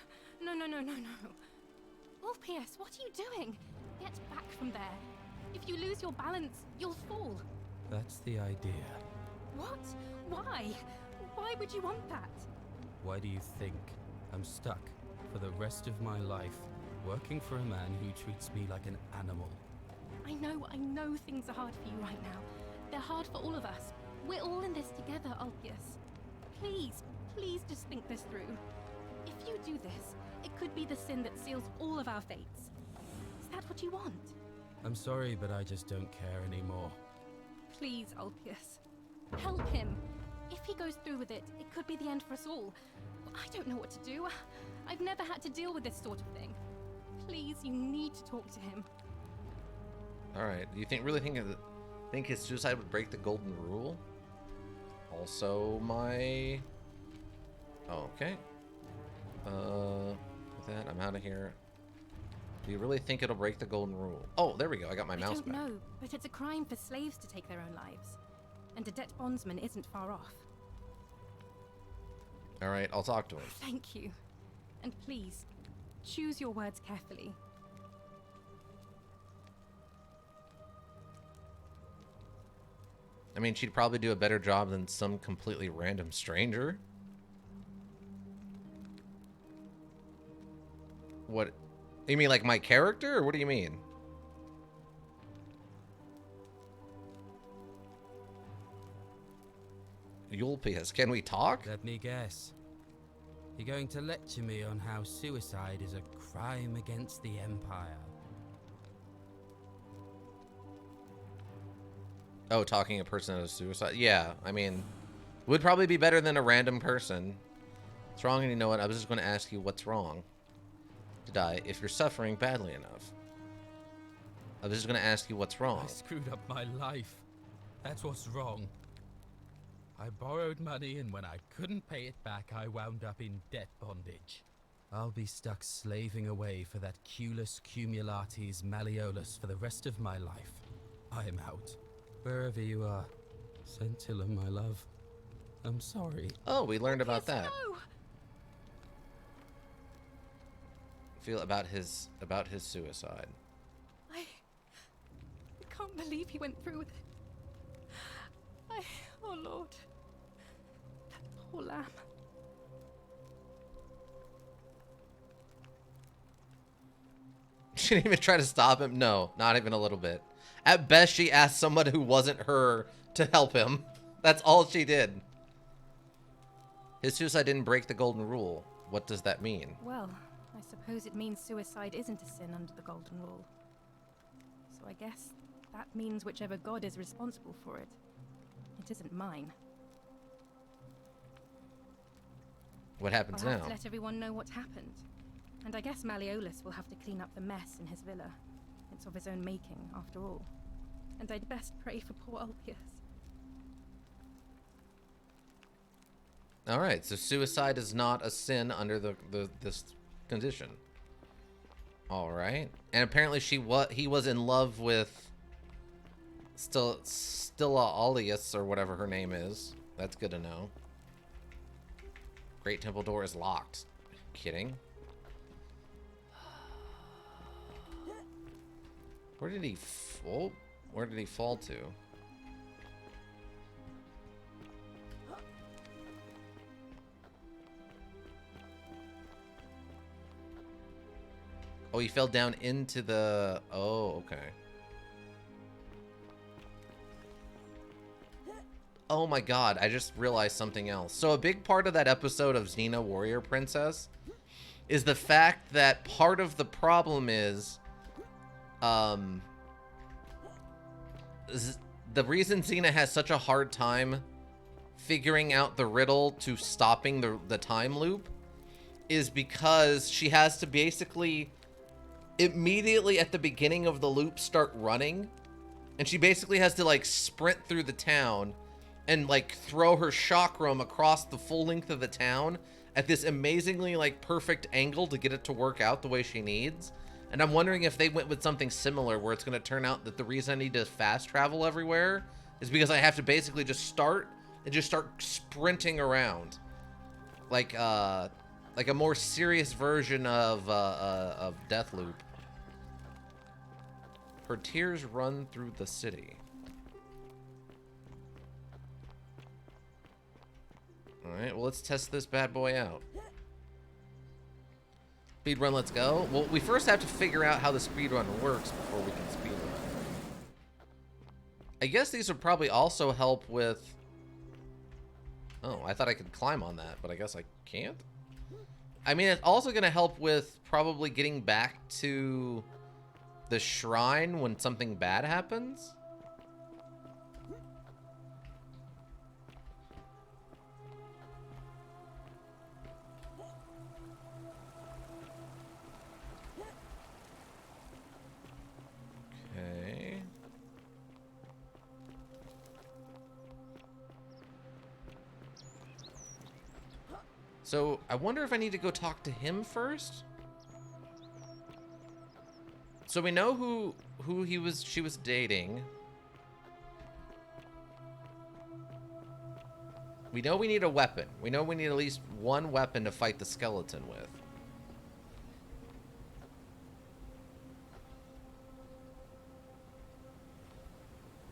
Speaker 18: Ulpius, what are you doing? Get back from there. If you lose your balance, you'll fall.
Speaker 12: That's the idea.
Speaker 18: What? Why? Why would you want that?
Speaker 12: Why do you think I'm stuck for the rest of my life working for a man who treats me like an animal?
Speaker 18: I know things are hard for you right now. They're hard for all of us. We're all in this together, Ulpius. Please just think this through. If you do this, it could be the sin that seals all of our fates. Is that what you want?
Speaker 12: I'm sorry, but I just don't care anymore.
Speaker 18: Please, Ulpius. Help him. If he goes through with it, it could be the end for us all. I don't know what to do. I've never had to deal with this sort of thing. Please, you need to talk to him.
Speaker 1: Alright, do you think his suicide would break the golden rule? Also my... Oh, okay. With that, I'm out of here. Do you really think it'll break the golden rule? Oh, there we go. I got my mouse back.
Speaker 18: I don't know, but it's a crime for slaves to take their own lives. And a debt bondsman isn't far off.
Speaker 1: Alright, I'll talk to him.
Speaker 18: Thank you. And please, choose your words carefully.
Speaker 1: I mean, she'd probably do a better job than some completely random stranger. What? You mean like my character, or what do you mean? Ulpius, can we talk?
Speaker 19: Let me guess. You're going to lecture me on how suicide is a crime against the Empire.
Speaker 1: Oh, talking a person out of suicide? Yeah, I mean, would probably be better than a random person. What's wrong? And you know what? I was just going to ask you what's wrong. Did I? If you're suffering badly enough. I was just going to ask you what's wrong.
Speaker 19: I screwed up my life. That's what's wrong. I borrowed money, and when I couldn't pay it back, I wound up in debt bondage. I'll be stuck slaving away for that Culus Cumulatis Malleolus for the rest of my life. I'm out. Wherever you are, Scintilla, my love. I'm sorry.
Speaker 1: Oh, we learned about that.
Speaker 6: No!
Speaker 1: Feel about his suicide.
Speaker 18: I can't believe he went through with it. Oh Lord. That poor lamb.
Speaker 1: She didn't even try to stop him. No, not even a little bit. At best, she asked someone who wasn't her to help him. That's all she did. His suicide didn't break the golden rule. What does that mean?
Speaker 18: Well, I suppose it means suicide isn't a sin under the golden rule. So I guess that means whichever god is responsible for it. It isn't mine.
Speaker 1: What happens
Speaker 18: I'll have
Speaker 1: now?
Speaker 18: to let everyone know what's happened. And I guess Malleolus will have to clean up the mess in his villa. It's of his own making, after all. And I'd best pray for poor Ulpius.
Speaker 1: All right, so suicide is not a sin under this condition. All right, and apparently he was in love with Stilla Alius, or whatever her name is. That's good to know. Great Temple door is locked. Kidding? Where did he fall? Where did he fall to? Oh, he fell down into the... Oh, okay. Oh my god, I just realized something else. So a big part of that episode of Xena Warrior Princess is the fact that part of the problem is... the reason Xena has such a hard time figuring out the riddle to stopping the time loop is because she has to basically immediately at the beginning of the loop start running, and she basically has to like sprint through the town and like throw her chakram across the full length of the town at this amazingly like perfect angle to get it to work out the way she needs. And I'm wondering if they went with something similar where it's going to turn out that the reason I need to fast travel everywhere is because I have to basically just start sprinting around. Like a more serious version of Deathloop. Her tears run through the city. Alright, well let's test this bad boy out. Speedrun, let's go. Well, we first have to figure out how the speedrun works before we can speedrun. I guess these would probably also help with... Oh, I thought I could climb on that, but I guess I can't? I mean, it's also going to help with probably getting back to the shrine when something bad happens. Okay. So, I wonder if I need to go talk to him first? So we know who she was dating. We know we need a weapon. We know we need at least one weapon to fight the skeleton with.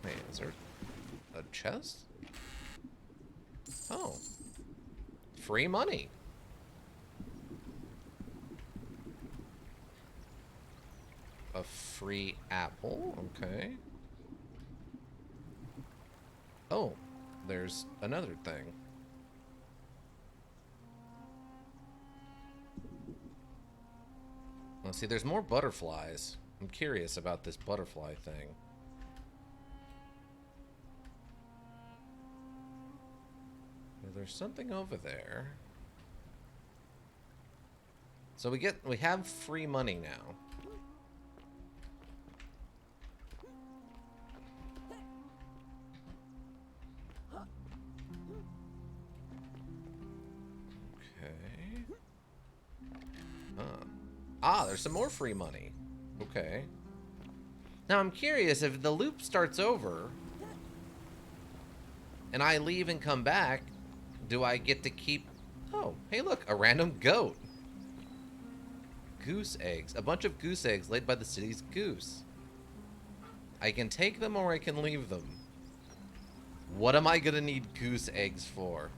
Speaker 1: Wait, is there a chest? Oh. Free money. A free apple, okay. Oh, there's another thing. Let's see, there's more butterflies. I'm curious about this butterfly thing. There's something over there. So we have free money now. Okay. Ah, there's some more free money. Okay. Now I'm curious, if the loop starts over and I leave and come back, do I get to keep... Oh, hey look, a random goat. Goose eggs. A bunch of goose eggs laid by the city's goose. I can take them or I can leave them. What am I gonna need goose eggs for?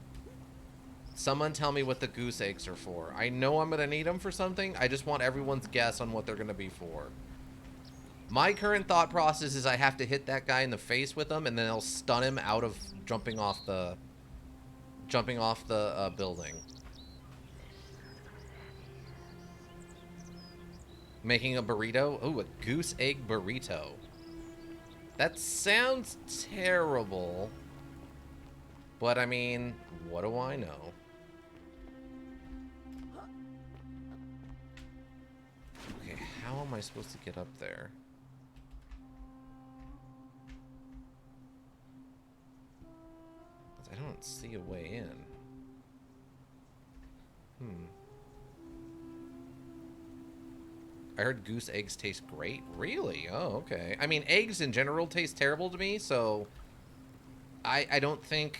Speaker 1: Someone tell me what the goose eggs are for. I know I'm gonna need them for something. I just want everyone's guess on what they're gonna be for. My current thought process is I have to hit that guy in the face with them, and then it'll stun him out of jumping off the building. Making a burrito? Ooh, a goose egg burrito. That sounds terrible. But I mean, what do I know? Okay, how am I supposed to get up there? I don't see a way in. I heard goose eggs taste great. Really? Oh, okay. I mean, eggs in general taste terrible to me, so I don't think...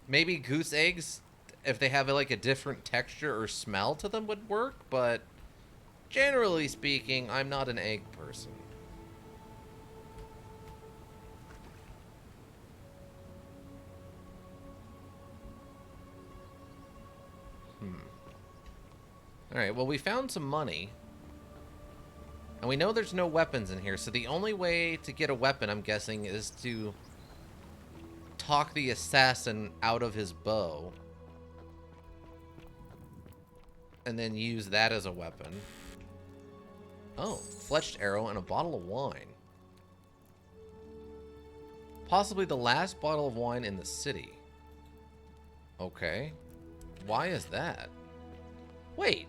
Speaker 1: Maybe goose eggs, if they have like a different texture or smell to them, would work, but generally speaking, I'm not an egg person. Alright, well, we found some money. And we know there's no weapons in here, so the only way to get a weapon, I'm guessing, is to talk the assassin out of his bow. And then use that as a weapon. Oh, fletched arrow and a bottle of wine. Possibly the last bottle of wine in the city. Okay. Why is that? Wait.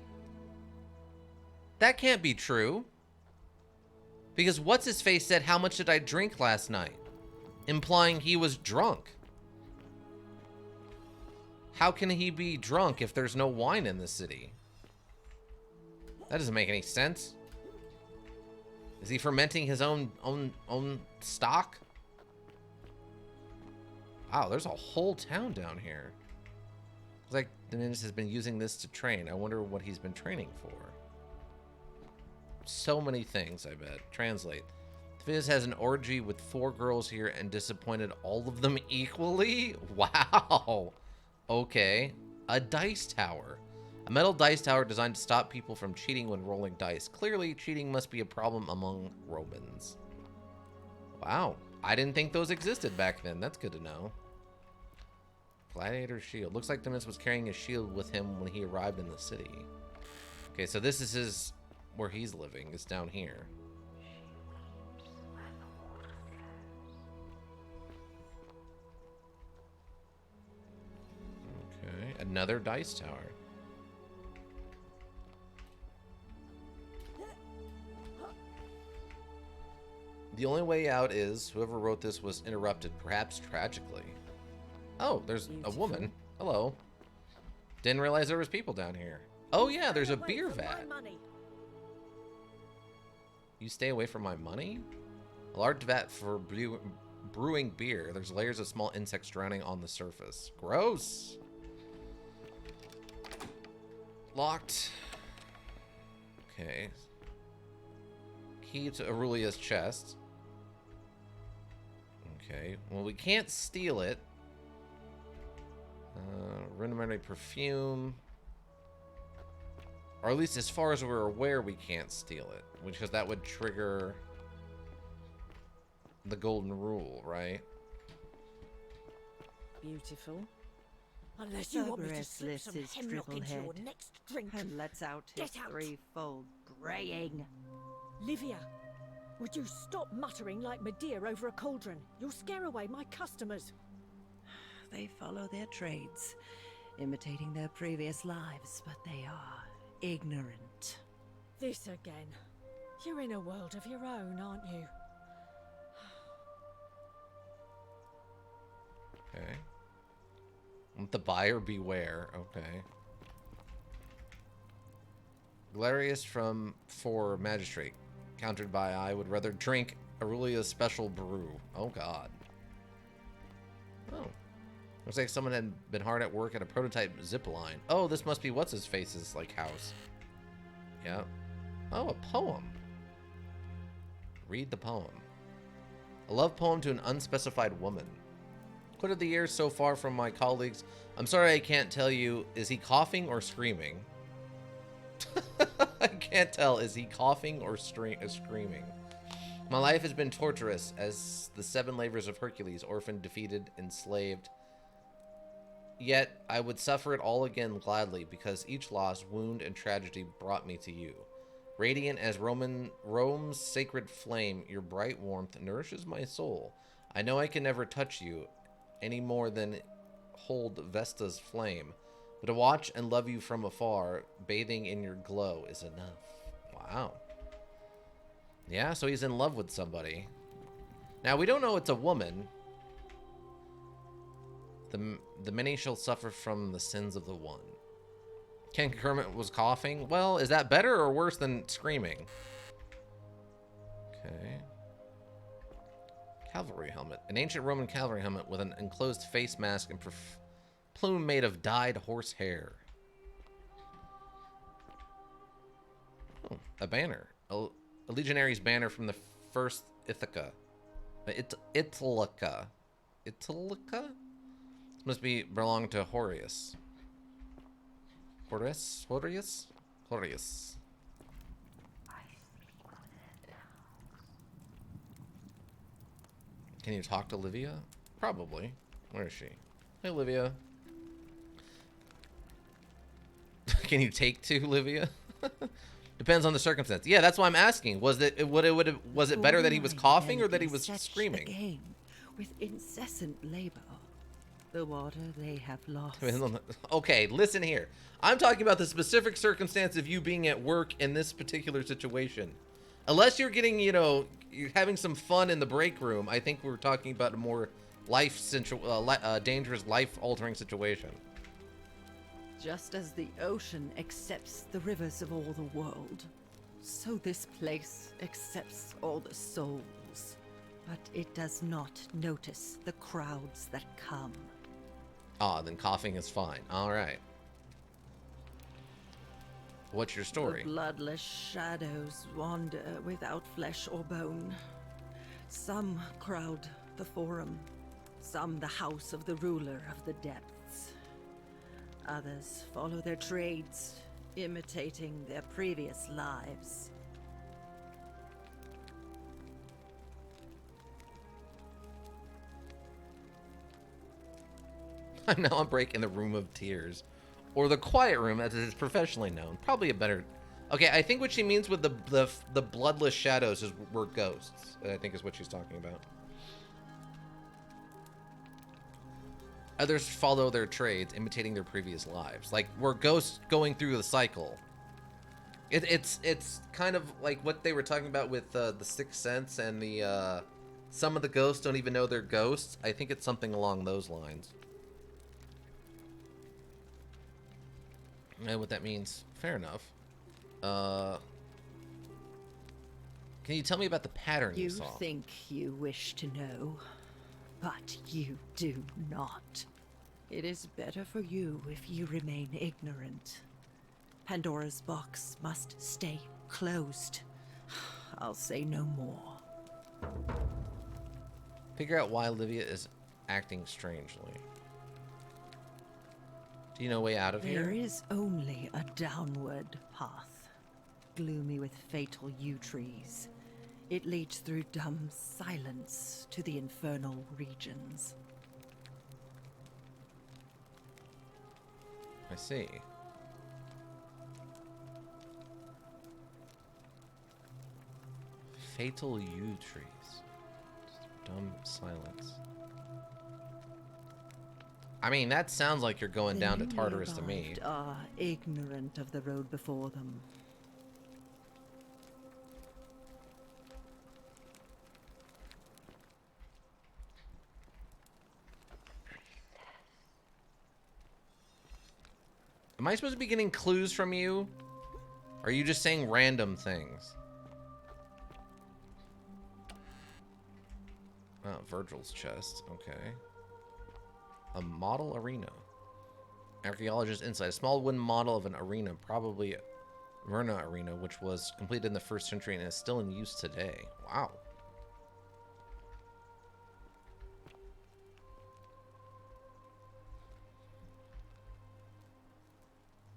Speaker 1: That can't be true. Because what's-his-face said, how much did I drink last night? Implying he was drunk. How can he be drunk if there's no wine in the city? That doesn't make any sense. Is he fermenting his own stock? Wow, there's a whole town down here. Looks like Dominus has been using this to train. I wonder what he's been training for. So many things, I bet. Translate. Fizz has an orgy with 4 girls here and disappointed all of them equally? Wow. Okay. A dice tower. A metal dice tower designed to stop people from cheating when rolling dice. Clearly, cheating must be a problem among Romans. Wow. I didn't think those existed back then. That's good to know. Gladiator shield. Looks like Dominus was carrying a shield with him when he arrived in the city. Okay, so this is his... where he's living. It's down here. Okay, another dice tower. The only way out is whoever wrote this was interrupted, perhaps tragically. Oh, there's a woman. Hello. Didn't realize there was people down here. Oh yeah, there's a beer vat. You stay away from my money? A large vat for brewing beer. There's layers of small insects drowning on the surface. Gross. Locked. Okay. Key to Aurelia's chest. Okay, well, we can't steal it. Rudimentary perfume. Or at least as far as we're aware, we can't steal it. Because that would trigger the golden rule, right?
Speaker 5: Beautiful. Unless you want me to slip some hemlock into your next drink.
Speaker 20: And lets out his
Speaker 5: Get out.
Speaker 20: threefold braying.
Speaker 5: Livia, would you stop muttering like Medea over a cauldron? You'll scare away my customers.
Speaker 20: They follow their trades, imitating their previous lives, but they are ignorant.
Speaker 5: This again. You're in a world of your own, aren't you?
Speaker 1: Okay. Let the buyer beware. Okay. Galerius from 4 Magistrate. Countered by I would rather drink Aurelia's special brew. Oh god. Oh. Looks like someone had been hard at work at a prototype zip line. Oh, this must be what's-his-face's, like, house. Yeah. Oh, a poem. Read the poem. A love poem to an unspecified woman. What are the years so far from my colleagues? I'm sorry I can't tell you. Is he coughing or screaming? I can't tell. Is he coughing or screaming? My life has been torturous as the 7 labors of Hercules, orphaned, defeated, enslaved. Yet I would suffer it all again gladly because each loss, wound, and tragedy brought me to you. Radiant as Rome's sacred flame, your bright warmth nourishes my soul. I know I can never touch you any more than hold Vesta's flame, but to watch and love you from afar, bathing in your glow, is enough. Wow. Yeah, so he's in love with somebody. Now, we don't know it's a woman. The many shall suffer from the sins of the one. Ken Kermit was coughing. Well, is that better or worse than screaming? Okay. Cavalry helmet. An ancient Roman cavalry helmet with an enclosed face mask and plume made of dyed horse hair. Oh, a banner. A legionary's banner from the first Ithaca. Italica. Italica? This must belong to Horus. Horus? Can you talk to Livia? Probably. Where is she? Hey, Livia. Can you take to Livia? Depends on the circumstance. Yeah, that's why I'm asking. Was it better that he was coughing or that he was screaming?
Speaker 20: The game with incessant labor. The water they have lost.
Speaker 1: Okay, listen here. I'm talking about the specific circumstance of you being at work in this particular situation. Unless you're getting, you're having some fun in the break room, I think we're talking about a more dangerous, life-altering situation.
Speaker 20: Just as the ocean accepts the rivers of all the world, so this place accepts all the souls. But it does not notice the crowds that come.
Speaker 1: Ah, then coughing is fine. All right. What's your story?
Speaker 20: The bloodless shadows wander without flesh or bone. Some crowd the forum, some the house of the ruler of the depths. Others follow their trades, imitating their previous lives.
Speaker 1: Now I'm breaking the Room of Tears. Or the Quiet Room, as it is professionally known. Probably a better... Okay, I think what she means with the bloodless shadows were ghosts. I think is what she's talking about. Others follow their trades, imitating their previous lives. Like, we're ghosts going through the cycle. It's kind of like what they were talking about with the Sixth Sense and the... some of the ghosts don't even know they're ghosts. I think it's something along those lines. I know what that means. Fair enough. Can you tell me about the pattern you saw?
Speaker 20: You think you wish to know, but you do not. It is better for you if you remain ignorant. Pandora's box must stay closed. I'll say no more.
Speaker 1: Figure out why Livia is acting strangely. Do you know a way out of here?
Speaker 20: There is only a downward path, gloomy with fatal yew trees. It leads through dumb silence to the infernal regions.
Speaker 1: I see. Fatal yew trees. Dumb silence. I mean, that sounds like you're going down to
Speaker 20: The
Speaker 1: Tartarus to
Speaker 20: newly
Speaker 1: me.
Speaker 20: arrived are ignorant of the road before them.
Speaker 1: Am I supposed to be getting clues from you? Or are you just saying random things? Oh, Virgil's chest. Okay. A model arena. Archaeologist insight. A small wooden model of an arena, probably Myrna Arena, which was completed in the 1st century and is still in use today. Wow.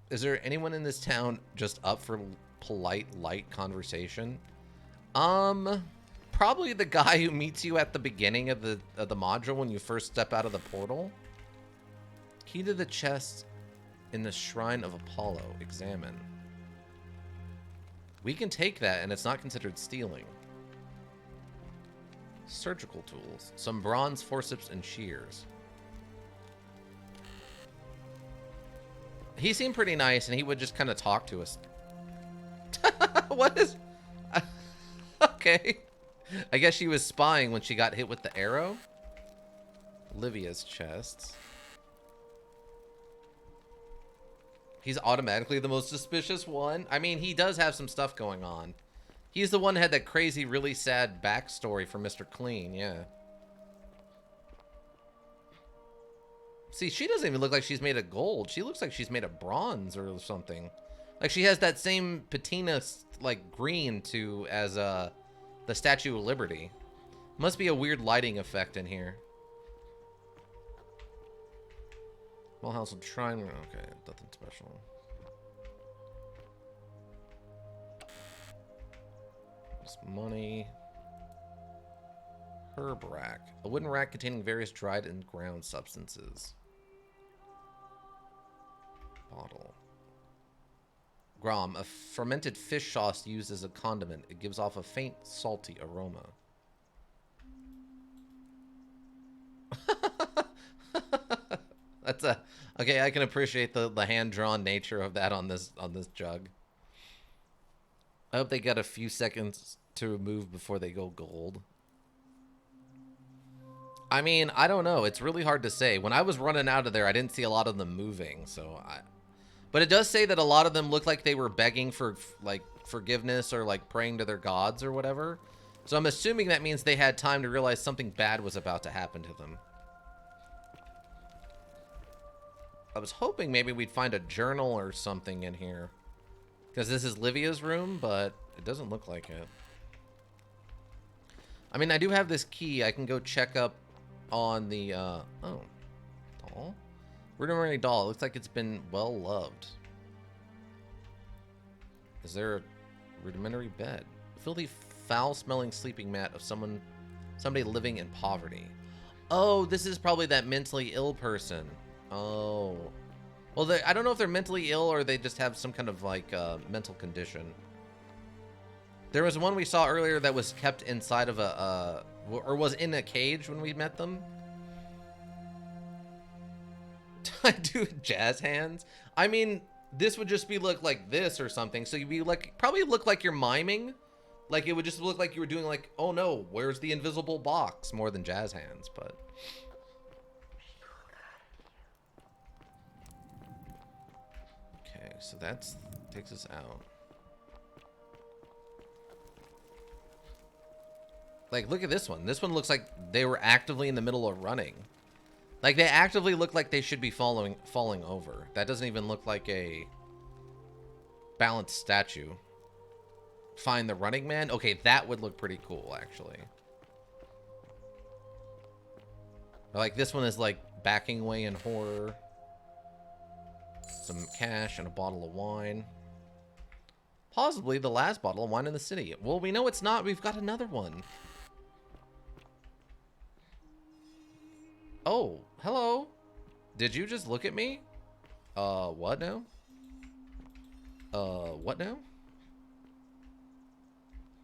Speaker 1: Is there anyone in this town just up for polite, light conversation? Probably the guy who meets you at the beginning of the module when you first step out of the portal. Key to the chest in the Shrine of Apollo. Examine. We can take that, and it's not considered stealing. Surgical tools. Some bronze forceps and shears. He seemed pretty nice, and he would just kind of talk to us. What is... Okay. I guess she was spying when she got hit with the arrow. Livia's chest. He's automatically the most suspicious one. I mean, he does have some stuff going on. He's the one that had that crazy, really sad backstory for Mr. Clean, yeah. See, she doesn't even look like she's made of gold. She looks like she's made of bronze or something. Like she has that same patina, like, green to as the Statue of Liberty. Must be a weird lighting effect in here. Small household shrine. Okay, nothing special. Just money. Herb rack. A wooden rack containing various dried and ground substances. Bottle. Grom. A fermented fish sauce used as a condiment. It gives off a faint, salty aroma. That's a... Okay, I can appreciate the hand-drawn nature of that on this jug. I hope they got a few seconds to remove before they go gold. I mean, I don't know. It's really hard to say. When I was running out of there, I didn't see a lot of them moving, so I... But it does say that a lot of them look like they were begging for, like, forgiveness or, like, praying to their gods or whatever. So I'm assuming that means they had time to realize something bad was about to happen to them. I was hoping maybe we'd find a journal or something in here. Because this is Livia's room, but it doesn't look like it. I mean, I do have this key. I can go check up on the, oh. Doll? Rudimentary doll. It looks like it's been well loved. Is there a rudimentary bed? Filthy, foul-smelling sleeping mat of somebody living in poverty. Oh, this is probably that mentally ill person. Oh. Well, I don't know if they're mentally ill or they just have some kind of, like, mental condition. There was one we saw earlier that was kept inside of or was in a cage when we met them. I do jazz hands. I mean, this would just be look like this or something. So you'd be like, probably look like you're miming. Like it would just look like you were doing like, oh no, where's the invisible box? More than jazz hands, but. Okay, so that's takes us out. Like, look at this one. This one looks like they were actively in the middle of running. Like, they actively look like they should be falling over. That doesn't even look like a balanced statue. Find the running man? Okay, that would look pretty cool, actually. Or like this one is like backing away in horror. Some cash and a bottle of wine. Possibly the last bottle of wine in the city. Well, we know it's not. We've got another one. Oh, hello. Did you just look at me? What now? What now?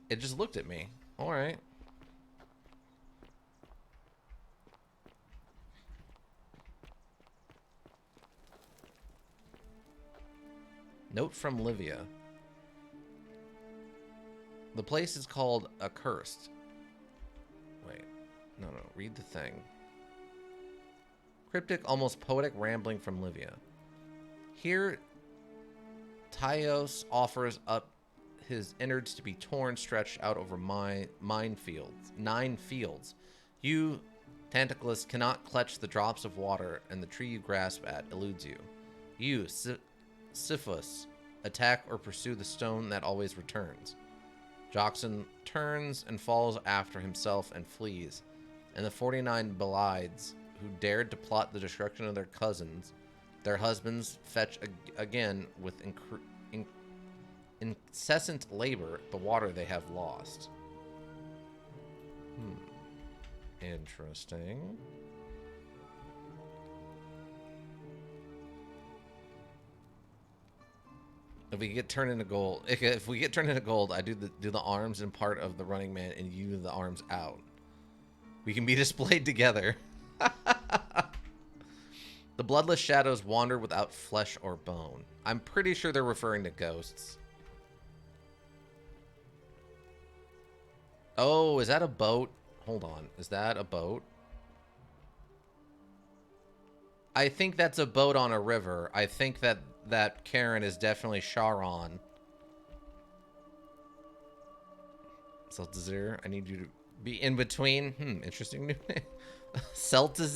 Speaker 1: It just looked at me. All right. Note from Livia. The place is called Accursed. Wait. No. Read the thing. Cryptic, almost poetic rambling from Livia. Here, Tyos offers up his innards to be torn, stretched out over 9 fields. You, Tentaclus, cannot clutch the drops of water, and the tree you grasp at eludes you. You, Siphus, attack or pursue the stone that always returns. Joxon turns and falls after himself and flees, and the 49 Belides, who dared to plot the destruction of their cousins, their husbands, fetch again with incessant labor the water they have lost. Interesting. If we get turned into gold, if we get turned into gold, I do the arms and part of the running man, and you the arms out. We can be displayed together. The bloodless shadows wander without flesh or bone. I'm pretty sure they're referring to ghosts. Oh, is that a boat? Hold on. Is that a boat? I think that's a boat on a river. I think that Karen is definitely Charon. Seltzir, I need you to be in between. Interesting new name. Seltzir?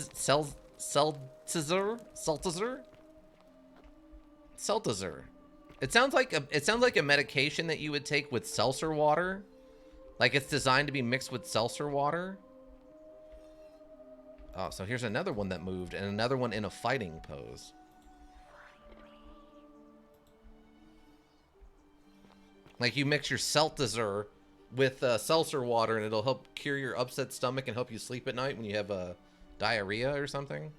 Speaker 1: It sounds like a medication that you would take with seltzer water. Like it's designed to be mixed with seltzer water. Oh, so here's another one that moved and another one in a fighting pose. Like you mix your Seltzer with seltzer water and it'll help cure your upset stomach and help you sleep at night when you have diarrhea or something.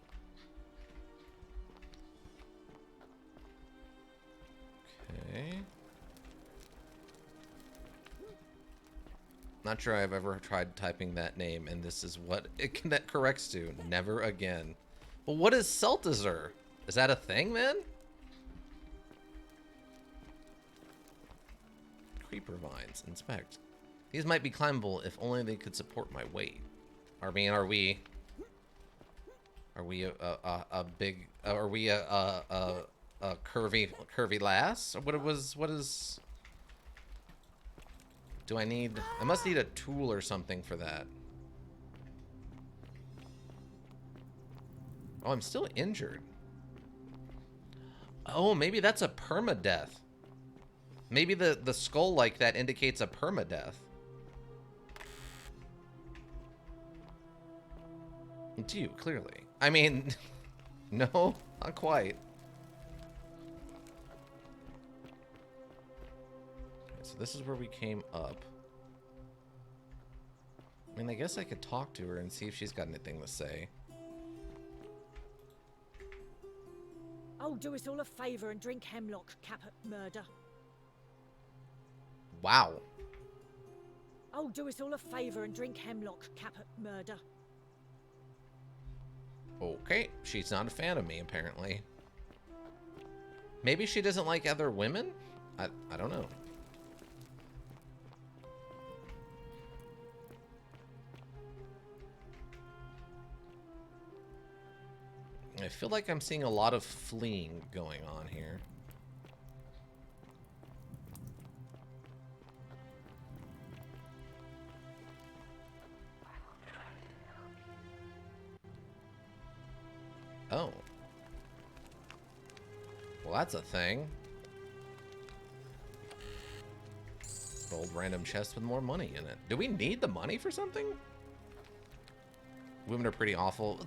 Speaker 1: Okay. Not sure I've ever tried typing that name, and this is what it corrects to. Never again. But what is Seltzer? Is that a thing, man? Creeper vines. Inspect. These might be climbable if only they could support my weight. Are we a curvy lass? Or what is... Do I need... I must need a tool or something for that. Oh, I'm still injured. Oh, maybe that's a permadeath. Maybe the skull like that indicates a permadeath. It's you, clearly. I mean, no, not quite. So this is where we came up. I mean, I guess I could talk to her and see if she's got anything to say.
Speaker 5: Oh, do us all a favour and drink hemlock, Caput Murder.
Speaker 1: Wow.
Speaker 5: Oh, do us all a favour and drink hemlock, Caput Murder.
Speaker 1: Okay, she's not a fan of me, apparently. Maybe she doesn't like other women? I don't know. I feel like I'm seeing a lot of fleeing going on here. Oh. Well, that's a thing. Old random chest with more money in it. Do we need the money for something? women are pretty awful.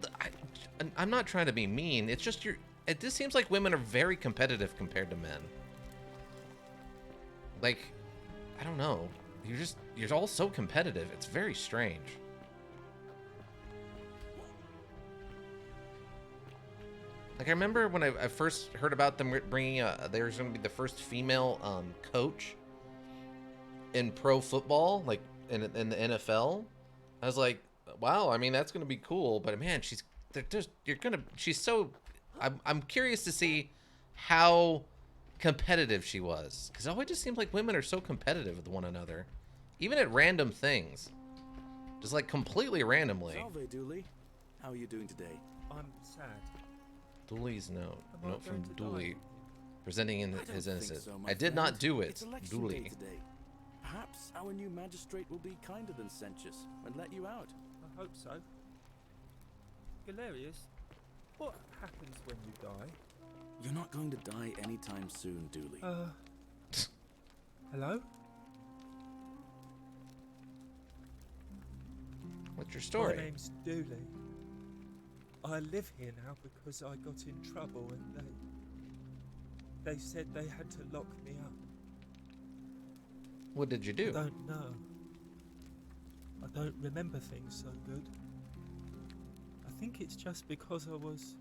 Speaker 1: I'm not trying to be mean. It's just it just seems like women are very competitive compared to men. Like, I don't know. You're all so competitive. It's very strange. Like, I remember when I first heard about them bringing there's going to be the first female coach in pro football, like in the NFL. I was like, wow, I mean, that's going to be cool. But man, she's so, I'm curious to see how competitive she was. Because it always just seems like women are so competitive with one another. Even at random things. Just like completely randomly.
Speaker 4: Salve, Dooley. How are you doing today?
Speaker 12: I'm sad.
Speaker 1: Dooley's note.
Speaker 12: Am I
Speaker 1: Note from
Speaker 12: going to die?
Speaker 1: Dooley. Presenting
Speaker 4: I don't
Speaker 1: his
Speaker 4: think
Speaker 1: innocence.
Speaker 4: so, my
Speaker 1: I did not
Speaker 4: friend.
Speaker 1: do it,
Speaker 4: It's election day
Speaker 1: Dooley.
Speaker 4: today. Perhaps our new magistrate will be kinder than Sentius and let you out.
Speaker 12: I hope so. Galerius, what happens when you die?
Speaker 4: You're not going to die anytime soon, Dooley.
Speaker 12: Hello?
Speaker 1: What's your story?
Speaker 12: My name's Dooley. I live here now because I got in trouble and they said they had to lock me up.
Speaker 1: What did you do?
Speaker 12: I don't know. I don't remember things so good. I think it's just because I was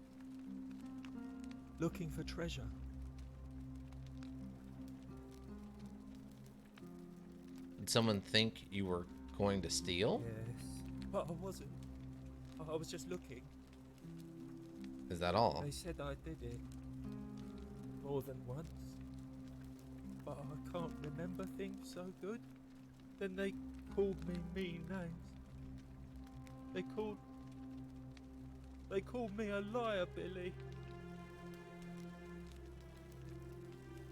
Speaker 12: looking for treasure.
Speaker 1: Did someone think you were going to steal?
Speaker 12: Yes, but I wasn't. I was just looking.
Speaker 1: Is that all?
Speaker 12: They said I did it more than once, but I can't remember things so good. Then they called me mean names. They called me a liar, Billy.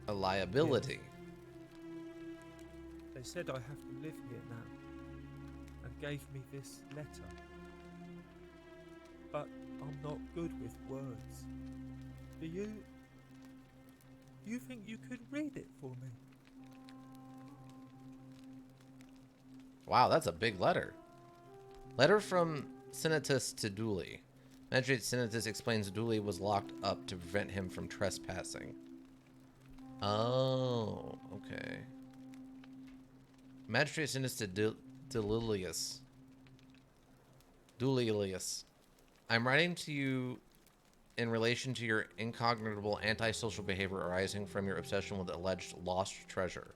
Speaker 1: A liability.
Speaker 12: They said I have to live here now, and gave me this letter. But I'm not good with words. Do you think you could read it for me?
Speaker 1: Wow, that's a big letter. Letter from Senatus to Dooley. Magistrate Senatus explains Dooley was locked up to prevent him from trespassing. Oh, okay. Magistrate Senatus to Delilius. Duilius. I'm writing to you in relation to your incognitable antisocial behavior arising from your obsession with alleged lost treasure.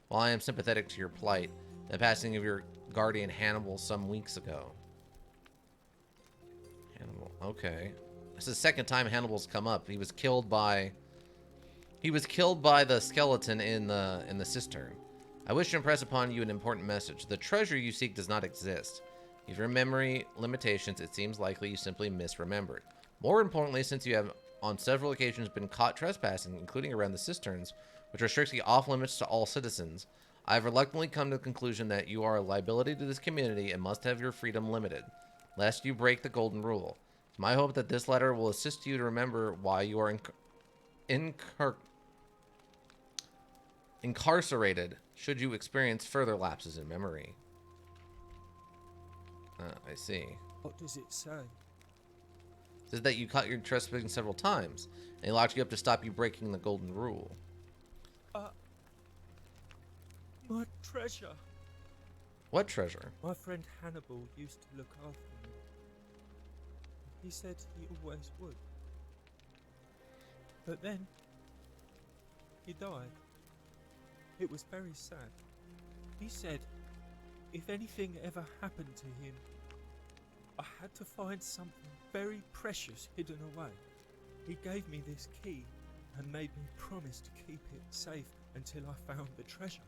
Speaker 1: While I am sympathetic to your plight, the passing of your guardian Hannibal some weeks ago. Hannibal, okay. This is the second time Hannibal's come up. He was killed by the skeleton in the cistern. I wish to impress upon you an important message. The treasure you seek does not exist. If your memory limitations, it seems likely you simply misremembered. More importantly, since you have on several occasions been caught trespassing, including around the cisterns, which are strictly off limits to all citizens, I have reluctantly come to the conclusion that you are a liability to this community and must have your freedom limited, lest you break the golden rule. It's my hope that this letter will assist you to remember why you are incarcerated should you experience further lapses in memory. I see.
Speaker 12: What does it say?
Speaker 1: It says that you caught your trespassing several times, and he locked you up to stop you breaking the golden rule.
Speaker 12: My treasure.
Speaker 1: What treasure?
Speaker 12: My friend Hannibal used to look after me. He said he always would. But then, he died. It was very sad. He said, if anything ever happened to him, I had to find something very precious hidden away. He gave me this key and made me promise to keep it safe until I found the treasure.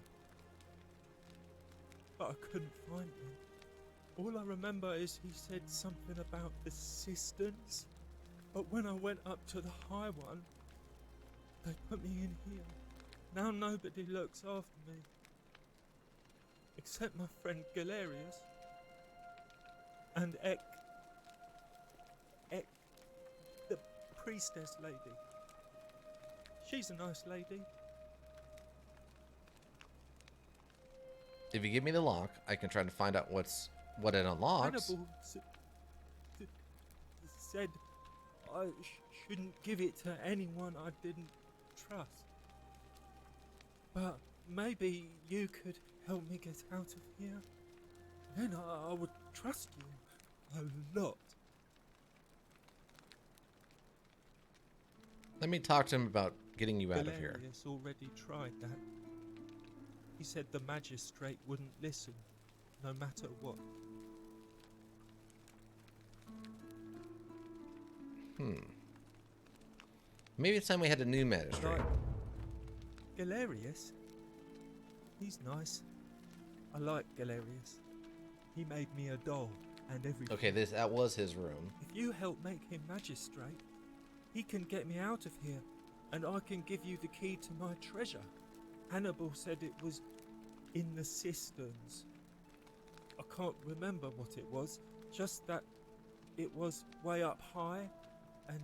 Speaker 12: But I couldn't find it. All I remember is he said something about the cisterns. But when I went up to the high one, they put me in here. Now nobody looks after me. Except my friend Galerius. And Ek, the priestess lady. She's a nice lady.
Speaker 1: If you give me the lock, I can try to find out what it unlocks.
Speaker 12: Hannibal said I shouldn't give it to anyone I didn't trust. But maybe you could help me get out of here. Then I would trust you a lot.
Speaker 1: Let me talk to him about getting you out of here.
Speaker 12: Galerius already tried that. He said the magistrate wouldn't listen, no matter what.
Speaker 1: Maybe it's time we had a new magistrate.
Speaker 12: Galerius? He's nice. I like Galerius. He made me a doll and everything.
Speaker 1: Okay, that was his room.
Speaker 12: If you help make him magistrate, he can get me out of here, and I can give you the key to my treasure. Hannibal said it was in the cisterns. I can't remember what it was, just that it was way up high and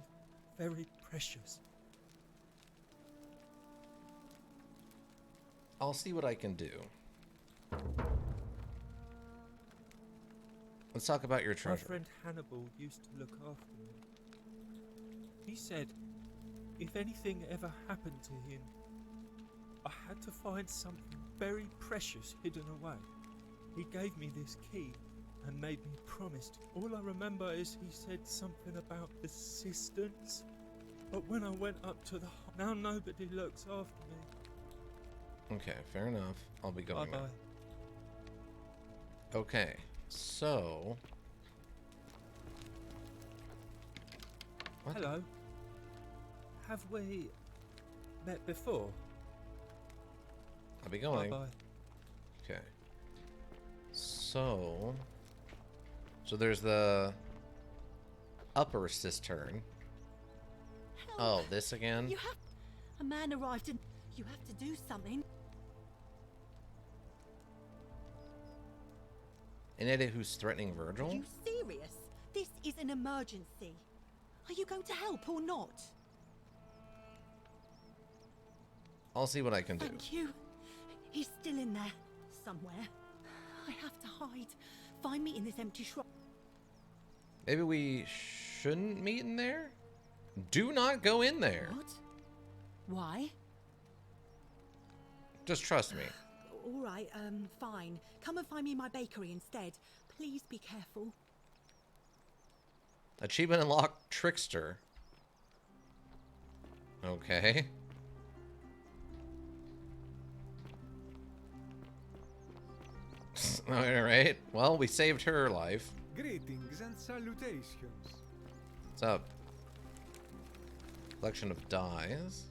Speaker 12: very precious.
Speaker 1: I'll see what I can do. Let's talk about your
Speaker 12: My
Speaker 1: treasure.
Speaker 12: friend Hannibal used to look after me. He said if anything ever happened to him, I had to find something very precious hidden away. He gave me this key and made me promise. All I remember is he said something about the cisterns. But when I went up to the now nobody looks after me.
Speaker 1: Okay, fair enough. I'll be going
Speaker 12: Bye-bye.
Speaker 1: now. Okay, so... What?
Speaker 12: Hello. Have we met before?
Speaker 1: I'll be going.
Speaker 12: Bye-bye.
Speaker 1: Okay. So there's the upper cistern.
Speaker 6: Help.
Speaker 1: Oh, this again?
Speaker 6: You have... A man arrived and you have to do something.
Speaker 1: An idiot who's threatening Virgil?
Speaker 6: Are you serious? This is an emergency. Are you going to help or not?
Speaker 1: I'll see what I can do.
Speaker 6: Thank you. He's still in there, somewhere. I have to hide. Find me in this empty shrine.
Speaker 1: Maybe we shouldn't meet in there? Do not go in there.
Speaker 6: What? Why?
Speaker 1: Just trust me.
Speaker 6: All right, fine. Come and find me in my bakery instead. Please be careful.
Speaker 1: Achievement unlocked, Trickster. Okay. Alright. Well, we saved her life.
Speaker 15: Greetings and salutations.
Speaker 1: What's up? Collection of dies.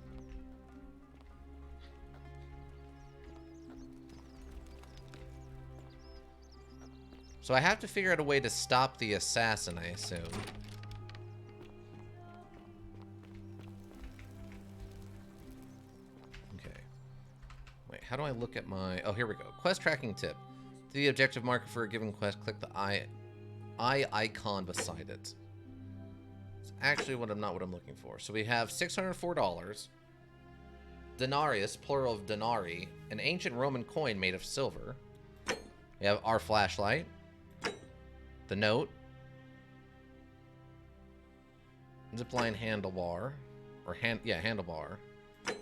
Speaker 1: So I have to figure out a way to stop the assassin, I assume. Okay. Wait, how do I look at my... Oh, here we go. Quest tracking tip. To the objective marker for a given quest, click the eye icon beside it. It's actually not what I'm looking for. So we have $604. Denarius, plural of denari, an ancient Roman coin made of silver. We have our flashlight. The note. Zipline handlebar. Handlebar.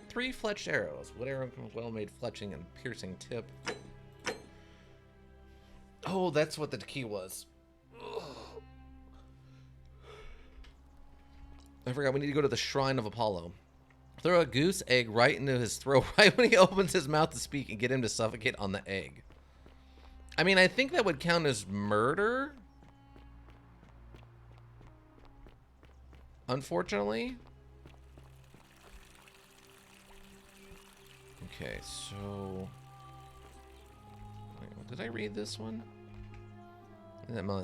Speaker 1: 3 fletched arrows. Wood arrow with well-made fletching and piercing tip. Oh, that's what the key was. Ugh. I forgot, we need to go to the Shrine of Apollo. Throw a goose egg right into his throat right when he opens his mouth to speak and get him to suffocate on the egg. I mean, I think that would count as murder. Unfortunately. Okay, so... Wait, did I read this one?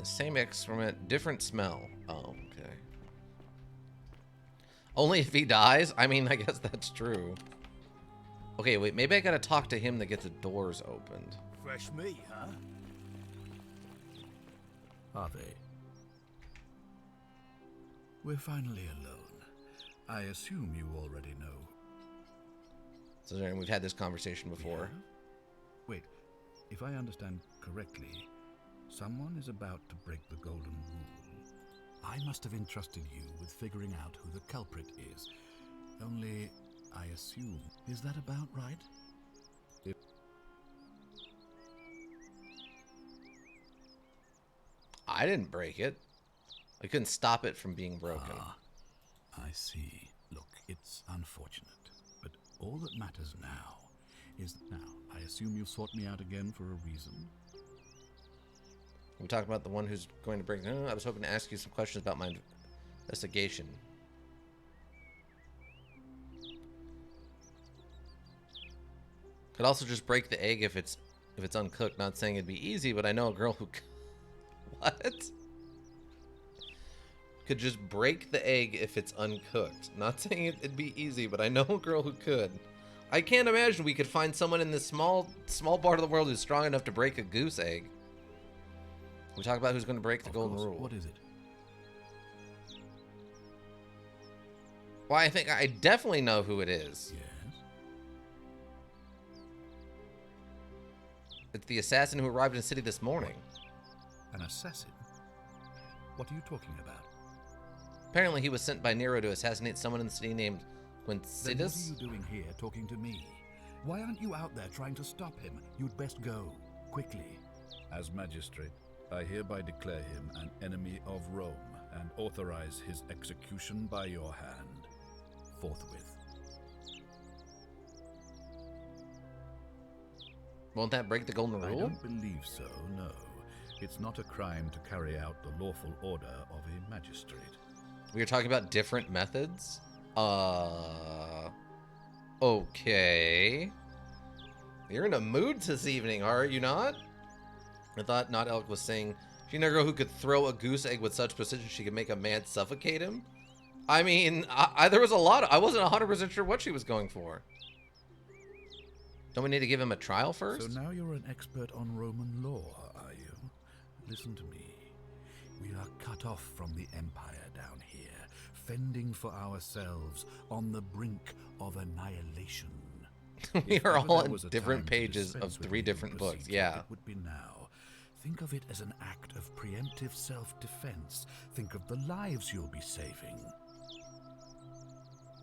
Speaker 1: Same excrement, different smell. Oh, okay. Only if he dies? I mean, I guess that's true. Okay, wait, maybe I gotta talk to him to get the doors opened.
Speaker 10: Fresh meat, huh?
Speaker 9: Are they? We're finally alone. I assume you already know.
Speaker 1: So we've had this conversation before.
Speaker 9: Yeah? Wait, if I understand correctly, someone is about to break the golden rule. I must have entrusted you with figuring out who the culprit is. Only, I assume, is that about right? If
Speaker 1: I didn't break it. I couldn't stop it from being broken.
Speaker 9: I see. Look, it's unfortunate, but all that matters now is I assume you've sought me out again for a reason.
Speaker 1: We talked about the one who's going to break. I was hoping to ask you some questions about my investigation. Could also just break the egg if it's uncooked. Not saying it'd be easy, but I know a girl who what? Could just break the egg if it's uncooked. Not saying it'd be easy, but I know a girl who could. I can't imagine we could find someone in this small part of the world who's strong enough to break a goose egg. We talk about who's going to break the golden rule.
Speaker 9: What is it?
Speaker 1: Well, I think I definitely know who it is.
Speaker 9: Yes.
Speaker 1: It's the assassin who arrived in the city this morning.
Speaker 9: An assassin? What are you talking about?
Speaker 1: Apparently he was sent by Nero to assassinate someone in the city named Quincidus.
Speaker 9: Then what are you doing here talking to me? Why aren't you out there trying to stop him? You'd best go. Quickly. As magistrate, I hereby declare him an enemy of Rome and authorize his execution by your hand. Forthwith.
Speaker 1: Won't that break the golden rule?
Speaker 9: I don't believe so, no. It's not a crime to carry out the lawful order of a magistrate.
Speaker 1: We were talking about different methods? Okay. You're in a mood this evening, are you not? I thought Not Elk was saying she knew a girl who could throw a goose egg with such precision she could make a man suffocate him. I mean, there was a lot. I wasn't 100% sure what she was going for. Don't we need to give him a trial first?
Speaker 9: So now you're an expert on Roman law, are you? Listen to me. We are cut off from the Empire down here, fending for ourselves on the brink of annihilation.
Speaker 1: We are all in different pages of 3 different books, yeah.
Speaker 9: It would be now. Think of it as an act of preemptive self-defense. Think of the lives you'll be saving.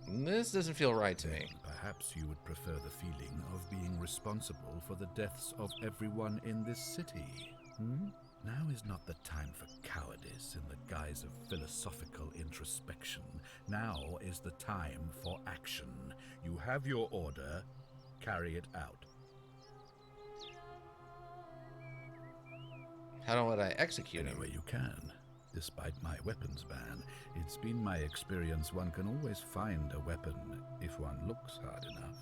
Speaker 1: This doesn't feel right to me.
Speaker 9: Perhaps you would prefer the feeling of being responsible for the deaths of everyone in this city. Now is not the time for cowardice in the guise of philosophical introspection. Now is the time for action. You have your order. Carry it out.
Speaker 1: How would I execute
Speaker 9: him? Any way you can. Despite my weapons ban, it's been my experience one can always find a weapon if one looks hard enough.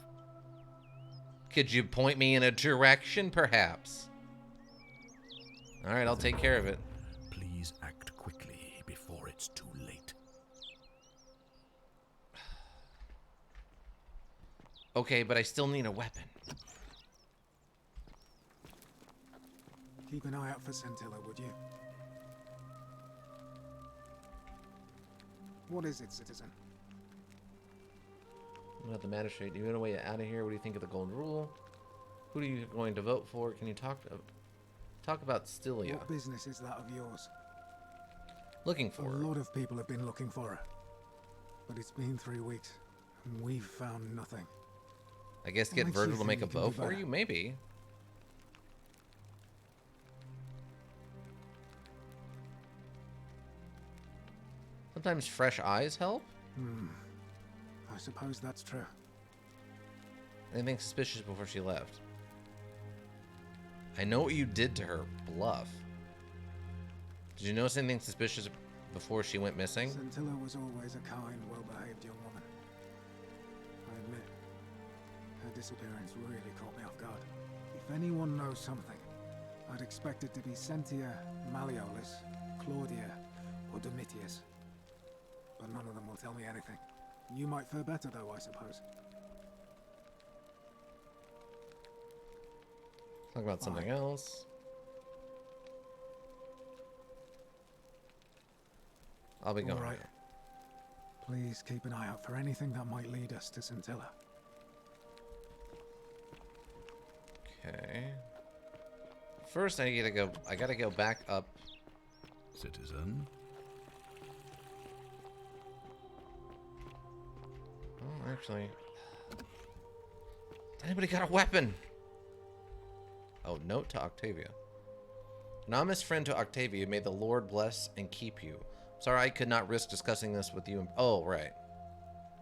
Speaker 1: Could you point me in a direction, perhaps? All right, I'll take care of it.
Speaker 9: Please act quickly before it's too late.
Speaker 1: Okay, but I still need a weapon.
Speaker 7: Keep an eye out for Scintilla, would you? What is it, citizen?
Speaker 1: I'm not the magistrate. You want a way out of here? What do you think of the golden rule? Who are you going to vote for? Can you talk about Stylia?
Speaker 7: What business is that of yours?
Speaker 1: Looking for her.
Speaker 7: A lot of people have been looking for her. But it's been 3 weeks, and we've found nothing.
Speaker 1: I guess get Virgil to make a vote for you? Maybe. Sometimes fresh eyes help?
Speaker 7: I suppose that's true.
Speaker 1: Anything suspicious before she left? I know what you did to her. Bluff. Did you notice anything suspicious before she went missing?
Speaker 7: Scintilla was always a kind, well-behaved young woman. I admit, her disappearance really caught me off guard. If anyone knows something, I'd expect it to be Sentia, Malleolus, Claudia, or Domitius. But none of them will tell me anything. You might fare better, though, I suppose.
Speaker 1: Talk about something else. I'll be going.
Speaker 7: All right. Please keep an eye out for anything that might lead us to Scintilla.
Speaker 1: Okay. First, I gotta go back up.
Speaker 9: Citizen.
Speaker 1: Actually, anybody got a weapon? Oh, note to Octavia. Anonymous friend to Octavia, may the Lord bless and keep you. Sorry I could not risk discussing this with you. Oh, right.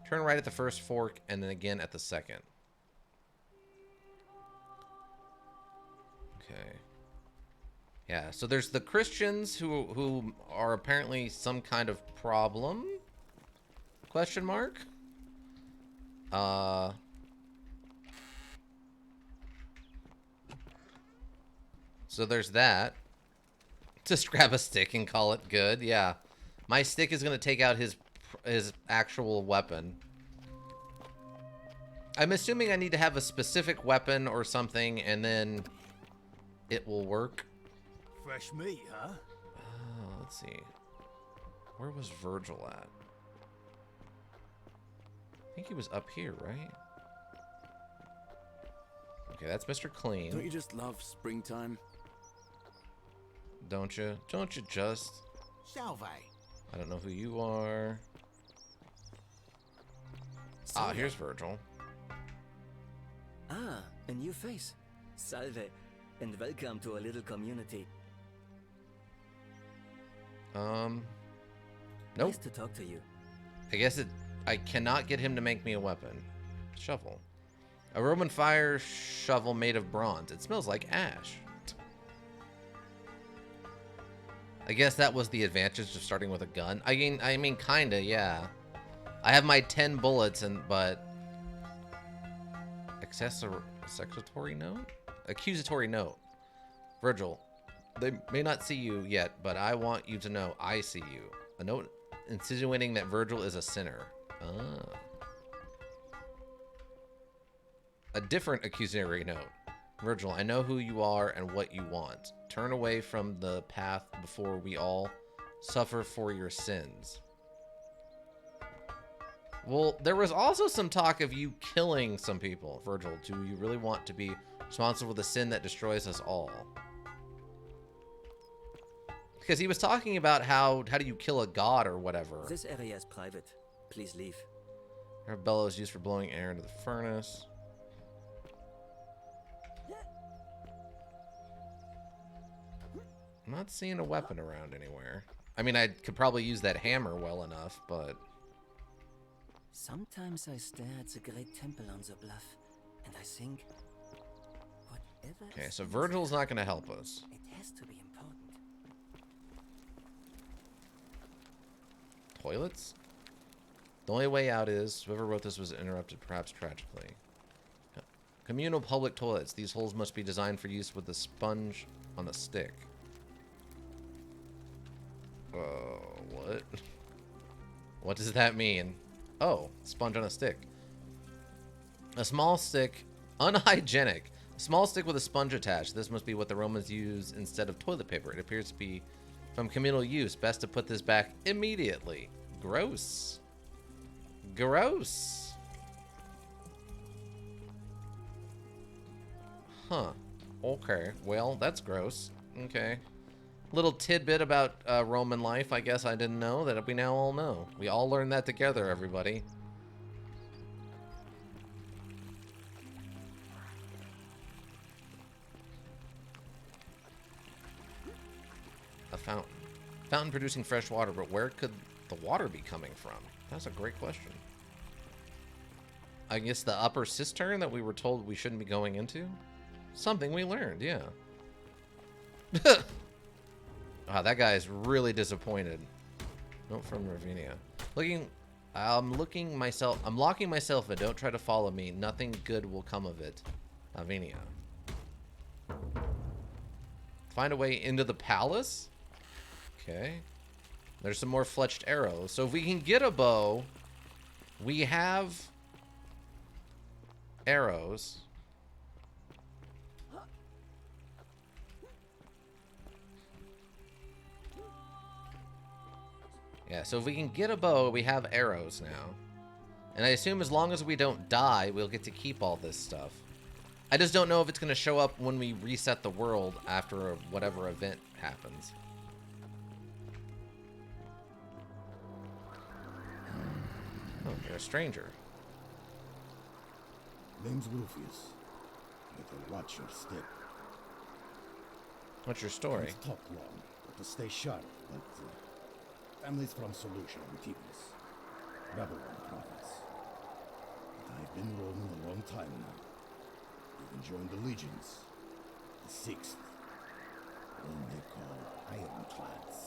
Speaker 1: Turn right at the first fork and then again at the second. Okay. Yeah, so there's the Christians who are apparently some kind of problem? Question mark? So there's that. Just grab a stick and call it good. Yeah. My stick is going to take out his actual weapon. I'm assuming I need to have a specific weapon or something, and then it will work.
Speaker 10: Fresh meat, huh?
Speaker 1: Let's see. Where was Virgil at? I think he was up here, right? Okay, that's Mr. Clean.
Speaker 4: Don't you just love springtime?
Speaker 1: Don't you? Don't you just?
Speaker 13: Salve.
Speaker 1: I don't know who you are. Ah, here's Virgil.
Speaker 14: Ah, a new face. Salve, and welcome to a little community.
Speaker 1: Nope.
Speaker 14: Nice to talk to you.
Speaker 1: I guess I cannot get him to make me a weapon. Shovel. A Roman fire shovel made of bronze. It smells like ash. I guess that was the advantage of starting with a gun. I mean, kinda, yeah. I have my 10 bullets, but accusatory note? Accusatory note. Virgil, they may not see you yet, but I want you to know I see you. A note insinuating that Virgil is a sinner. Ah. A different accusatory note. Virgil, I know who you are and what you want. Turn away from the path before we all suffer for your sins. Well, there was also some talk of you killing some people. Virgil, do you really want to be responsible for the sin that destroys us all? Because he was talking about how do you kill a god or whatever.
Speaker 14: This area is private. Please leave.
Speaker 1: Her bellows used for blowing air into the furnace. I'm not seeing a weapon around anywhere. I mean, I could probably use that hammer well enough, but...
Speaker 14: Sometimes I stare at the great temple on the bluff, and I think, whatever...
Speaker 1: Okay, so Virgil's not going to help us.
Speaker 14: It has to be important.
Speaker 1: Toilets? The only way out is, whoever wrote this was interrupted, perhaps tragically. Communal public toilets. These holes must be designed for use with the sponge on a stick. What? What does that mean? Oh, sponge on a stick. A small stick, unhygienic. A small stick with a sponge attached. This must be what the Romans used instead of toilet paper. It appears to be from communal use. Best to put this back immediately. Gross. Gross. Huh. Okay. Well, that's gross. Okay. Little tidbit about Roman life, I guess I didn't know that we now all know. We all learned that together, everybody. A fountain. Fountain producing fresh water, but where could the water be coming from? That's a great question. I guess the upper cistern that we were told we shouldn't be going into? Something we learned, yeah. Wow, that guy is really disappointed. Note from Ravinia. I'm locking myself in. Don't try to follow me. Nothing good will come of it. Ravinia. Find a way into the palace? Okay. There's some more fletched arrows. So if we can get a bow, we have arrows. Yeah, so if we can get a bow, we have arrows now. And I assume as long as we don't die, we'll get to keep all this stuff. I just don't know if it's going to show up when we reset the world after whatever event happens. Oh, you're a stranger.
Speaker 21: Name's Rufius. Better watch your step.
Speaker 1: What's your story?
Speaker 21: Can't talk long, but to stay sharp. But families from Solution and Tigris, Babylon province. But I've been roaming a long time now. Even joined the legions, the 6th, one they call Ironclads.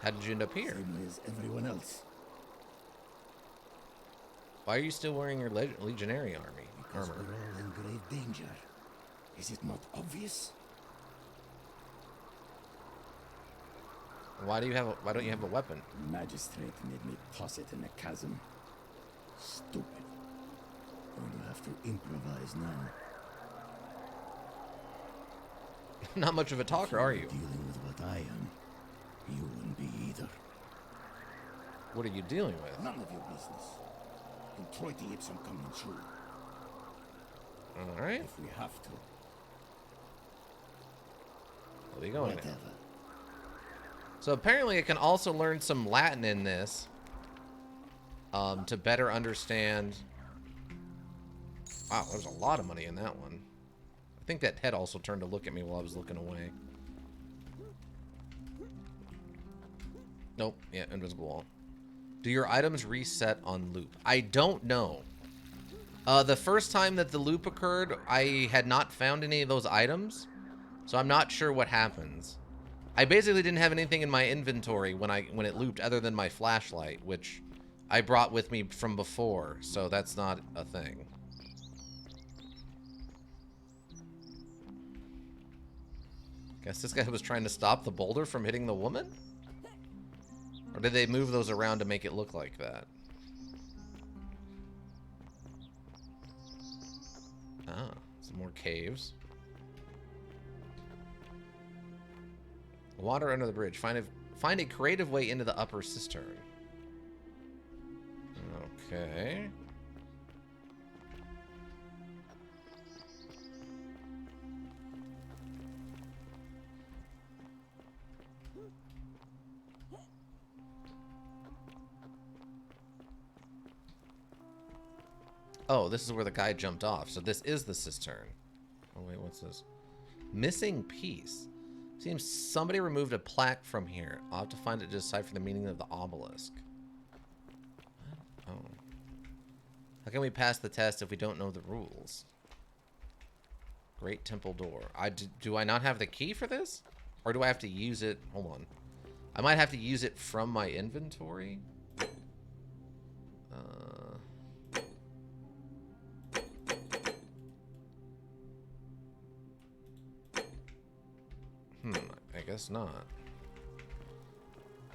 Speaker 1: How did you end up here?
Speaker 21: Same as everyone else.
Speaker 1: Why are you still wearing your legionary army
Speaker 21: Because
Speaker 1: armor?
Speaker 21: we're all in grave danger. Is it not obvious?
Speaker 1: Why don't you have a weapon?
Speaker 21: The magistrate made me toss it in the chasm. Stupid. Going to have to improvise now.
Speaker 1: Not much of a talker, are you?
Speaker 21: Dealing with what I am, you wouldn't be either.
Speaker 1: What are you dealing with?
Speaker 21: None of your business. Introiti ipsum coming true.
Speaker 1: All right.
Speaker 21: If we have to.
Speaker 1: Where are we going now?
Speaker 21: Whatever.
Speaker 1: So apparently I can also learn some Latin in this to better understand. Wow, there's a lot of money in that one. I think that head also turned to look at me while I was looking away. Nope. Yeah, invisible wall. Do your items reset on loop? I don't know. The first time that the loop occurred, I had not found any of those items, so I'm not sure what happens. I basically didn't have anything in my inventory when it looped other than my flashlight, which I brought with me from before, so that's not a thing. Guess this guy was trying to stop the boulder from hitting the woman? Or did they move those around to make it look like that? Ah, some more caves. Water under the bridge. Find a creative way into the upper cistern. Okay. Oh, this is where the guy jumped off. So this is the cistern. Oh, wait, what's this? Missing piece. Seems somebody removed a plaque from here. I'll have to find it to decipher the meaning of the obelisk. What? Oh. How can we pass the test if we don't know the rules? Great temple door. Do I not have the key for this? Or do I have to use it? Hold on. I might have to use it from my inventory. I guess not.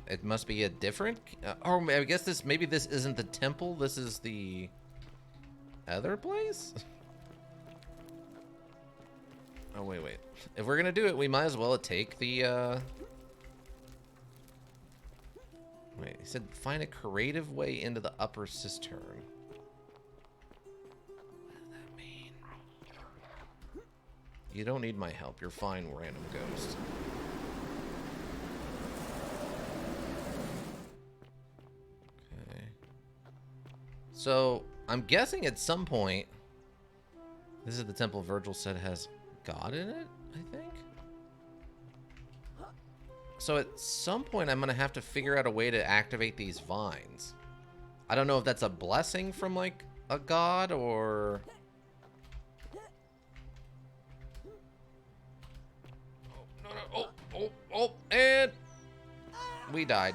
Speaker 1: It must be a different... or I guess maybe this isn't the temple. This is the other place? Oh, wait. If we're gonna do it, we might as well take the... Wait, he said find a creative way into the upper cistern. What does that mean? You don't need my help. You're fine, random ghost. Okay. So, I'm guessing at some point, this is the temple Virgil said has God in it, I think? So at some point, I'm going to have to figure out a way to activate these vines. I don't know if that's a blessing from, like, a god, or... Oh, no. Oh, and... we died.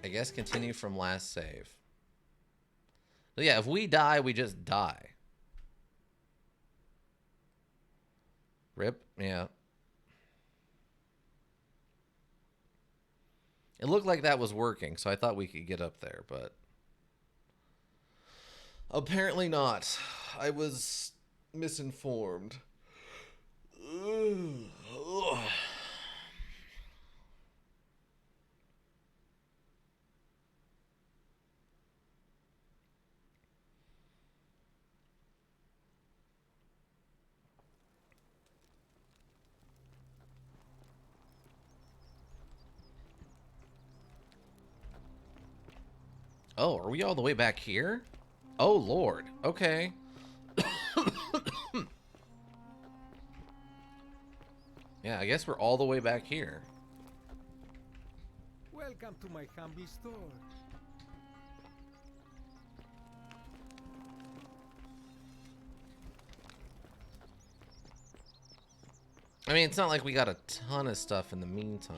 Speaker 1: I guess continue from last save. So yeah, if we die, we just die. Rip, yeah. It looked like that was working, so I thought we could get up there, but... apparently not. I was misinformed. Ugh. Oh, are we all the way back here? Oh, Lord. Okay. Yeah, I guess we're all the way back here.
Speaker 15: Welcome to my humble store.
Speaker 1: I mean, it's not like we got a ton of stuff in the meantime.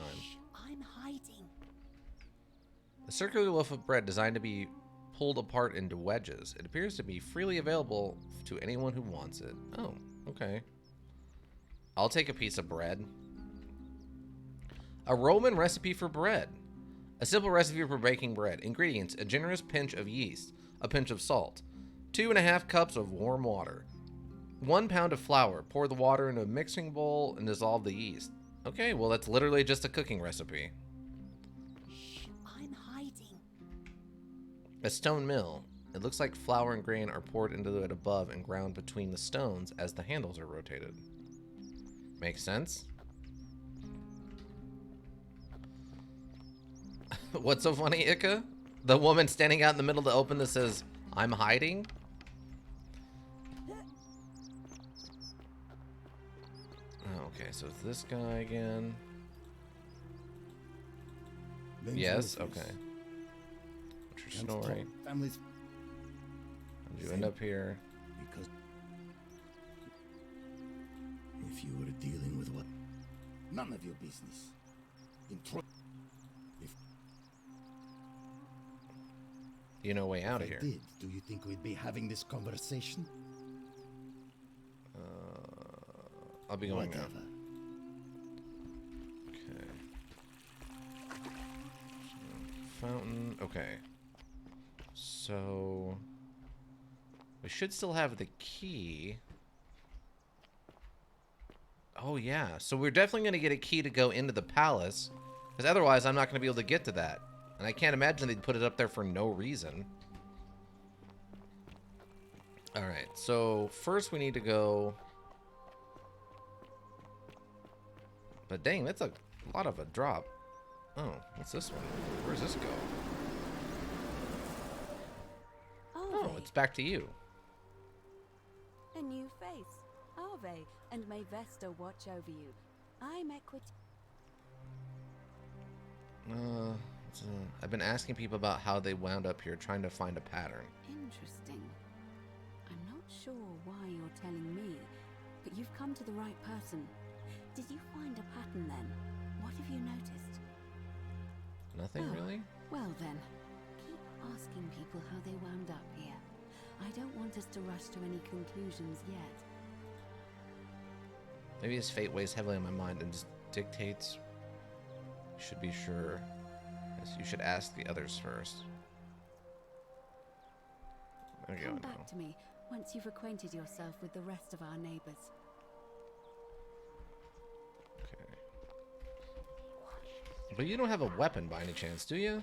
Speaker 6: I'm hiding.
Speaker 1: A circular loaf of bread designed to be pulled apart into wedges. It appears to be freely available to anyone who wants it. Oh, okay. I'll take a piece of bread. A Roman recipe for bread. A simple recipe for baking bread. Ingredients: a generous pinch of yeast, a pinch of salt, 2.5 cups of warm water, 1 pound of flour. Pour the water into a mixing bowl and dissolve the yeast. Okay, well that's literally just a cooking recipe.
Speaker 6: I'm hiding.
Speaker 1: A stone mill. It looks like flour and grain are poured into it above and ground between the stones as the handles are rotated. Makes sense. What's so funny, Ika? The woman standing out in the middle to open this says, "I'm hiding." Oh, okay, so it's this guy again. Yes, okay. What's your story?
Speaker 21: Families.
Speaker 1: How'd you end up here?
Speaker 21: Because if you were dealing with what, none of your business. If
Speaker 1: You know, way out of here.
Speaker 21: did, do you think we'd be having this conversation?
Speaker 1: I'll be going now.
Speaker 21: Whatever.
Speaker 1: Okay. Fountain. Okay. So we should still have the key. Oh yeah. So we're definitely going to get a key to go into the palace, because otherwise I'm not going to be able to get to that. And I can't imagine they'd put it up there for no reason. All right. So first we need to go. But dang, that's a lot of a drop. Oh, what's this one? Where's this go? Oh, it's back to you.
Speaker 11: A new face. Ave, and may Vesta watch over you. I'm Equity.
Speaker 1: I've been asking people about how they wound up here, trying to find a pattern.
Speaker 11: Interesting. I'm not sure why you're telling me, but you've come to the right person. Did you find a pattern then? What have you noticed?
Speaker 1: Nothing really?
Speaker 11: Well then, keep asking people how they wound up here. I don't want us to rush to any conclusions yet.
Speaker 1: Maybe his fate weighs heavily on my mind and just dictates. You should be sure. Yes, you should ask the others first. There you go.
Speaker 11: Come back to me once you've acquainted yourself with the rest of our neighbors.
Speaker 1: But you don't have a weapon by any chance, do you?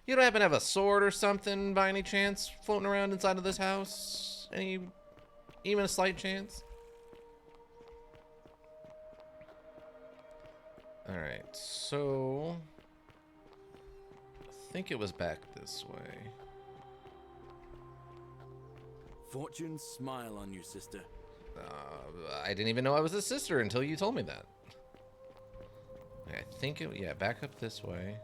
Speaker 1: You don't happen to have a sword or something by any chance floating around inside of this house? Even a slight chance? Alright, so I think it was back this way.
Speaker 4: Fortune smile on you, sister.
Speaker 1: I didn't even know I was a sister until you told me that. I think it, yeah, back up this way.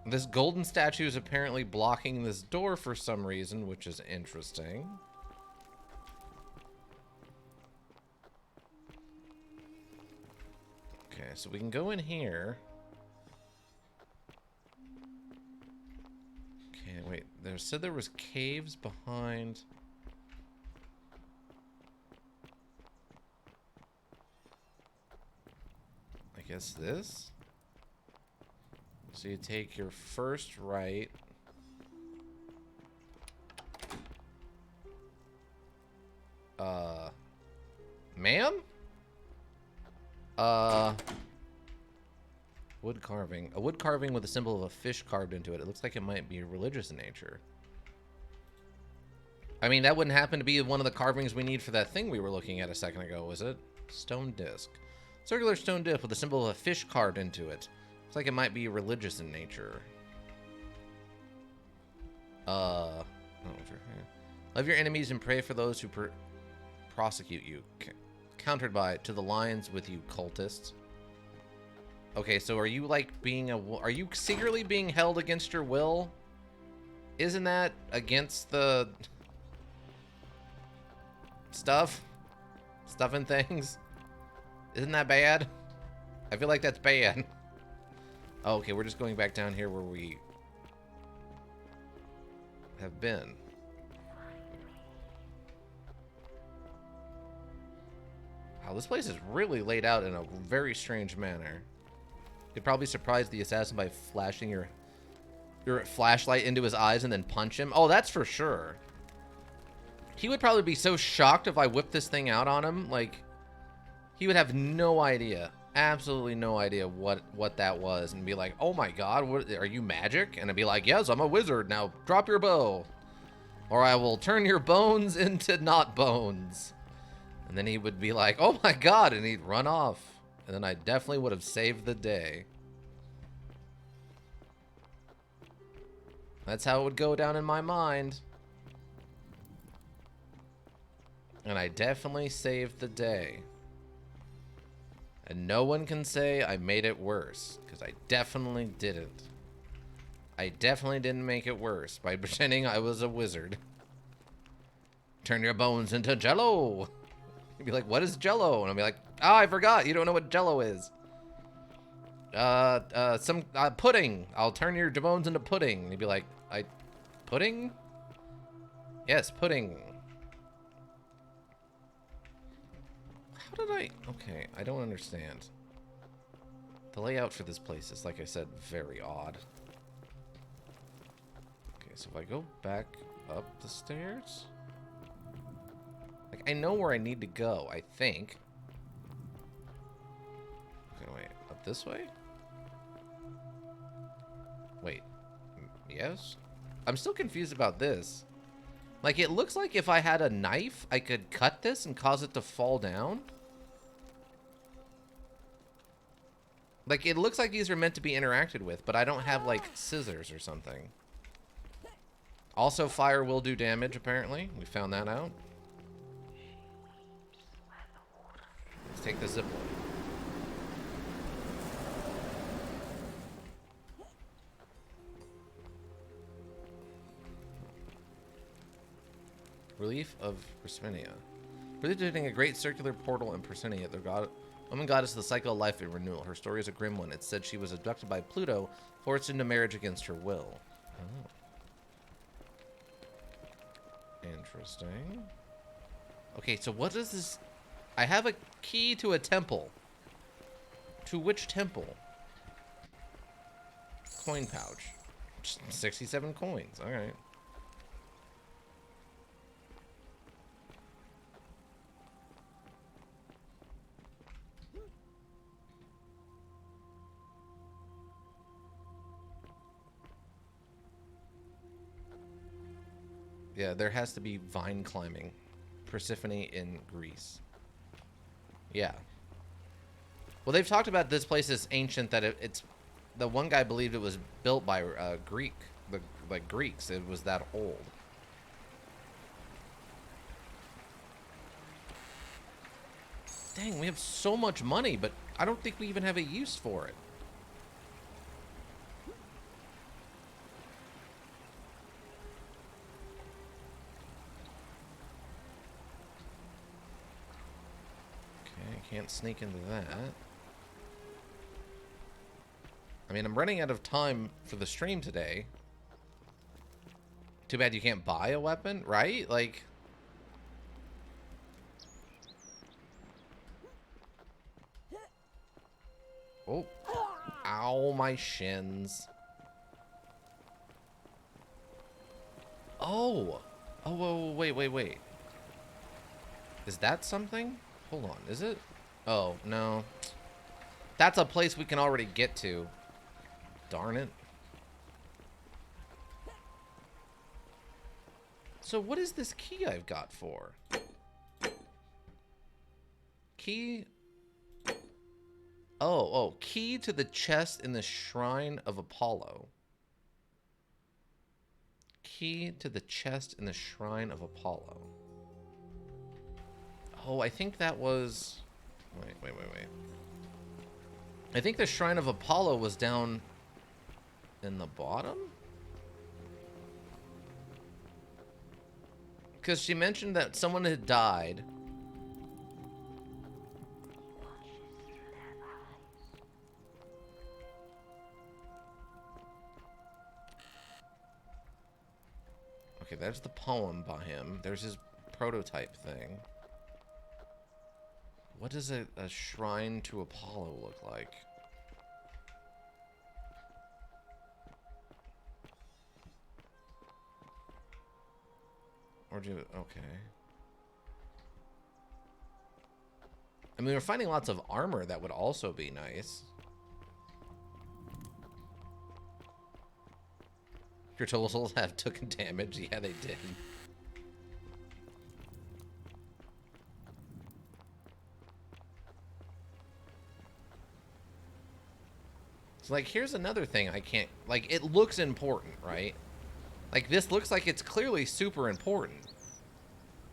Speaker 1: This golden statue is apparently blocking this door for some reason, which is interesting. Okay, so we can go in here. Okay, wait, there said there was caves behind. I guess this. So you take your first right. Ma'am? Wood carving. A wood carving with a symbol of a fish carved into it. It looks like it might be religious in nature. I mean, that wouldn't happen to be one of the carvings we need for that thing we were looking at a second ago, was it? Stone disc. Circular stone disc with a symbol of a fish carved into it. It's like it might be religious in nature. Oh, love your enemies and pray for those who prosecute you. Countered by to the lions with you cultists. Okay, so are you like are you secretly being held against your will? Isn't that against the stuff and things? Isn't that bad? I feel like that's bad. Oh, okay, we're just going back down here where we have been. Wow, this place is really laid out in a very strange manner. You'd probably surprise the assassin by flashing your flashlight into his eyes and then punch him. Oh, that's for sure. He would probably be so shocked if I whipped this thing out on him. Like, he would have no idea, absolutely no idea what that was, and be like, "Oh my God, what are you, magic?" And I'd be like, "Yes, I'm a wizard. Now drop your bow, or I will turn your bones into not bones." And then he would be like, "Oh my God," and he'd run off. And then I definitely would have saved the day. That's how it would go down in my mind. And I definitely saved the day. And no one can say I made it worse, because I definitely didn't. I definitely didn't make it worse by pretending I was a wizard. Turn your bones into jello. You'd be like, "What is jello?" And I'll be like, "Oh, I forgot. You don't know what jello is." Some pudding. I'll turn your bones into pudding. And you'd be like, pudding? Yes, pudding. How did okay, I don't understand. The layout for this place is, like I said, very odd. Okay, so if I go back up the stairs, like, I know where I need to go, I think. Okay, wait, up this way? Wait, yes? I'm still confused about this. Like, it looks like if I had a knife, I could cut this and cause it to fall down. Like, it looks like these are meant to be interacted with, but I don't have, like, scissors or something. Also, fire will do damage, apparently. We found that out. Let's take the zip line. Relief of Persinia. Predicting a great circular portal in Persinia, the woman goddess of the cycle of life and renewal. Her story is a grim one. It said she was abducted by Pluto, forced into marriage against her will. Oh. Interesting. Okay, so what is this? I have a key to a temple. To which temple? Coin pouch. 67 coins. All right. Yeah, there has to be vine climbing. Persephone in Greece. Yeah. Well, they've talked about this place is ancient, that it's... The one guy believed it was built by Greeks. It was that old. Dang, we have so much money, but I don't think we even have a use for it. Can't sneak into that. I mean, I'm running out of time for the stream today. Too bad you can't buy a weapon, right? Like... Oh. Ow, my shins. Oh. Oh, whoa, wait. Is that something? Hold on, is it? Oh, no. That's a place we can already get to. Darn it. So what is this key I've got for? Key Oh, key to the chest in the Shrine of Apollo. Key to the chest in the Shrine of Apollo. Oh, I think that was... Wait. I think the Shrine of Apollo was down in the bottom? Because she mentioned that someone had died. Okay, there's the poem by him. There's his prototype thing. What does a shrine to Apollo look like? Or do... Okay. I mean, we're finding lots of armor that would also be nice. Your totals have taken damage. Yeah, they did. So, like, here's another thing I can't... Like, it looks important, right? Like, this looks like it's clearly super important.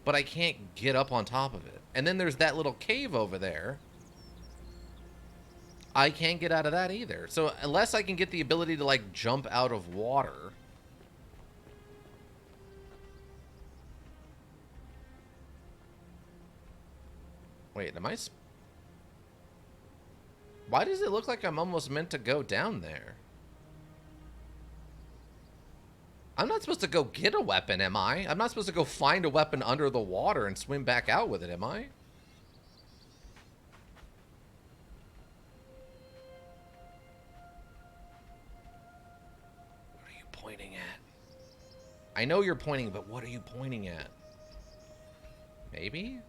Speaker 1: But I can't get up on top of it. And then there's that little cave over there. I can't get out of that either. So, unless I can get the ability to, like, jump out of water... Wait, am I... Why does it look like I'm almost meant to go down there? I'm not supposed to go get a weapon, am I? I'm not supposed to go find a weapon under the water and swim back out with it, am I? What are you pointing at? I know you're pointing, but what are you pointing at? Maybe?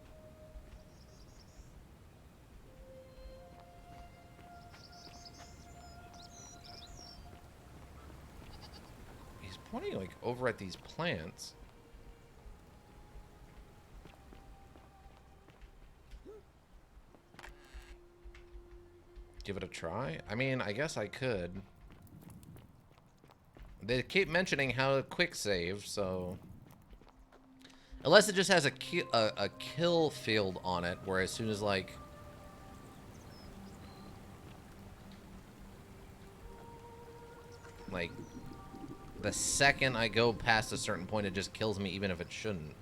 Speaker 1: Pointing like over at these plants. Give it a try? I mean, I guess I could. They keep mentioning how to quick save, so... Unless it just has a kill field on it, where as soon as, like... The second I go past a certain point, it just kills me, even if it shouldn't.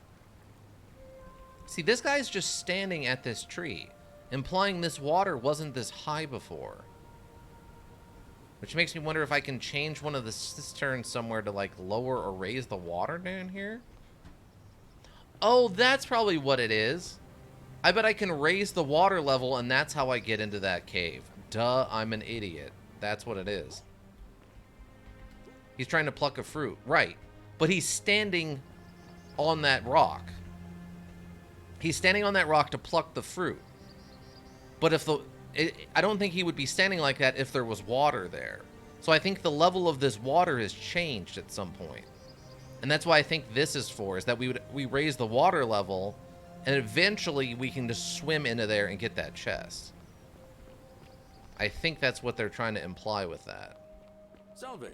Speaker 1: See, this guy's just standing at this tree, implying this water wasn't this high before. Which makes me wonder if I can change one of the cisterns somewhere to, like, lower or raise the water down here. Oh, that's probably what it is. I bet I can raise the water level, and that's how I get into that cave. Duh, I'm an idiot. That's what it is. He's trying to pluck a fruit. Right. But he's standing on that rock. He's standing on that rock to pluck the fruit. But if the... I don't think he would be standing like that if there was water there. So I think the level of this water has changed at some point. And that's why I think this is for, is that we raise the water level, and eventually we can just swim into there and get that chest. I think that's what they're trying to imply with that.
Speaker 4: Salve.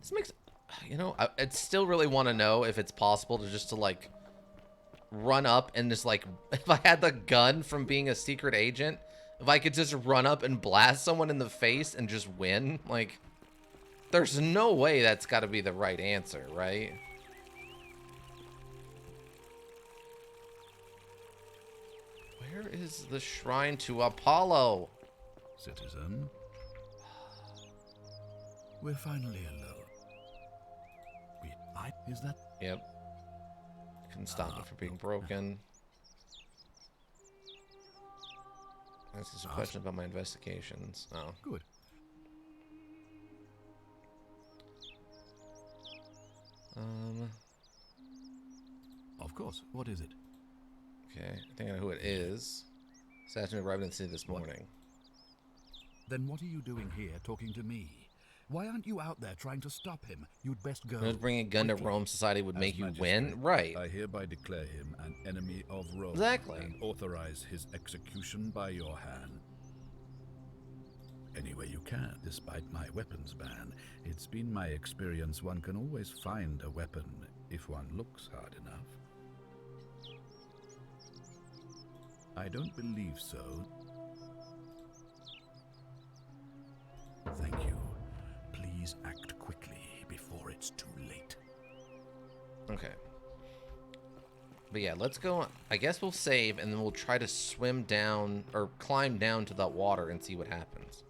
Speaker 1: This makes... You know, I'd still really want to know if it's possible to just like run up and just like, if I had the gun from being a secret agent, if I could just run up and blast someone in the face and just win. Like, there's no way that's got to be the right answer, right? Where is the shrine to Apollo?
Speaker 9: Citizen, we're finally alone. Is that?
Speaker 1: Yep. Couldn't stop it from being broken. This is a question about my investigations. Oh.
Speaker 9: Good. Of course. What is it?
Speaker 1: Okay, I think I know who it is. Assassin arrived in the city this morning.
Speaker 9: Then what are you doing here talking to me? Why aren't you out there trying to stop him? You'd best go.
Speaker 1: Just bringing a gun to Rome society would make you win? Right.
Speaker 9: I hereby declare him an enemy of Rome.
Speaker 1: Exactly.
Speaker 9: And authorize his execution by your hand. Any way you can, despite my weapons ban. It's been my experience one can always find a weapon if one looks hard enough. I don't believe so. Thank you. Please act quickly before it's too late.
Speaker 1: Okay. But yeah, let's go. I guess we'll save and then we'll try to swim down or climb down to that water and see what happens.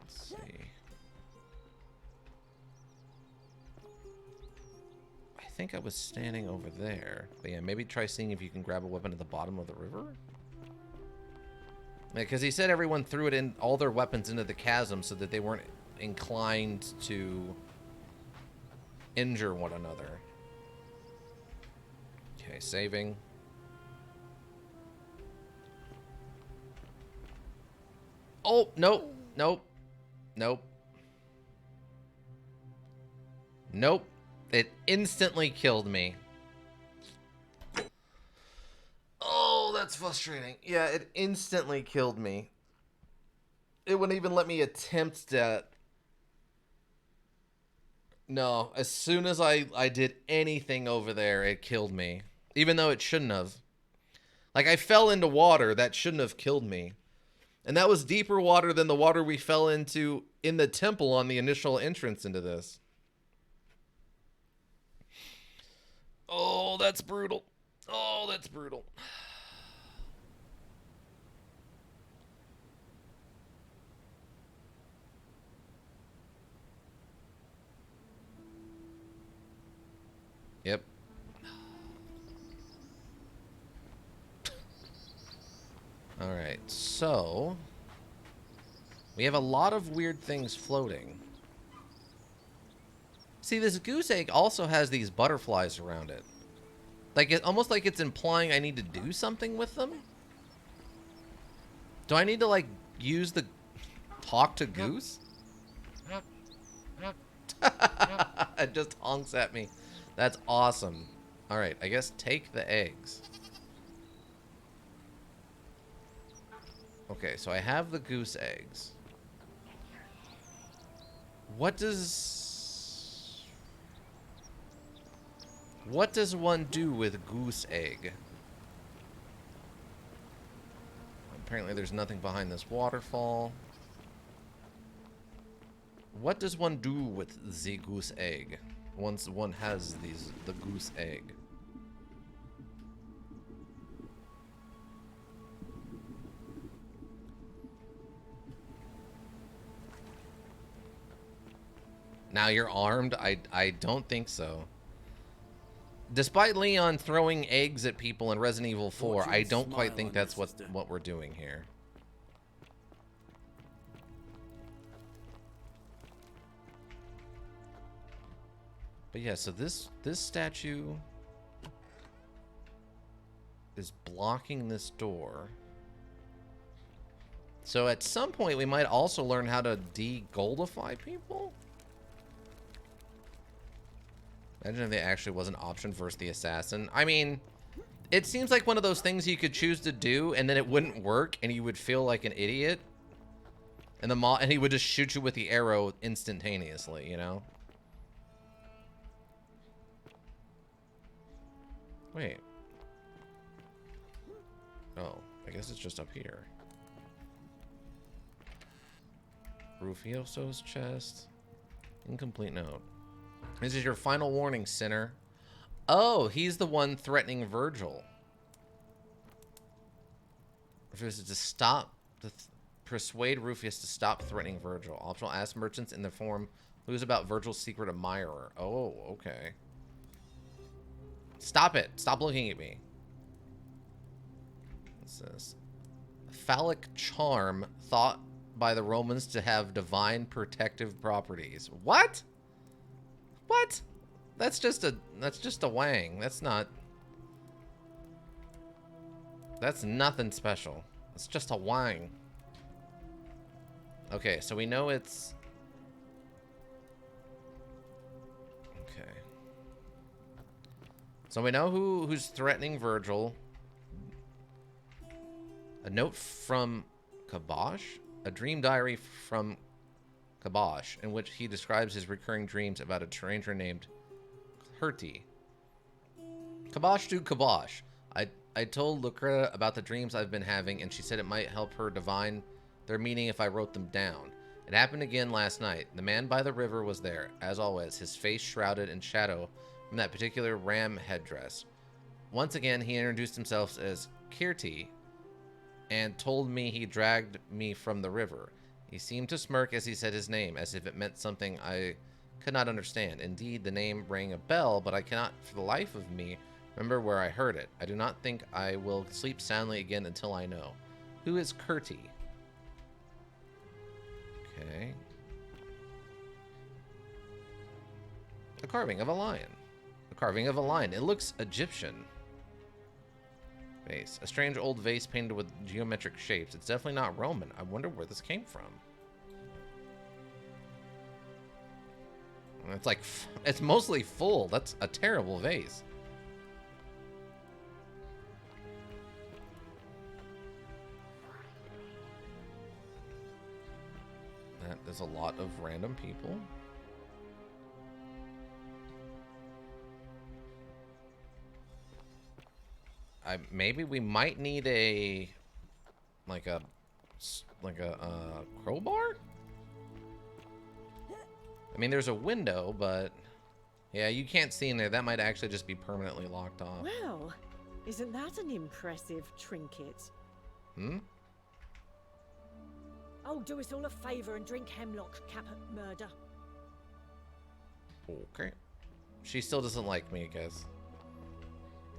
Speaker 1: Let's see. I think I was standing over there. But yeah, maybe try seeing if you can grab a weapon at the bottom of the river. Because he said everyone threw it in, all their weapons into the chasm so that they weren't inclined to injure one another. Okay, saving. Oh, nope, nope, nope. Nope. It instantly killed me. Oh, that's frustrating. Yeah, it instantly killed me. It wouldn't even let me attempt that. No, as soon as I did anything over there, it killed me. Even though it shouldn't have. Like, I fell into water that shouldn't have killed me. And that was deeper water than the water we fell into in the temple on the initial entrance into this. Oh, that's brutal. Oh, that's brutal. Yep. All right, so we have a lot of weird things floating. See, this goose egg also has these butterflies around it. Like, it almost like it's implying I need to do something with them. Do I need to, like, use the talk to goose? It just honks at me. That's awesome. All right, I guess take the eggs. Okay, so I have the goose eggs. What does one do with goose egg? Apparently there's nothing behind this waterfall. What does one do with the goose egg once one has the goose egg? Now you're armed? I don't think so. Despite Leon throwing eggs at people in Resident Evil 4, I don't quite think that's what we're doing here. But yeah, so this statue is blocking this door. So at some point we might also learn how to de-goldify people? Imagine if they actually was an option versus the assassin. I mean, it seems like one of those things you could choose to do and then it wouldn't work and you would feel like an idiot. And and he would just shoot you with the arrow instantaneously, you know? Wait. Oh, I guess it's just up here. Rufioso's chest. Incomplete note. This is your final warning, sinner. Oh, he's the one threatening Virgil. Rufus to stop, persuade Rufus to stop threatening Virgil. Optional ask merchants in the form who's about Virgil's secret admirer. Oh, okay. Stop it. Stop looking at me. What's this? Phallic charm thought by the Romans to have divine protective properties. What? What? That's just a wang. That's nothing special. It's just a wang. Okay, so we know it's... Okay. So we know who's threatening Virgil. A note from Kabosh? A dream diary from Kabosh, in which he describes his recurring dreams about a stranger named Herty. Kabosh to Kabosh. I told Lucreta about the dreams I've been having, and she said it might help her divine their meaning if I wrote them down. It happened again last night. The man by the river was there, as always, his face shrouded in shadow from that particular ram headdress. Once again, he introduced himself as Kirti and told me he dragged me from the river. He seemed to smirk as he said his name, as if it meant something I could not understand. Indeed, the name rang a bell, but I cannot for the life of me remember where I heard it. I do not think I will sleep soundly again until I know. Who is Kirti? Okay. A carving of a lion. A carving of a lion. It looks Egyptian. Vase. A strange old vase painted with geometric shapes. It's definitely not Roman. I wonder where this came from. It's like, it's mostly full. That's a terrible vase. There's a lot of random people. Maybe we might need a like a crowbar. I mean, there's a window, but yeah, you can't see in there. That might actually just be permanently locked off.
Speaker 5: Well, isn't that an impressive trinket?
Speaker 1: Hmm?
Speaker 5: Oh, do us all a favour and drink hemlock, Caput Murder.
Speaker 1: Okay. She still doesn't like me, I guess.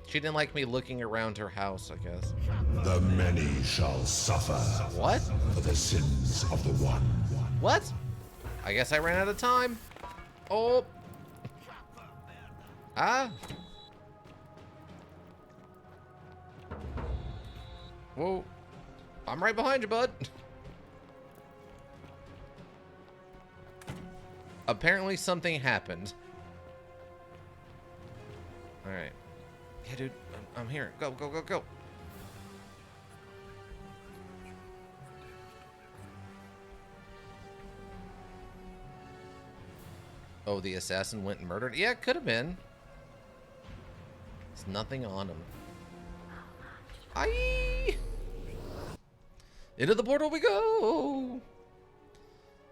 Speaker 1: She didn't like me looking around her house, I guess.
Speaker 17: The many shall suffer.
Speaker 1: What?
Speaker 17: For the sins of the one.
Speaker 1: What? I guess I ran out of time. Oh. Ah. Whoa. I'm right behind you, bud. Apparently something happened. Alright. Yeah, dude. I'm here. Go, go, go, go. Oh, the assassin went and murdered? Yeah, it could have been. There's nothing on him. Aye! Into the portal we go!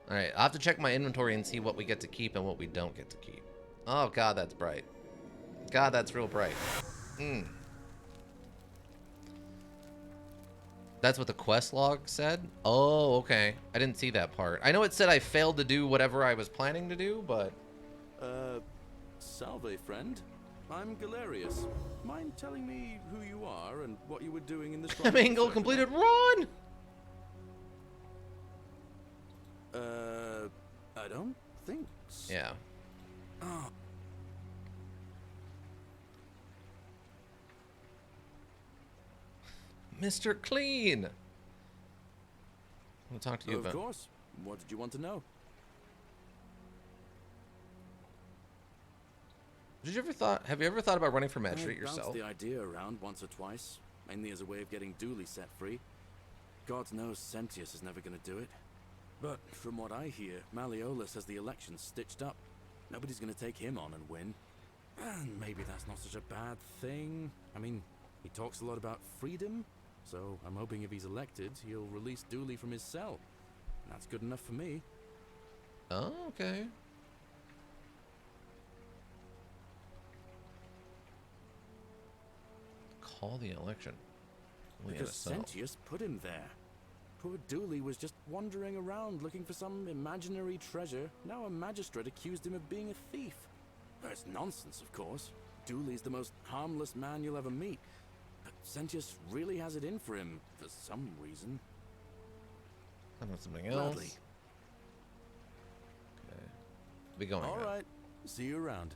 Speaker 1: Alright, I'll have to check my inventory and see what we get to keep and what we don't get to keep. Oh, God, that's bright. God, that's real bright. That's what the quest log said? Oh, okay. I didn't see that part. I know it said I failed to do whatever I was planning to do, but...
Speaker 4: Salve, friend. I'm Galerius. Mind telling me who you are and what you were doing in the shrine?
Speaker 1: Mangle completed run!
Speaker 4: I don't think so.
Speaker 1: Yeah.
Speaker 4: Oh.
Speaker 1: Mr. Clean! I'll talk to you about...
Speaker 4: Of course. What did you want to know?
Speaker 1: Have you ever thought about running for magistrate
Speaker 4: I
Speaker 1: yourself?
Speaker 4: bounced the idea around once or twice, mainly as a way of getting Dooley set free. God knows Sentius is never going to do it. But from what I hear, Malleolus has the election stitched up. Nobody's going to take him on and win. And maybe that's not such a bad thing. I mean, he talks a lot about freedom, so I'm hoping if he's elected, he'll release Dooley from his cell. That's good enough for me.
Speaker 1: Oh, okay. Call the election.
Speaker 4: Because Sentius put him there. Poor Dooley was just wandering around looking for some imaginary treasure. Now a magistrate accused him of being a thief. It's nonsense, of course. Dooley's the most harmless man you'll ever meet. But Sentius really has it in for him, for some reason.
Speaker 1: How about something else?
Speaker 4: Gladly.
Speaker 1: Okay. Be going.
Speaker 4: All right. See you around.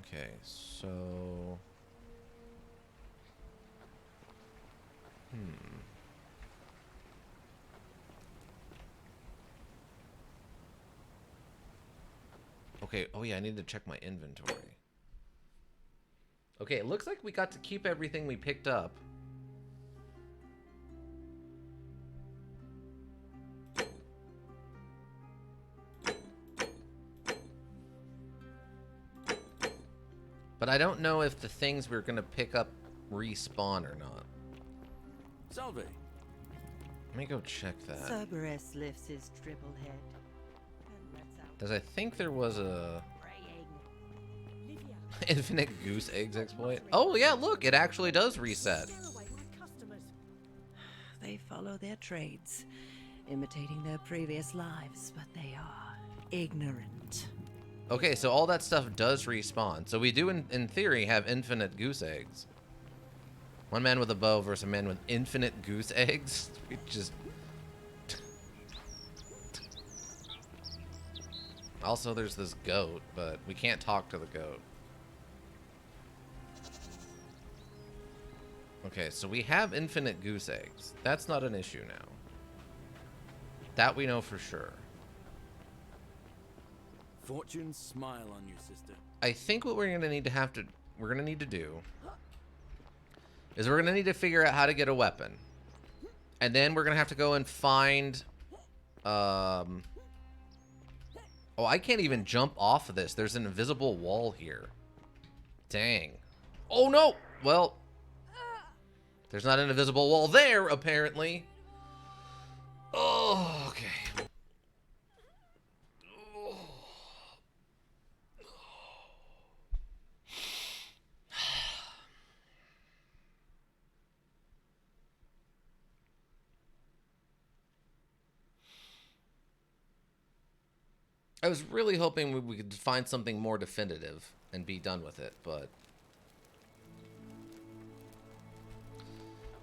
Speaker 1: Okay, so... Okay, oh yeah, I need to check my inventory. Okay, it looks like we got to keep everything we picked up. But I don't know if the things we're gonna pick up respawn or not.
Speaker 4: Salve.
Speaker 1: Let me go check that.
Speaker 20: Cerberus lifts his triple head and lets out
Speaker 1: Because I think there was a infinite goose eggs exploit. Oh yeah, look, it actually does reset.
Speaker 20: They follow their trades, imitating their previous lives, but they are ignorant.
Speaker 1: Okay, so all that stuff does respawn. So we do, in theory, have infinite goose eggs. One man with a bow versus a man with infinite goose eggs. We just... Also, there's this goat, but we can't talk to the goat. Okay, so we have infinite goose eggs. That's not an issue now. That we know for sure.
Speaker 4: Fortune smile on you, sister.
Speaker 1: I think what we're gonna need to do is we're gonna need to figure out how to get a weapon, and then we're gonna have to go and find. Oh, I can't even jump off of this. There's an invisible wall here. Dang. Oh no. Well, there's not an invisible wall there apparently. Oh, okay. I was really hoping we could find something more definitive and be done with it, but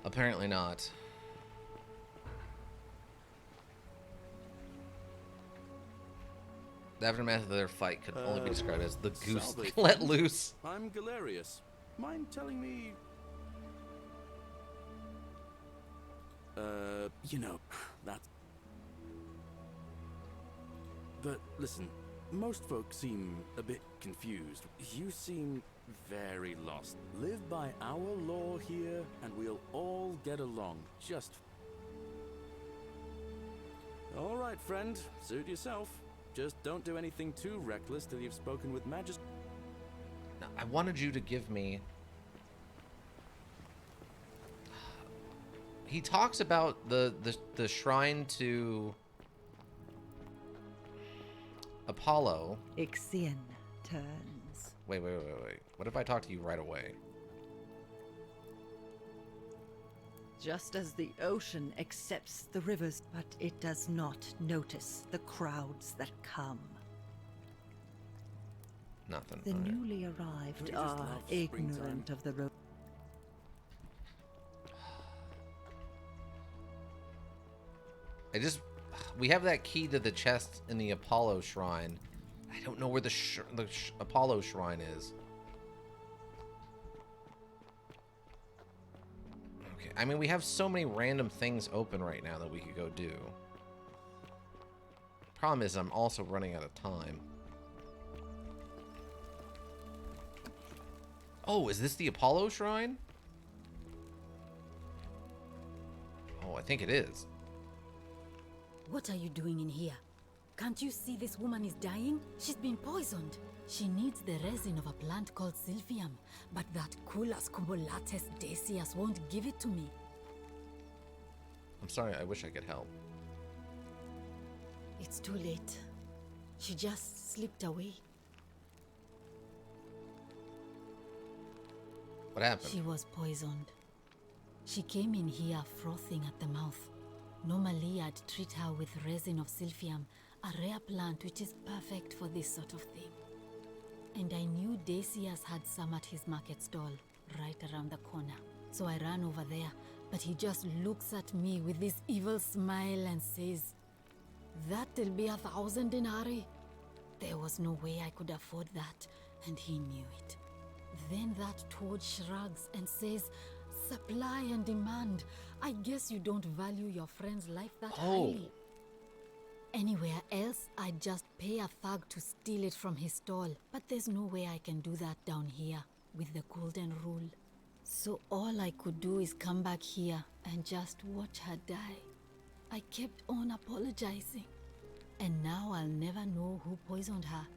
Speaker 1: apparently not. The aftermath of their fight could only be described as the goose
Speaker 4: Salve,
Speaker 1: let
Speaker 4: friend.
Speaker 1: loose.
Speaker 4: I'm Galerius. Mind telling me... you know, that's... But listen, most folks seem a bit confused. You seem very lost. Live by our law here, and we'll all get along. Just... All right, friend. Suit yourself. Just don't do anything too reckless till you've spoken with Majesty.
Speaker 1: Now, I wanted you to give me... He talks about the shrine to Apollo.
Speaker 20: Ixion turns.
Speaker 1: Wait. What if I talk to you right away?
Speaker 20: Just as the ocean accepts the rivers, but it does not notice the crowds that come.
Speaker 1: Nothing.
Speaker 20: The
Speaker 1: Okay.
Speaker 20: newly arrived
Speaker 4: We just
Speaker 20: are
Speaker 4: love
Speaker 20: ignorant
Speaker 4: springtime.
Speaker 20: of the road.
Speaker 1: We have that key to the chest in the Apollo shrine. I don't know where the Apollo shrine is. Okay, I mean, we have so many random things open right now that we could go do. Problem is, I'm also running out of time. Oh, is this the Apollo shrine? Oh, I think it is.
Speaker 3: What are you doing in here? Can't you see this woman is dying? She's been poisoned. She needs the resin of a plant called Sylphium, but that Culus cumbulatus Decius won't give it to me.
Speaker 1: I'm sorry, I wish I could help.
Speaker 3: It's too late. She just slipped away.
Speaker 1: What happened?
Speaker 3: She was poisoned. She came in here frothing at the mouth. Normally, I'd treat her with resin of Sylphium, a rare plant which is perfect for this sort of thing. And I knew Decius had some at his market stall, right around the corner. So I ran over there, but he just looks at me with this evil smile and says, "That'll be 1,000 denarii." There was no way I could afford that, and he knew it. Then that toad shrugs and says, "Supply and demand. I guess you don't value your friend's life that highly." Anywhere else, I'd just pay a thug to steal it from his stall. But there's no way I can do that down here with the golden rule. So all I could do is come back here and just watch her die. I kept on apologizing. And now I'll never know who poisoned her,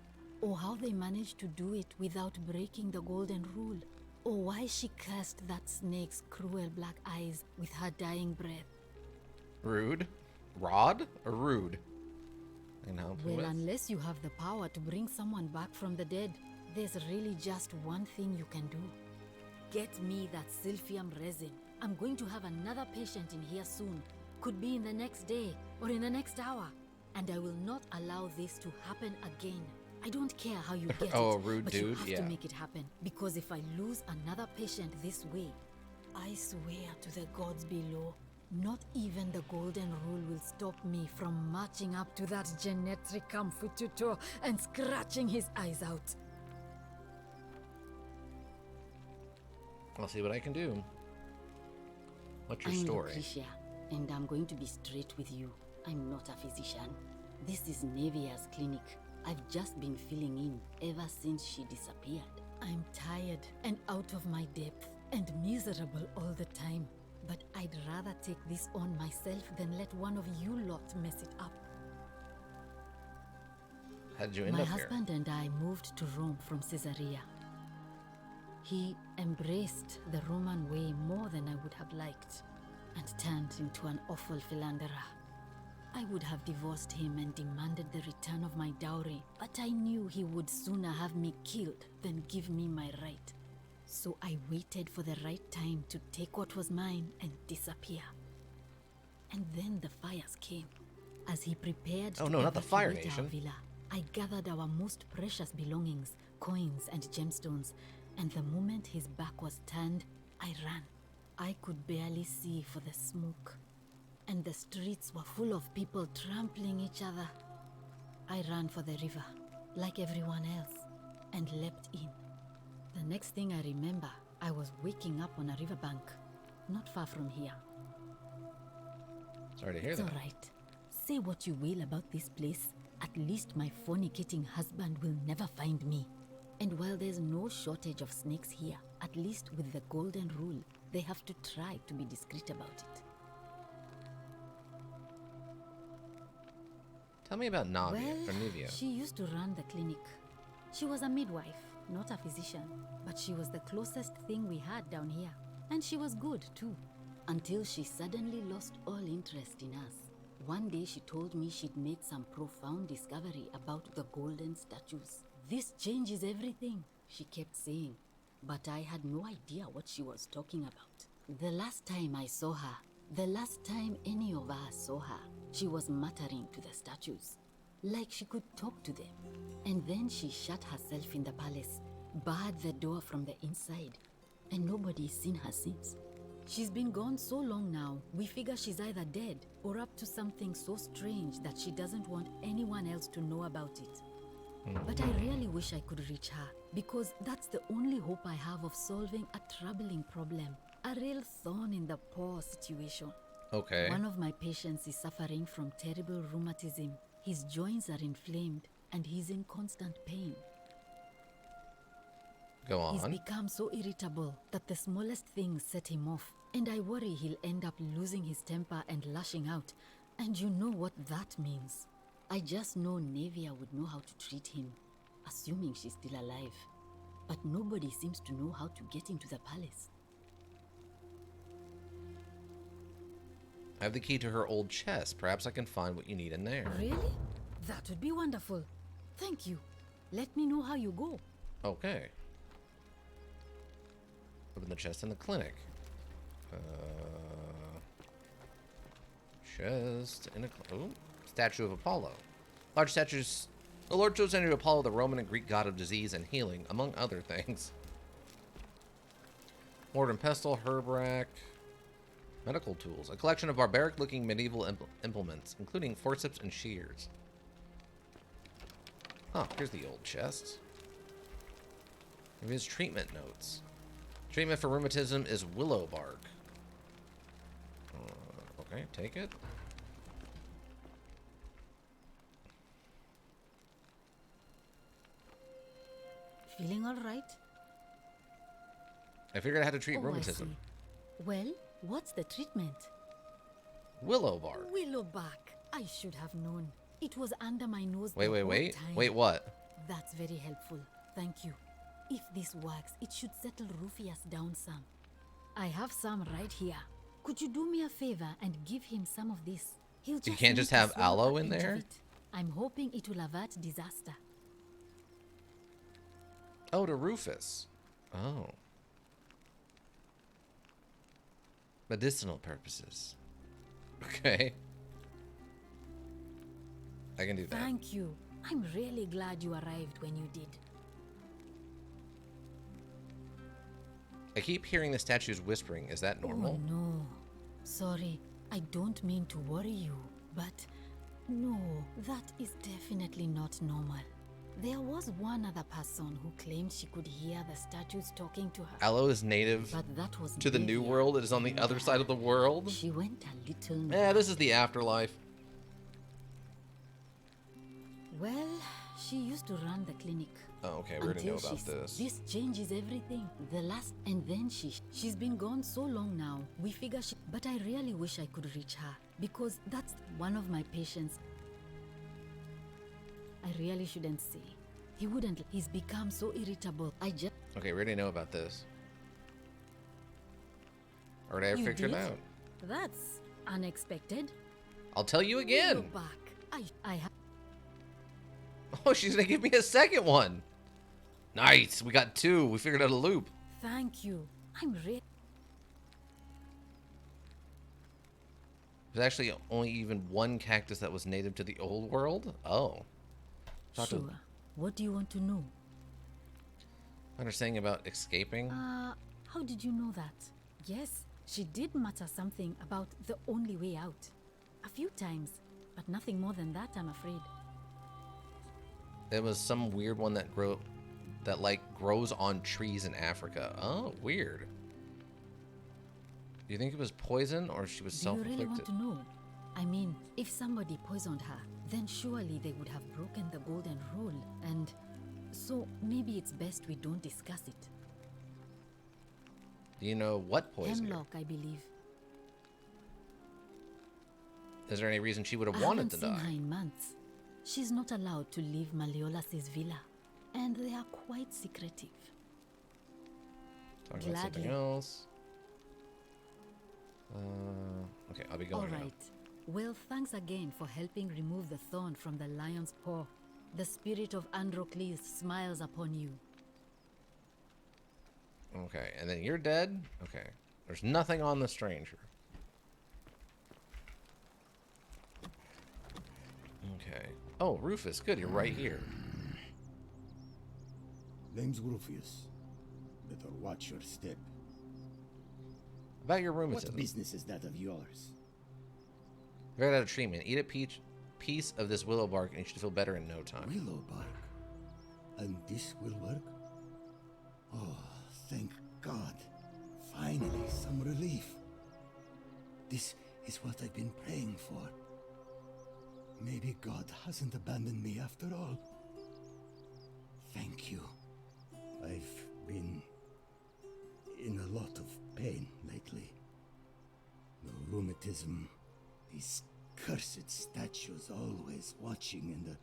Speaker 3: or how they managed to do it without breaking the golden rule, or why she cursed that snake's cruel black eyes with her dying breath.
Speaker 1: Rude? Rod or rude? You know,
Speaker 3: Well, unless you have the power to bring someone back from the dead, there's really just one thing you can do. Get me that Silphium resin. I'm going to have another patient in here soon. Could be in the next day or in the next hour. And I will not allow this to happen again. I don't care how you get
Speaker 1: Oh,
Speaker 3: it,
Speaker 1: a rude
Speaker 3: but
Speaker 1: dude?
Speaker 3: you have
Speaker 1: Yeah.
Speaker 3: to make it happen. Because if I lose another patient this way, I swear to the gods below, not even the golden rule will stop me from marching up to that Genetricum Fututo and scratching his eyes out.
Speaker 1: I'll see what I can do. What's your
Speaker 3: I'm
Speaker 1: story?
Speaker 3: Lucretia, and I'm going to be straight with you. I'm not a physician. This is Nevia's clinic. I've just been filling in ever since she disappeared. I'm tired and out of my depth and miserable all the time. But I'd rather take this on myself than let one of you lot mess it up.
Speaker 1: How did you end
Speaker 3: My
Speaker 1: up here?
Speaker 3: husband and I moved to Rome from Caesarea. He embraced the Roman way more than I would have liked and turned into an awful philanderer. I would have divorced him and demanded the return of my dowry, but I knew he would sooner have me killed than give me my right. So I waited for the right time to take what was mine and disappear. And then the fires came. As he prepared
Speaker 1: Oh
Speaker 3: to
Speaker 1: no, not the Fire
Speaker 3: evacuate our
Speaker 1: Nation.
Speaker 3: villa, I gathered our most precious belongings, coins and gemstones, and the moment his back was turned, I ran. I could barely see for the smoke, and the streets were full of people trampling each other. I ran for the river, like everyone else, and leapt in. The next thing I remember, I was waking up on a riverbank, not far from here.
Speaker 1: Sorry to hear
Speaker 3: It's
Speaker 1: that.
Speaker 3: all right. Say what you will about this place. At least my fornicating husband will never find me. And while there's no shortage of snakes here, at least with the golden rule, they have to try to be discreet about it.
Speaker 1: Tell me about Navia, or Nivea.
Speaker 3: She used to run the clinic. She was a midwife, not a physician, but she was the closest thing we had down here. And she was good, too, until she suddenly lost all interest in us. One day she told me she'd made some profound discovery about the golden statues. This changes everything, she kept saying, but I had no idea what she was talking about. The last time I saw her, the last time any of us saw her, she was muttering to the statues, like she could talk to them. And then she shut herself in the palace, barred the door from the inside, and nobody's seen her since. She's been gone so long now, we figure she's either dead or up to something so strange that she doesn't want anyone else to know about it. But I really wish I could reach her, because that's the only hope I have of solving a troubling problem, a real thorn in the paw situation.
Speaker 1: Okay.
Speaker 3: One of my patients is suffering from terrible rheumatism. His joints are inflamed and he's in constant pain.
Speaker 1: Go on.
Speaker 3: He's become so irritable that the smallest things set him off, and I worry he'll end up losing his temper and lashing out, and you know what that means. I just know Nevia would know how to treat him, assuming she's still alive. But nobody seems to know how to get into the palace.
Speaker 1: I have the key to her old chest. Perhaps I can find what you need in there.
Speaker 3: Really? That would be wonderful. Thank you. Let me know how you go.
Speaker 1: Okay. Open the chest in the clinic. Chest in a... Oh, statue of Apollo. Large statues... The Lord chose to Apollo, the Roman and Greek god of disease and healing, among other things. Mortar and pestle, herb rack... Medical tools. A collection of barbaric-looking medieval implements, including forceps and shears. Oh, here's the old chest. His treatment notes. Treatment for rheumatism is willow bark. Okay, take it.
Speaker 3: feeling all right?
Speaker 1: I figured out how to treat
Speaker 3: Oh, I
Speaker 1: rheumatism.
Speaker 3: see. Well, what's the treatment?
Speaker 1: Willow bark.
Speaker 3: Willow bark. I should have known. It was under my nose
Speaker 1: Wait,
Speaker 3: the
Speaker 1: wait,
Speaker 3: whole
Speaker 1: wait.
Speaker 3: time.
Speaker 1: Wait, what?
Speaker 3: That's very helpful. Thank you. If this works, it should settle Rufius down some. I have some right here. Could you do me a favor and give him some of this? He'll
Speaker 1: You
Speaker 3: just
Speaker 1: can't
Speaker 3: need
Speaker 1: just
Speaker 3: to
Speaker 1: have
Speaker 3: swallow
Speaker 1: aloe
Speaker 3: a
Speaker 1: in
Speaker 3: pinch of
Speaker 1: there?
Speaker 3: it. I'm hoping it will avert disaster.
Speaker 1: Oh, to Rufus. Oh. Medicinal purposes. Okay. I can do that.
Speaker 3: Thank you. I'm really glad you arrived when you did.
Speaker 1: I keep hearing the statues whispering. Is that normal?
Speaker 3: Oh no. Sorry, I don't mean to worry you, but no, that is definitely not normal. There was one other person who claimed she could hear the statues talking to her.
Speaker 1: Aloe is native
Speaker 3: But that was
Speaker 1: to the new
Speaker 3: Delia.
Speaker 1: world. It is on the other side of the world.
Speaker 3: She went a little...
Speaker 1: Eh, this is the afterlife.
Speaker 3: Well, she used to run the clinic.
Speaker 1: Oh, okay. We already know
Speaker 3: Until
Speaker 1: about this.
Speaker 3: This changes everything. The last... And then she's been gone so long now. We figure she... But I really wish I could reach her. Because that's one of my patients. I really shouldn't say. He wouldn't. He's become so irritable. I just...
Speaker 1: Okay, we already know about this. Already
Speaker 3: You
Speaker 1: figured it
Speaker 3: did?
Speaker 1: out.
Speaker 3: That's unexpected.
Speaker 1: I'll tell you again.
Speaker 3: Go back. I have...
Speaker 1: Oh, she's gonna give me a second one. Nice. We got two. We figured out a loop.
Speaker 3: Thank you. I'm ready.
Speaker 1: There's actually only even one cactus that was native to the old world. Oh. Talk to-
Speaker 3: Sure. What do you want to know?
Speaker 1: Understanding about escaping.
Speaker 3: How did you know that? Yes, she did mutter something about the only way out. A few times, but nothing more than that, I'm afraid.
Speaker 1: There was some weird one that grows on trees in Africa. Oh, weird. Do you think it was poison or she was
Speaker 3: Do you really want
Speaker 1: self-inflicted?
Speaker 3: to know? I mean, if somebody poisoned her, then surely they would have broken the golden rule, and so maybe it's best we don't discuss it.
Speaker 1: Do you know what poison?
Speaker 3: Hemlock, I believe.
Speaker 1: Is there any reason she would have
Speaker 3: I
Speaker 1: wanted
Speaker 3: haven't
Speaker 1: to
Speaker 3: seen
Speaker 1: die?
Speaker 3: her in months. She's not allowed to leave Malleolas's villa, and they are quite secretive.
Speaker 1: Talk about something
Speaker 3: Gladly.
Speaker 1: else. Okay, I'll be
Speaker 3: All
Speaker 1: going now.
Speaker 3: right. Well, thanks again for helping remove the thorn from the lion's paw. The spirit of Androcles smiles upon you.
Speaker 1: Okay, and then you're dead? Okay. There's nothing on the stranger. Okay. Oh, Rufus, good, you're right here.
Speaker 21: Name's Rufius. Better watch your step.
Speaker 1: About your
Speaker 21: What
Speaker 1: rheumatism.
Speaker 21: business is that of yours?
Speaker 1: Right out of treatment. Eat a piece of this willow bark and you should feel better in no time.
Speaker 21: Willow bark? And this will work? Oh, thank God. Finally, some relief. This is what I've been praying for. Maybe God hasn't abandoned me after all. Thank you. I've been in a lot of pain lately. The rheumatism, these cursed statues always watching, and the...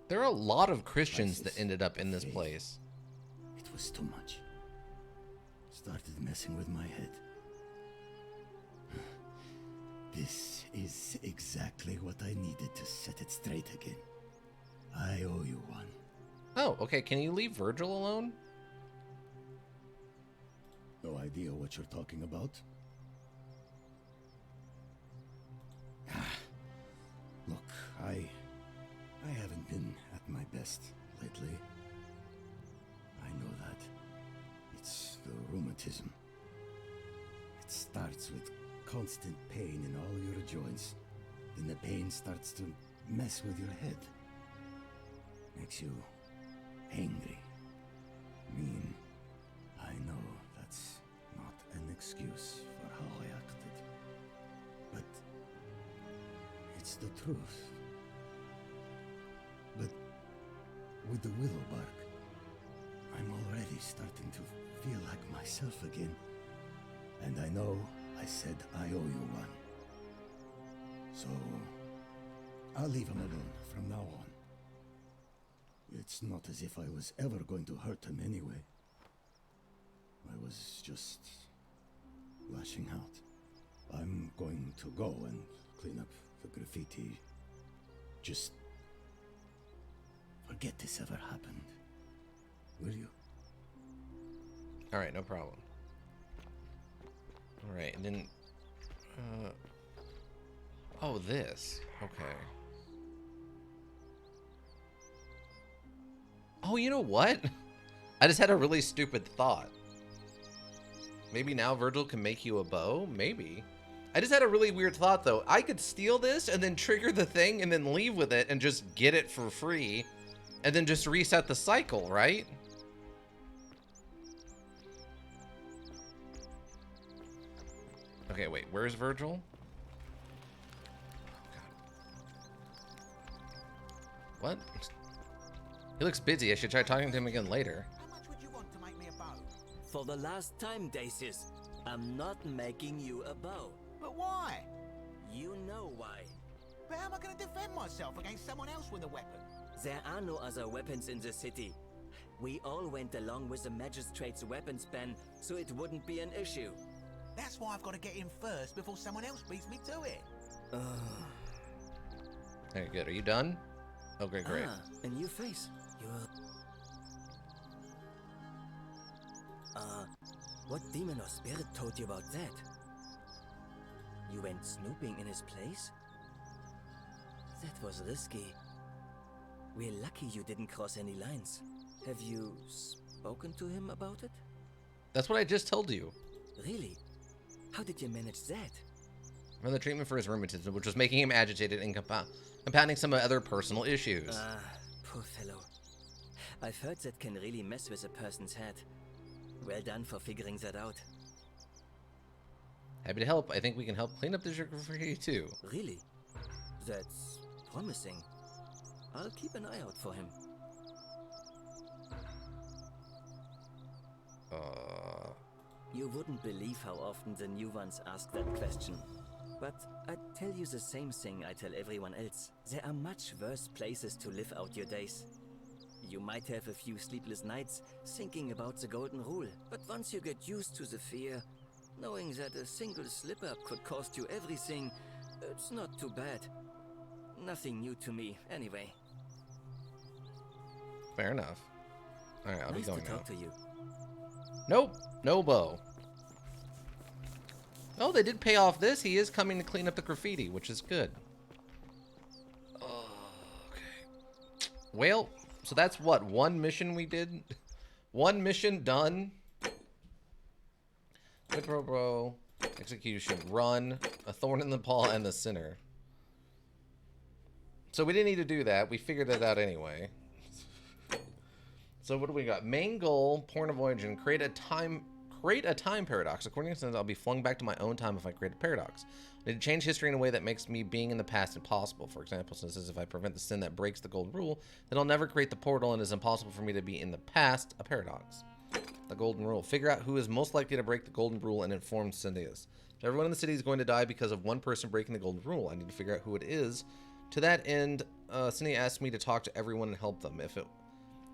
Speaker 1: There are a lot of Christians that ended up in this place.
Speaker 21: It was too much. Started messing with my head. This is exactly what I needed to set it straight again. I owe you one.
Speaker 1: Oh, okay. Can you leave Virgil alone?
Speaker 21: No idea what you're talking about? Look, I haven't been at my best lately. I know that. It's the rheumatism. It starts with constant pain in all your joints. Then the pain starts to mess with your head. Makes you angry, mean. I know that's not an excuse for how I acted. But it's the truth. But with the willow bark, I'm already starting to feel like myself again. And I know I said I owe you one. So, I'll leave him alone from now on. It's not as if I was ever going to hurt him anyway. I was just lashing out. I'm going to go and clean up the graffiti. Just forget this ever happened. Will you?
Speaker 1: Alright, no problem. Alright, and then... oh, this. Okay. Oh, you know what? I just had a really stupid thought. Maybe now Virgil can make you a bow? Maybe. I just had a really weird thought, though. I could steal this and then trigger the thing and then leave with it and just get it for free. And then just reset the cycle, right? Okay, wait. Where's Virgil? What? He looks busy. I should try talking to him again later.
Speaker 14: For the last time, Dacius, I'm not making you a bow.
Speaker 13: But why?
Speaker 14: You know why.
Speaker 13: But how am I going to defend myself against someone else with a weapon?
Speaker 14: There are no other weapons in the city. We all went along with the magistrate's weapons ban, so it wouldn't be an issue.
Speaker 13: That's why I've got to get in first before someone else beats me to it.
Speaker 1: Very good. Are you done? Okay, great.
Speaker 14: Ah, a new face. You're... what demon or spirit told you about that? You went snooping in his place? That was risky. We're lucky you didn't cross any lines. Have you spoken to him about it?
Speaker 1: That's what I just told you.
Speaker 14: Really? How did you manage that?
Speaker 1: From the treatment for his rheumatism, which was making him agitated and compounding some other personal issues.
Speaker 14: Ah, poor fellow. I've heard that can really mess with a person's head. Well done for figuring that out.
Speaker 1: Happy to help. I think we can help clean up the graffiti too.
Speaker 14: Really? That's promising. I'll keep an eye out for him. You wouldn't believe how often the new ones ask that question. But I'd tell you the same thing I tell everyone else. There are much worse places to live out your days. You might have a few sleepless nights thinking about the golden rule, but once you get used to the fear, knowing that a single slip-up could cost you everything, it's not too bad. Nothing new to me, anyway.
Speaker 1: Fair enough. Alright, I'll
Speaker 14: nice
Speaker 1: be going
Speaker 14: to talk
Speaker 1: now.
Speaker 14: to you.
Speaker 1: Nope, no bow. Oh, they did pay off this. He is coming to clean up the graffiti, which is good. Okay. Well, so that's what, one mission we did? One mission done. Good bro. Execution. Run. A thorn in the paw and the sinner. So we didn't need to do that. We figured that out anyway. So what do we got? Main goal, Point of Origin, create a time paradox. According to this, I'll be flung back to my own time if I create a paradox. I need to change history in a way that makes me being in the past impossible. For example, since if I prevent the sin that breaks the golden rule, then I'll never create the portal and it's impossible for me to be in the past, a paradox. The golden rule. Figure out who is most likely to break the golden rule and inform Cyndius. Everyone in the city is going to die because of one person breaking the golden rule. I need to figure out who it is. To that end, Cindy asked me to talk to everyone and help them. If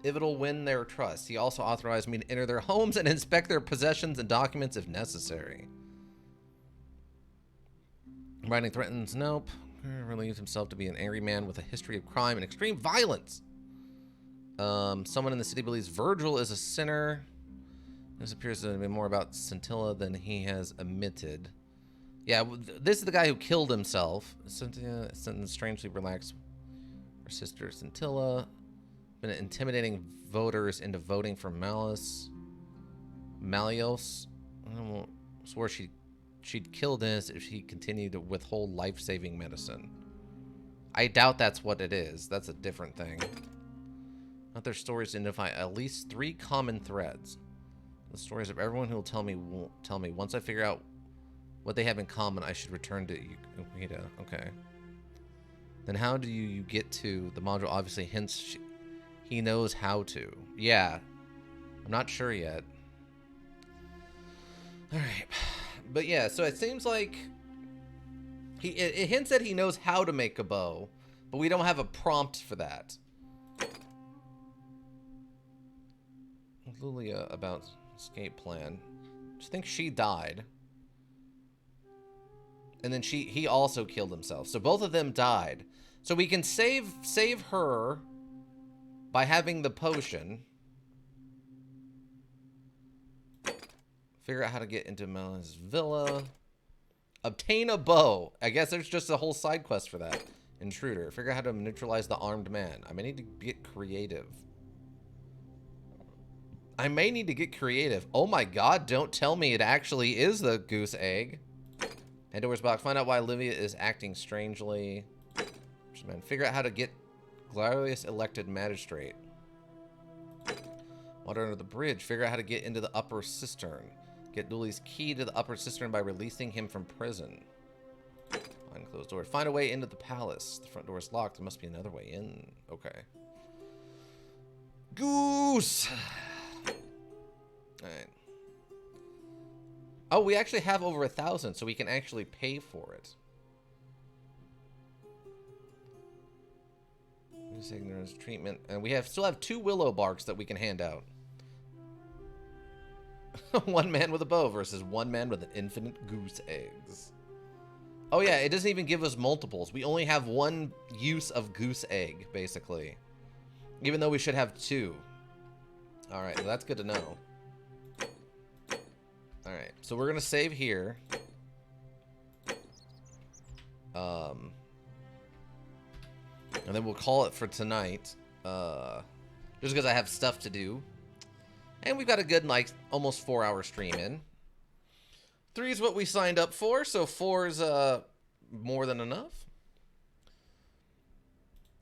Speaker 1: it'll win their trust. He also authorized me to enter their homes and inspect their possessions and documents if necessary. Writing threatens, nope. Relieves himself to be an angry man with a history of crime and extreme violence. Someone in the city believes Virgil is a sinner. This appears to be more about Scintilla than he has admitted. Yeah, this is the guy who killed himself. Scintilla, strangely relaxed. Her sister Scintilla. Been intimidating voters into voting for Malios. Swore she'd kill Dennis if she continued to withhold life-saving medicine. I doubt that's what it is. That's a different thing. Not their stories identify at least 3 common threads. The stories of everyone who will tell me once I figure out what they have in common, I should return to Yukuhita. Okay. Then how do you get to the module? Obviously hints he knows how to. Yeah. I'm not sure yet. Alright. But yeah, so it seems like it hints that he knows how to make a bow, but we don't have a prompt for that. Lulia about escape plan. I think she died. And then he also killed himself. So both of them died. So we can save her by having the potion. Figure out how to get into Mel's villa. Obtain a bow. I guess there's just a whole side quest for that. Intruder. Figure out how to neutralize the armed man. I may need to get creative. Oh my god, don't tell me it actually is the goose egg. Pandora's box. Find out why Olivia is acting strangely. Man, figure out how to get Glorious elected magistrate. Water under the bridge. Figure out how to get into the upper cistern. Get Dooley's key to the upper cistern by releasing him from prison. Find closed door. Find a way into the palace. The front door is locked. There must be another way in. Okay. Goose! Alright. Oh, we actually have over 1,000, so we can actually pay for it. Use ignorance treatment. And we still have 2 willow barks that we can hand out. 1 man with a bow versus 1 man with an infinite goose eggs. Oh yeah, it doesn't even give us multiples. We only have 1 use of goose egg, basically. Even though we should have 2. Alright, well, that's good to know. Alright, so we're gonna save here. And then we'll call it for tonight. Just because I have stuff to do. And we've got a good, like, almost 4-hour stream in. 3 is what we signed up for, so 4 is more than enough.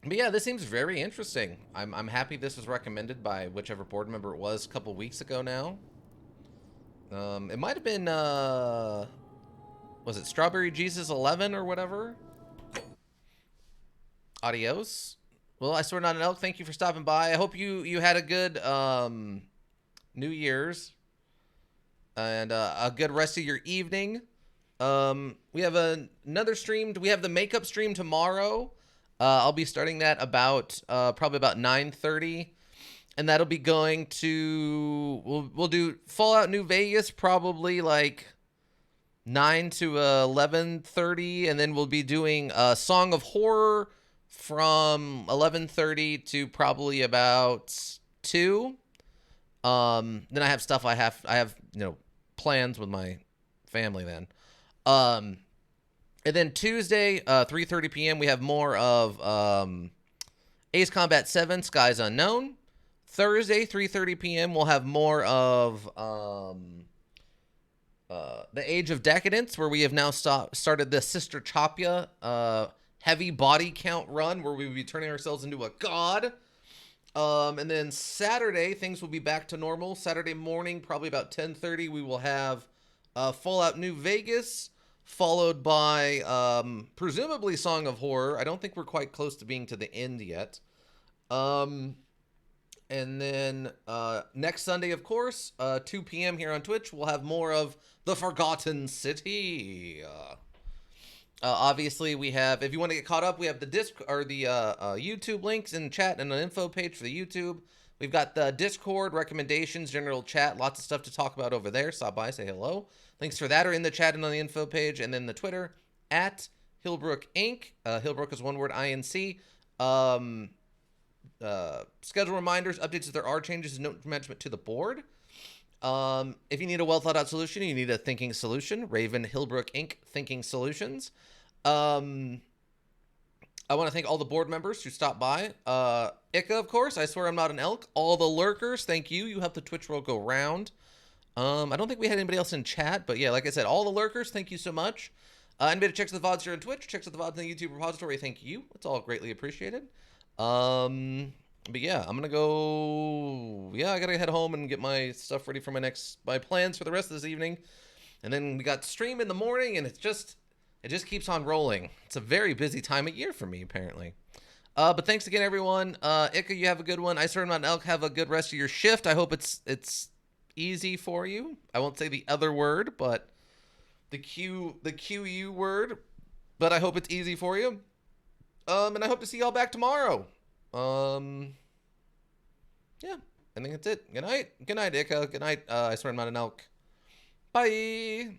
Speaker 1: But yeah, this seems very interesting. I'm happy this was recommended by whichever board member it was a couple weeks ago now. It might have been, was it Strawberry Jesus 11 or whatever? Adios. Well, I swear not an elk. Thank you for stopping by. I hope you had a good New Year's and a good rest of your evening. We have another stream. We have the makeup stream tomorrow. I'll be starting that about probably about 9:30. And that'll be going to, we'll do Fallout New Vegas probably like 9 to 11:30, and then we'll be doing Song of Horror from 11:30 to probably about 2. Then I have stuff I have plans with my family then. And then Tuesday 3:30 p.m. we have more of Ace Combat 7 Skies Unknown. Thursday, 3:30 p.m., we'll have more of The Age of Decadence, where we have now started the Sister Chapia heavy body count run, where we will be turning ourselves into a god. And then Saturday, things will be back to normal. Saturday morning, probably about 10:30, we will have Fallout New Vegas, followed by presumably Song of Horror. I don't think we're quite close to being to the end yet. And then next Sunday, of course, 2 p.m. here on Twitch, we'll have more of The Forgotten City. Obviously, we have, if you want to get caught up, we have the YouTube links in chat and an info page for the YouTube. We've got the Discord, recommendations, general chat, lots of stuff to talk about over there. Stop by, say hello. Links for that are in the chat and on the info page. And then the Twitter, at Hillbrook Inc. Hillbrook is one word, INC. Schedule reminders, updates if there are changes, note management to the board. If you need a well thought out solution, you need a thinking solution. Raven Hillbrook Inc. Thinking Solutions. I want to thank all the board members who stopped by. Ika, of course. I swear I'm not an elk. All the lurkers, thank you. You helped the Twitch world go round. I don't think we had anybody else in chat, but yeah, like I said, all the lurkers, thank you so much. Anybody who checks the VODs here on Twitch, checks out the VODs in the YouTube repository, thank you. It's all greatly appreciated. But yeah, I'm gonna go. Yeah, I gotta head home and get my stuff ready for my plans for the rest of this evening. And then we got stream in the morning, and it just keeps on rolling. It's a very busy time of year for me, apparently. But thanks again, everyone. Ika, you have a good one. I Swear I'm Not an Elk, have a good rest of your shift. I hope it's easy for you. I won't say the other word, but the QU word. But I hope it's easy for you. And I hope to see y'all back tomorrow. Yeah, I think that's it. Good night. Good night, Ika. Good night. I Swear I'm Not an Elk. Bye.